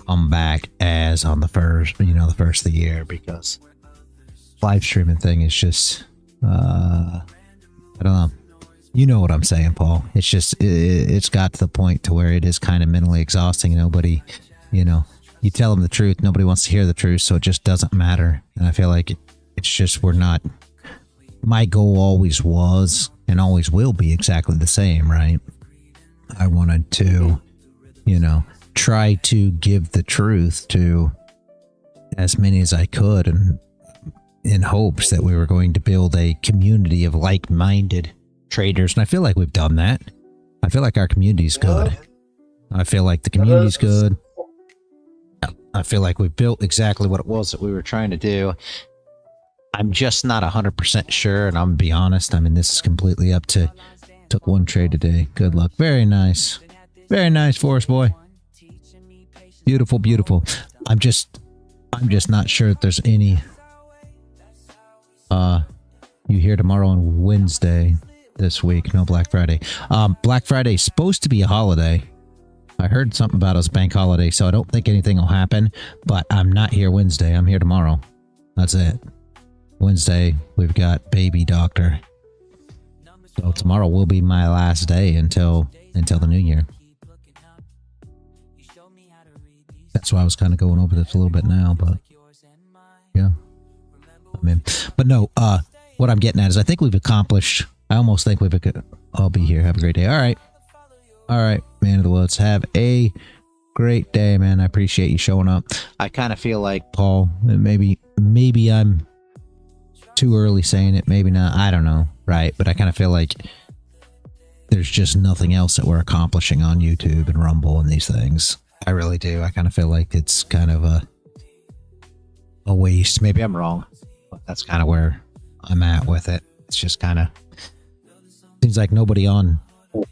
[SPEAKER 4] come back as on the first of the year, because live streaming thing is just, I don't know. You know what I'm saying, Paul. It's just, it's got to the point to where it is kind of mentally exhausting. Nobody, you tell them the truth. Nobody wants to hear the truth. So it just doesn't matter. And I feel like it's just, my goal always was and always will be exactly the same, right? I wanted to, try to give the truth to as many as I could, and in hopes that we were going to build a community of like-minded traders. And I feel like we've done that. I feel like our community's good. I feel like the community's good. I feel like we've built exactly what it was that we were trying to do. I'm just not 100% sure, and I'm gonna be honest. I mean, this is completely up to. Took one trade today. Good luck. Very nice. Very nice, Forest Boy. Beautiful, beautiful. I'm just not sure if there's any. You here tomorrow on Wednesday this week? No Black Friday. Black Friday is supposed to be a holiday. I heard something about us bank holiday, so I don't think anything will happen. But I'm not here Wednesday. I'm here tomorrow. That's it. Wednesday, we've got baby doctor. So tomorrow will be my last day until the new year. That's why I was kind of going over this a little bit now, but yeah. I mean, but no, what I'm getting at is I think we've accomplished. I almost think we've. I'll be here. Have a great day. All right, man of the woods. Have a great day, man. I appreciate you showing up. I kind of feel like, Paul, maybe I'm too early saying it. Maybe not. I don't know. Right, but I kind of feel like there's just nothing else that we're accomplishing on YouTube and Rumble and these things. I really do. I kind of feel like it's kind of a waste. Maybe I'm wrong, but that's kind of where I'm at with it. It's just kind of seems like nobody on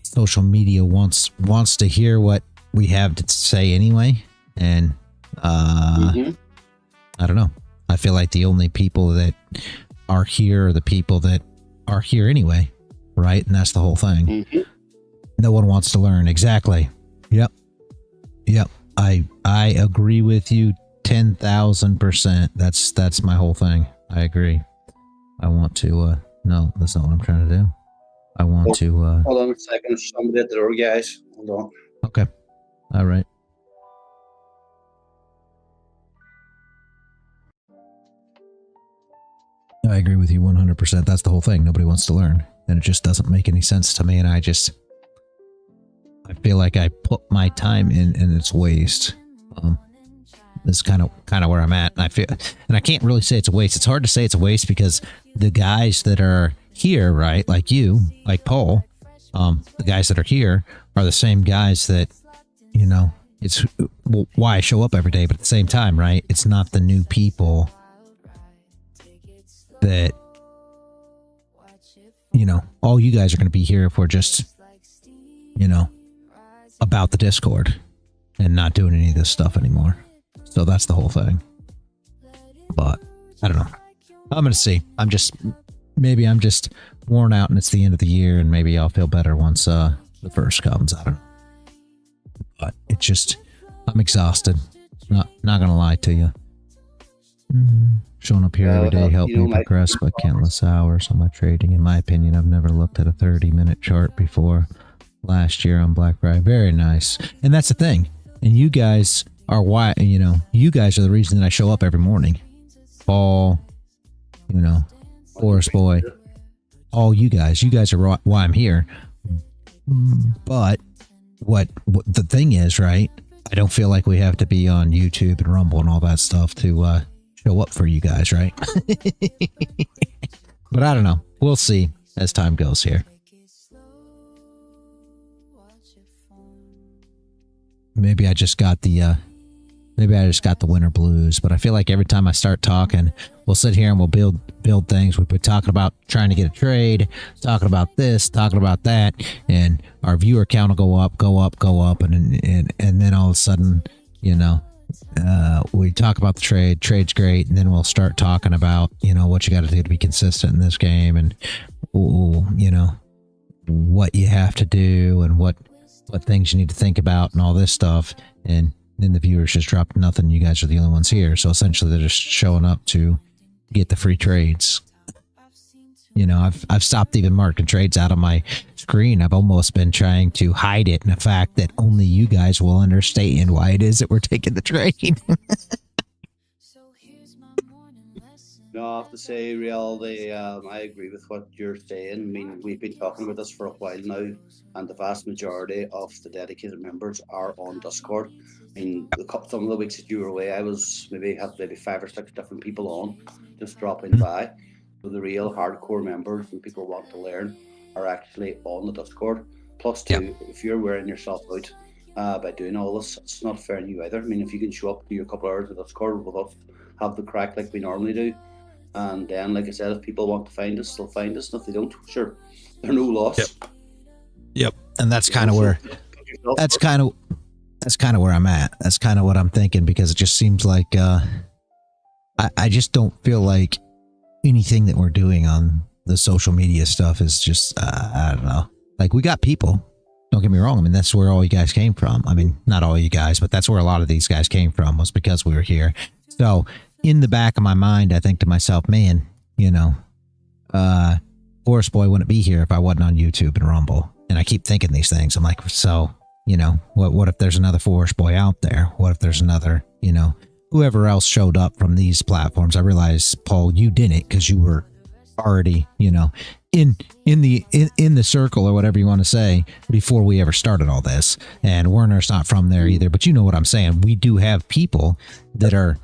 [SPEAKER 4] social media wants to hear what we have to say anyway. And I don't know. I feel like the only people that are here are the people that are here anyway, right? And that's the whole thing. No one wants to learn. Exactly. Yep. I agree with you 10,000%. That's my whole thing. I agree. I want to no, that's not what I'm trying to do. I want to
[SPEAKER 5] hold on a second. Somebody at the door, guys. Hold on.
[SPEAKER 4] Okay. All right. I agree with you 100%. That's the whole thing. Nobody wants to learn. And it just doesn't make any sense to me. And I feel like I put my time in and it's waste. That's kind of where I'm at. And I can't really say it's a waste. It's hard to say it's a waste because the guys that are here, right? Like you, like Paul, the guys that are here are the same guys that, you know, it's why I show up every day. But at the same time, right? It's not the new people that, you know, all you guys are going to be here if we're just, you know, about the Discord and not doing any of this stuff anymore. So that's the whole thing. But I don't know. I'm going to see. Maybe I'm just worn out and it's the end of the year and maybe I'll feel better once the first comes. I don't know. But it's just, I'm exhausted. Not going to lie to you. Showing up here every day helped me progress by countless hours on my trading. In my opinion, I've never looked at a 30-minute chart before. Last year on Black Friday. Very nice. And that's the thing. And you guys are why, you know, you guys are the reason that I show up every morning. Paul, you know, Forest Boy, all you guys are why I'm here. But what the thing is, right? I don't feel like we have to be on YouTube and Rumble and all that stuff to show up for you guys, right? But I don't know. We'll see as time goes here. Maybe I just got the winter blues, but I feel like every time I start talking, we'll sit here and we'll build things. We'll be talking about trying to get a trade, talking about this, talking about that, and our viewer count will go up, and then all of a sudden, you know, we talk about the trade's great, and then we'll start talking about, you know, what you got to do to be consistent in this game, and you know, what you have to do and what things you need to think about and all this stuff. And then the viewers just dropped nothing. You guys are the only ones here. So essentially they're just showing up to get the free trades. You know, I've stopped even marking trades out on my screen. I've almost been trying to hide it in the fact that only you guys will understand why it is that we're taking the trade.
[SPEAKER 5] No, I have to say, reality, I agree with what you're saying. I mean, we've been talking about this for a while now, and the vast majority of the dedicated members are on Discord. I mean, some of the weeks that you were away, I was maybe 5 or 6 different people on, just dropping by. So the real hardcore members and people who want to learn are actually on the Discord. Plus, too, if you're wearing yourself out by doing all this, it's not fair on you either. I mean, if you can show up to your couple hours of Discord with us, have the crack like we normally do. And then, like I said, if people want to find us, they'll find us. And if they don't, sure, they're no loss.
[SPEAKER 4] Yep. And that's kind of where that's kind of where I'm at. That's kind of what I'm thinking, because it just seems like I just don't feel like anything that we're doing on the social media stuff is just I don't know. Like, we got people. Don't get me wrong. I mean, that's where all you guys came from. I mean, not all you guys, but that's where a lot of these guys came from, was because we were here. So in the back of my mind, I think to myself, man, you know, Forest Boy wouldn't be here if I wasn't on YouTube and Rumble. And I keep thinking these things. I'm like, so, you know, what if there's another Forest Boy out there? What if there's another, you know, whoever else showed up from these platforms? I realize, Paul, you didn't, because you were already, you know, in the circle or whatever you want to say before we ever started all this. And Werner's not from there either, but you know what I'm saying. We do have people that are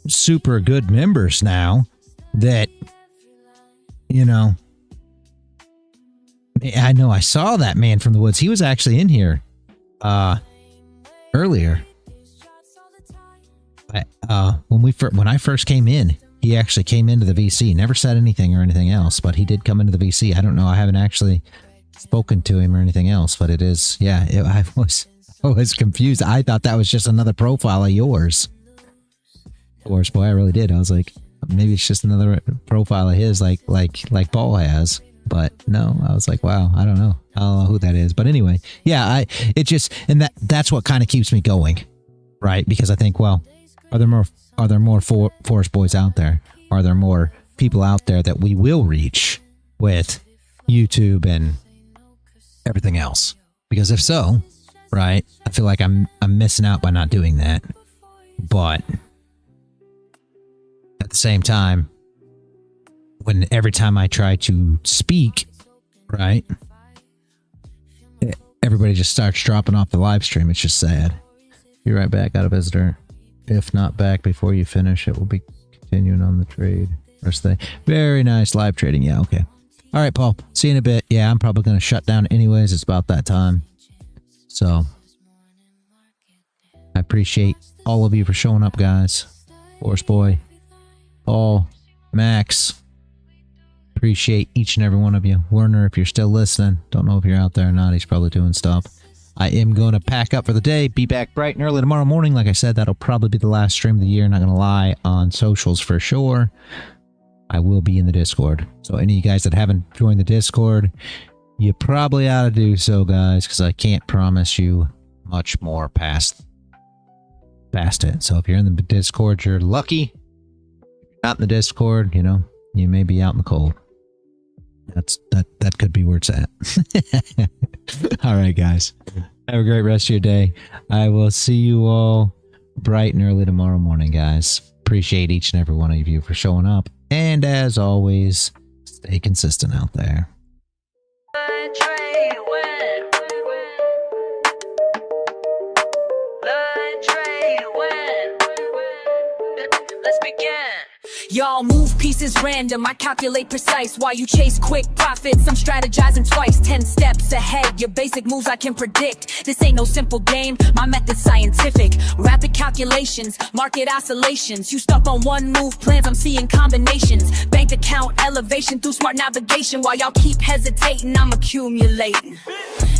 [SPEAKER 4] super good members now that, you know, I know I saw that man from the woods. He was actually in here earlier. When I first came in, he actually came into the VC. Never said anything or anything else, but he did come into the VC. I don't know. I haven't actually spoken to him or anything else, but it is, yeah. I was confused. I thought that was just another profile of yours. Horse boy, I really did. I was like, maybe it's just another profile of his, like Paul has. But no, I was like, wow, I don't know who that is. But anyway, yeah, that's what kind of keeps me going, right? Because I think, well, are there more Forest Boys out there? Are there more people out there that we will reach with YouTube and everything else? Because if so, right, I feel like I'm missing out by not doing that. But at the same time, when every time I try to speak, right, everybody just starts dropping off the live stream. It's just sad. Be right back, out of visitor. If not back before you finish, it will be continuing on the trade. Rest of the day. Very nice live trading. Yeah, okay. All right, Paul. See you in a bit. Yeah, I'm probably going to shut down anyways. It's about that time. So I appreciate all of you for showing up, guys. Force Boy, Paul, Max. Appreciate each and every one of you. Werner, if you're still listening, don't know if you're out there or not. He's probably doing stuff. I am going to pack up for the day. Be back bright and early tomorrow morning. Like I said, that'll probably be the last stream of the year. Not going to lie, on socials for sure. I will be in the Discord. So any of you guys that haven't joined the Discord, you probably ought to do so, guys, because I can't promise you much more past it. So if you're in the Discord, you're lucky. If you're not in the Discord, you know, you may be out in the cold. That could be where it's at. All right, guys. Have a great rest of your day. I will see you all bright and early tomorrow morning, guys. Appreciate each and every one of you for showing up. And as always, stay consistent out there.
[SPEAKER 1] Y'all move pieces random, I calculate precise. While you chase quick profits, I'm strategizing twice, 10 steps ahead. Your basic moves I can predict. This ain't no simple game, my method's scientific. Rapid calculations, market oscillations. You stuck on one move plans, I'm seeing combinations. Bank account elevation through smart navigation. While y'all keep hesitating, I'm accumulating.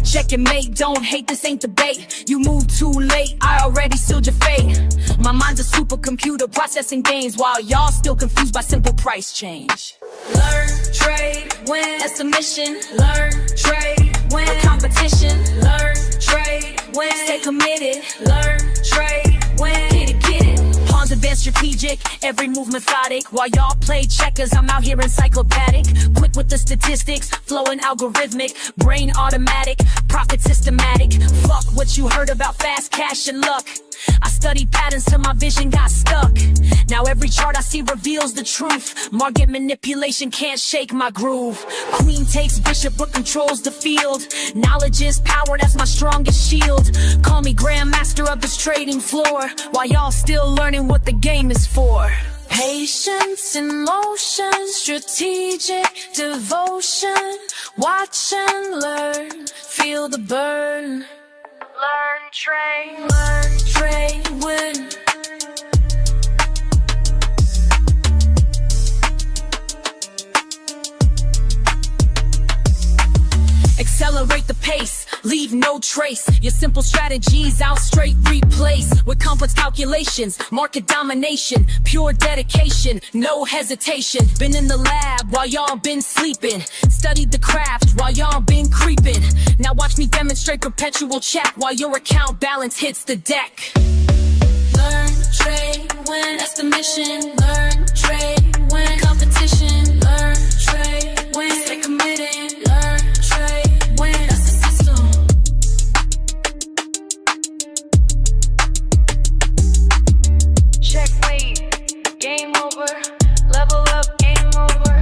[SPEAKER 1] Check your mate, don't hate, this ain't debate. You move too late, I already sealed your fate. My mind's a supercomputer processing gains, while y'all still confused by simple price change. Learn, trade, win, that's the mission. Learn, trade, win, competition. Learn, trade, win, stay committed. Learn, trade, win, get it. Pawns advanced strategic, every move methodic. While y'all play checkers, I'm out here encyclopedic. Quick with the statistics, flowing algorithmic. Brain automatic, profit systematic. Fuck what you heard about fast cash and luck. I studied patterns till my vision got stuck. Now every chart I see reveals the truth. Market manipulation can't shake my groove. Queen takes bishop but controls the field. Knowledge is power, that's my strongest shield. Call me grandmaster of this trading floor, while y'all still learning what the game is for. Patience in motion, strategic devotion. Watch and learn, feel the burn. Learn, trade, win. Accelerate the pace, leave no trace. Your simple strategies I'll straight replace with complex calculations, market domination, pure dedication, no hesitation. Been in the lab while y'all been sleeping, studied the craft while y'all been creeping. Now watch me demonstrate perpetual check while your account balance hits the deck. Learn, trade, win, that's the mission. Learn, trade, win, competition. Learn, trade, win, stay committed. Learn, trade, win, that's the system. Checkmate, game over. Level up, game over.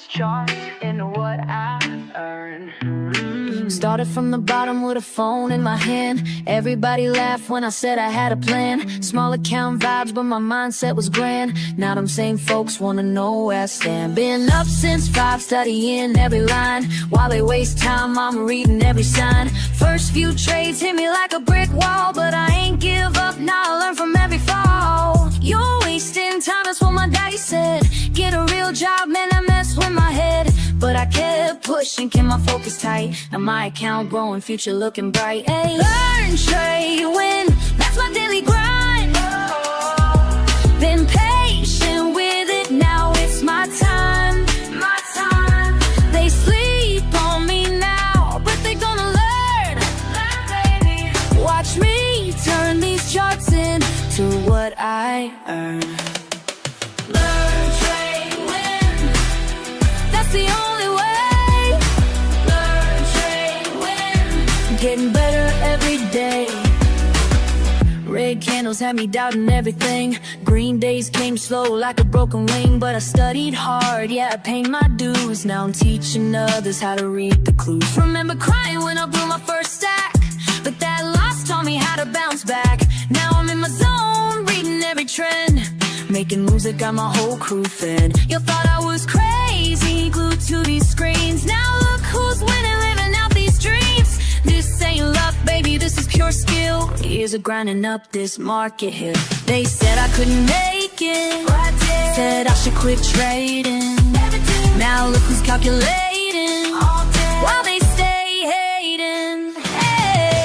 [SPEAKER 1] these charts into what I earn. Started from the bottom with a phone in my hand. Everybody laughed when I said I had a plan. Small account vibes, but my mindset was grand. Now them same folks wanna know where I stand. Been up since 5, studying every line. While they waste time, I'm reading every sign. First few trades hit me like a brick wall, but I ain't give up, now I learn from every fall. You're wasting time, that's what my daddy said. Get a real job, man, that mess with my head. But I kept pushing, kept my focus tight. Now my account growing, future looking bright. Hey, learn, trade, win, that's my daily grind. Been patient with it, now it's my time. My time. They sleep on me now, but they gonna learn. Baby. Watch me turn these charts into what I earn. Learn, trade, win, that's the only way. Learn, trade, win, getting better every day. Red candles had me doubting everything. Green days came slow like a broken wing. But I studied hard, yeah, I paid my dues. Now I'm teaching others how to read the clues. Remember crying when I blew my first stack, but that loss taught me how to bounce back. Now I'm in my zone, reading every trend. Making moves that got my whole crew fed. You thought I was crazy, glued to these screens. Now look who's winning, living out these dreams. This ain't luck, baby, this is pure skill. Years of grinding up this market hill. They said I couldn't make it, said I should quit trading. Now look who's calculating, while they stay hating. Hey.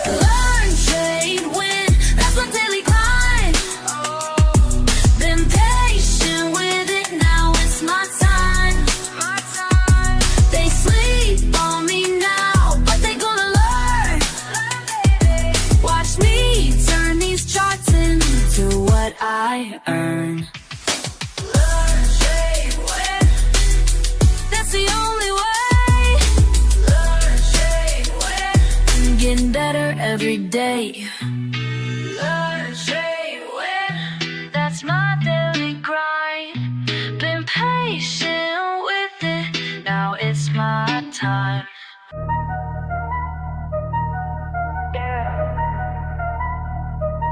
[SPEAKER 1] Learn, trade, win, that's my daily grind. Been patient with it, now it's my time. They sleep on me now, but they gonna learn. Watch me turn these charts into what I earn. Learn, trade, win, that's the only way. Learn, trade, win, getting better every day. Learn, trade, win, that's my daily grind. Been patient with it, now it's my time. Yeah.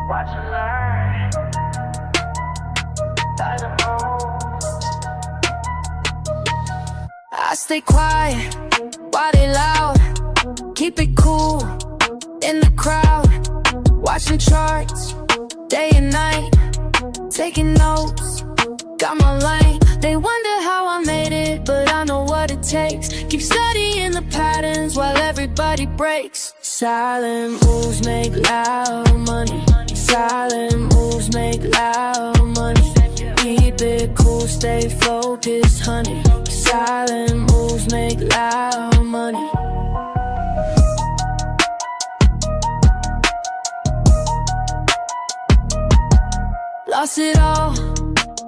[SPEAKER 1] Watch and learn. I stay quiet, why they loud? Keep it cool in the crowd. Watching charts, day and night. Taking notes, got my lane. They wonder how I made it, but I know what it takes. Keep studying the patterns while everybody breaks. Silent moves make loud money. Silent moves make loud money. Keep it cool, stay focused, honey. Silent moves make loud money. Lost it all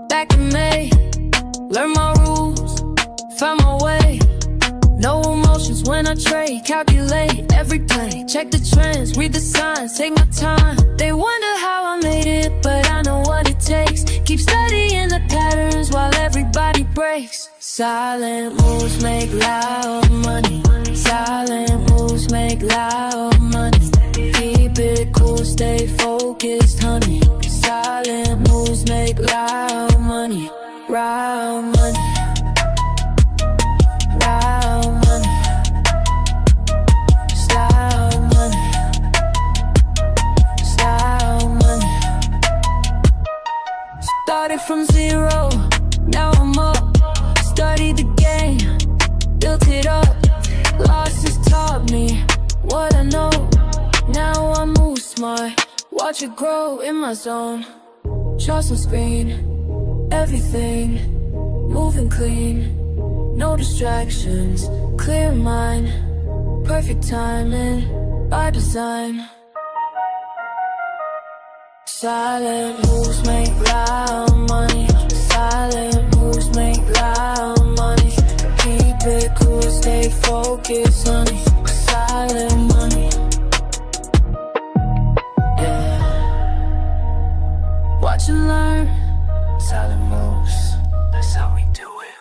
[SPEAKER 1] back in May. Learned my rules, found my way. No emotions when I trade. Calculate every play, check the trends, read the signs, take my time. They wonder how I made it, but I know what it takes. Keep studying the patterns while everybody breaks. Silent moves make loud money. Silent moves make loud money. Keep it cool, stay focused, honey. Silent moves make loud money. Loud money. Loud money. Style money. Style money. Started from zero, now I'm up. Studied the game, built it up. Losses taught me what I know. Now I move smart, watch it grow in my zone. Trust on screen, everything moving clean. No distractions, clear mind. Perfect timing by design. Silent moves make loud money. Silent moves make loud money. Keep it cool, stay focused, honey. Silent money. Yeah. Watch and learn. Silent moves. That's how we do it.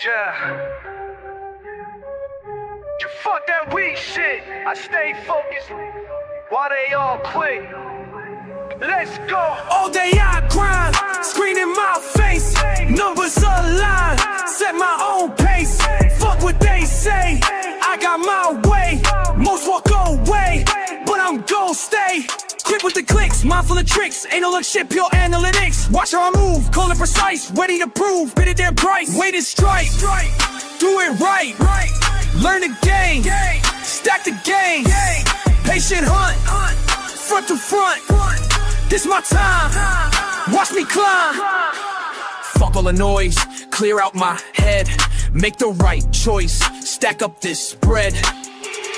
[SPEAKER 6] Yeah. You fuck that weak shit. I stay focused while they all quit. Let's go.
[SPEAKER 3] All day I grind, screen in my face, numbers align, set my own pace. Fuck what they say, I got my way. Most walk away, but I'm gon' stay. Quick with the clicks, mindful of tricks. Ain't no look shit, pure analytics. Watch how I move, call it precise. Ready to prove, bid it their price. Wait and strike, do it right. Learn the game, stack the game. Patient hunt, front to front. This my time, watch me climb. Fuck all the noise, clear out my head. Make the right choice, stack up this bread.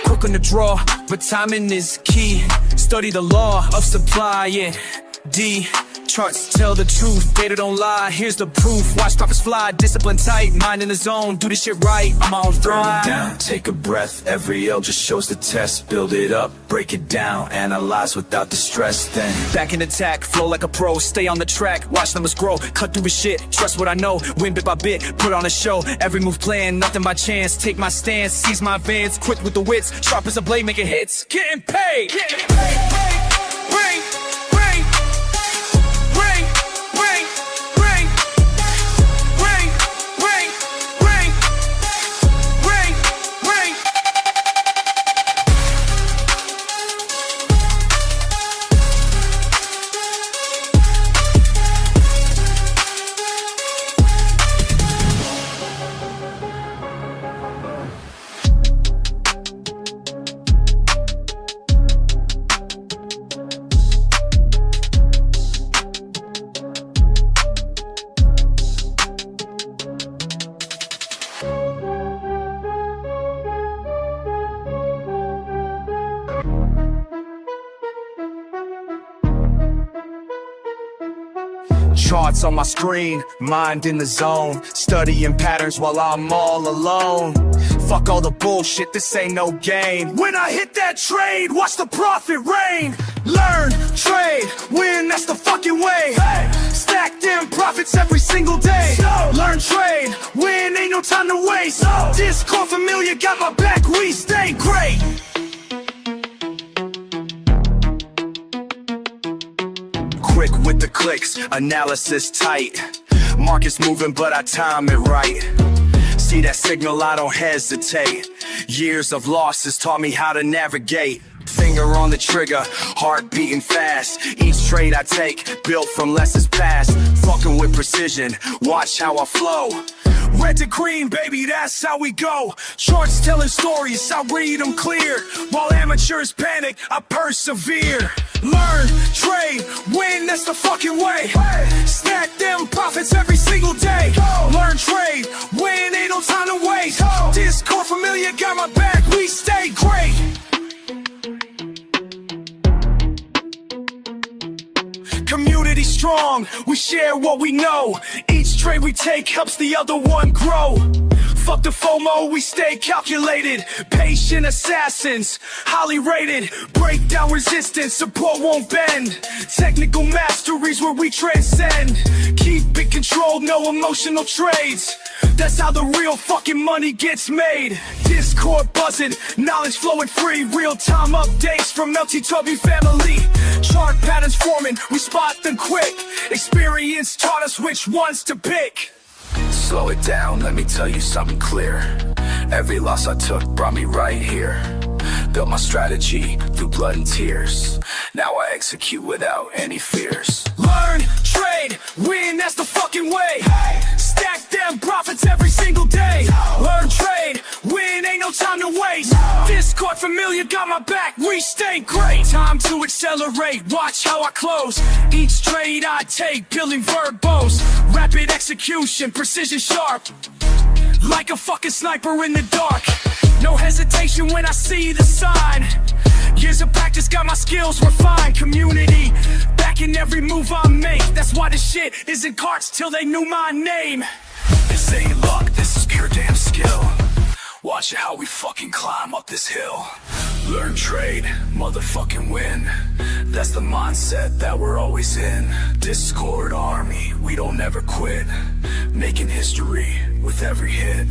[SPEAKER 3] Quick on the draw, but timing is key. Study the law of supply and D. Charts tell the truth, data don't lie. Here's the proof, watch profits fly. Discipline tight, mind in the zone, do this shit right. I'm on throne.
[SPEAKER 2] Down, take a breath, every L just shows the test. Build it up, break it down, analyze without the stress. Then
[SPEAKER 3] back in attack, flow like a pro. Stay on the track, watch numbers grow. Cut through the shit, trust what I know. Win bit by bit, put on a show. Every move planned, nothing by chance. Take my stance, seize my advance. Quick with the wits, sharp as a blade, making hits. Getting paid, getting paid. Ring, ring, ring, ring, ring, ring, ring, ring, ring, ring. Charts on my screen, mind in the zone. Studying patterns while I'm all alone. Fuck all the bullshit, this ain't no game. When I hit that trade, watch the profit rain. Learn, trade, win, that's the fucking way. Stack them profits every single day. Learn, trade, win, ain't no time to waste. Discord familiar, got my back, we stay great. Quick with the clicks, analysis tight. Market's moving, but I time it right. See that signal, I don't hesitate. Years of losses taught me how to navigate. Finger on the trigger, heart beating fast. Each trade I take, built from lessons past. Fucking with precision, watch how I flow. Red to green, baby, that's how we go. Charts telling stories, I read them clear. While amateurs panic, I persevere. Learn, trade, win, that's the fucking way. Stack them profits every single day. Learn, trade, win, ain't no time to waste. Discord familiar, got my back, we stay great. Community strong, we share what we know. Each trade we take helps the other one grow. Fuck the FOMO, we stay calculated. Patient assassins, highly rated. Break down resistance, support won't bend. Technical masteries where we transcend. Keep it controlled, no emotional trades. That's how the real fucking money gets made. Discord buzzing, knowledge flowing free. Real-time updates from LTW family. Chart patterns forming, we spot them quick. Experience taught us which ones to pick.
[SPEAKER 2] slow it down, let me tell you something clear. Every loss I took brought me right here. Built my strategy through blood and tears. Now I execute without any fears.
[SPEAKER 3] Learn, got my back, we stay great. Time to accelerate, watch how I close. Each trade I take, peeling verbose. Rapid execution, precision sharp. Like a fucking sniper in the dark. No hesitation when I see the sign. Years of practice got my skills refined. Community, backing every move I make. That's why this shit is in carts till they knew my name. This ain't luck, this is pure damn skill. Watch how we fucking climb up this hill. Learn trade, motherfucking win. That's the mindset that we're always in. Discord army, we don't ever quit. Making history with every hit.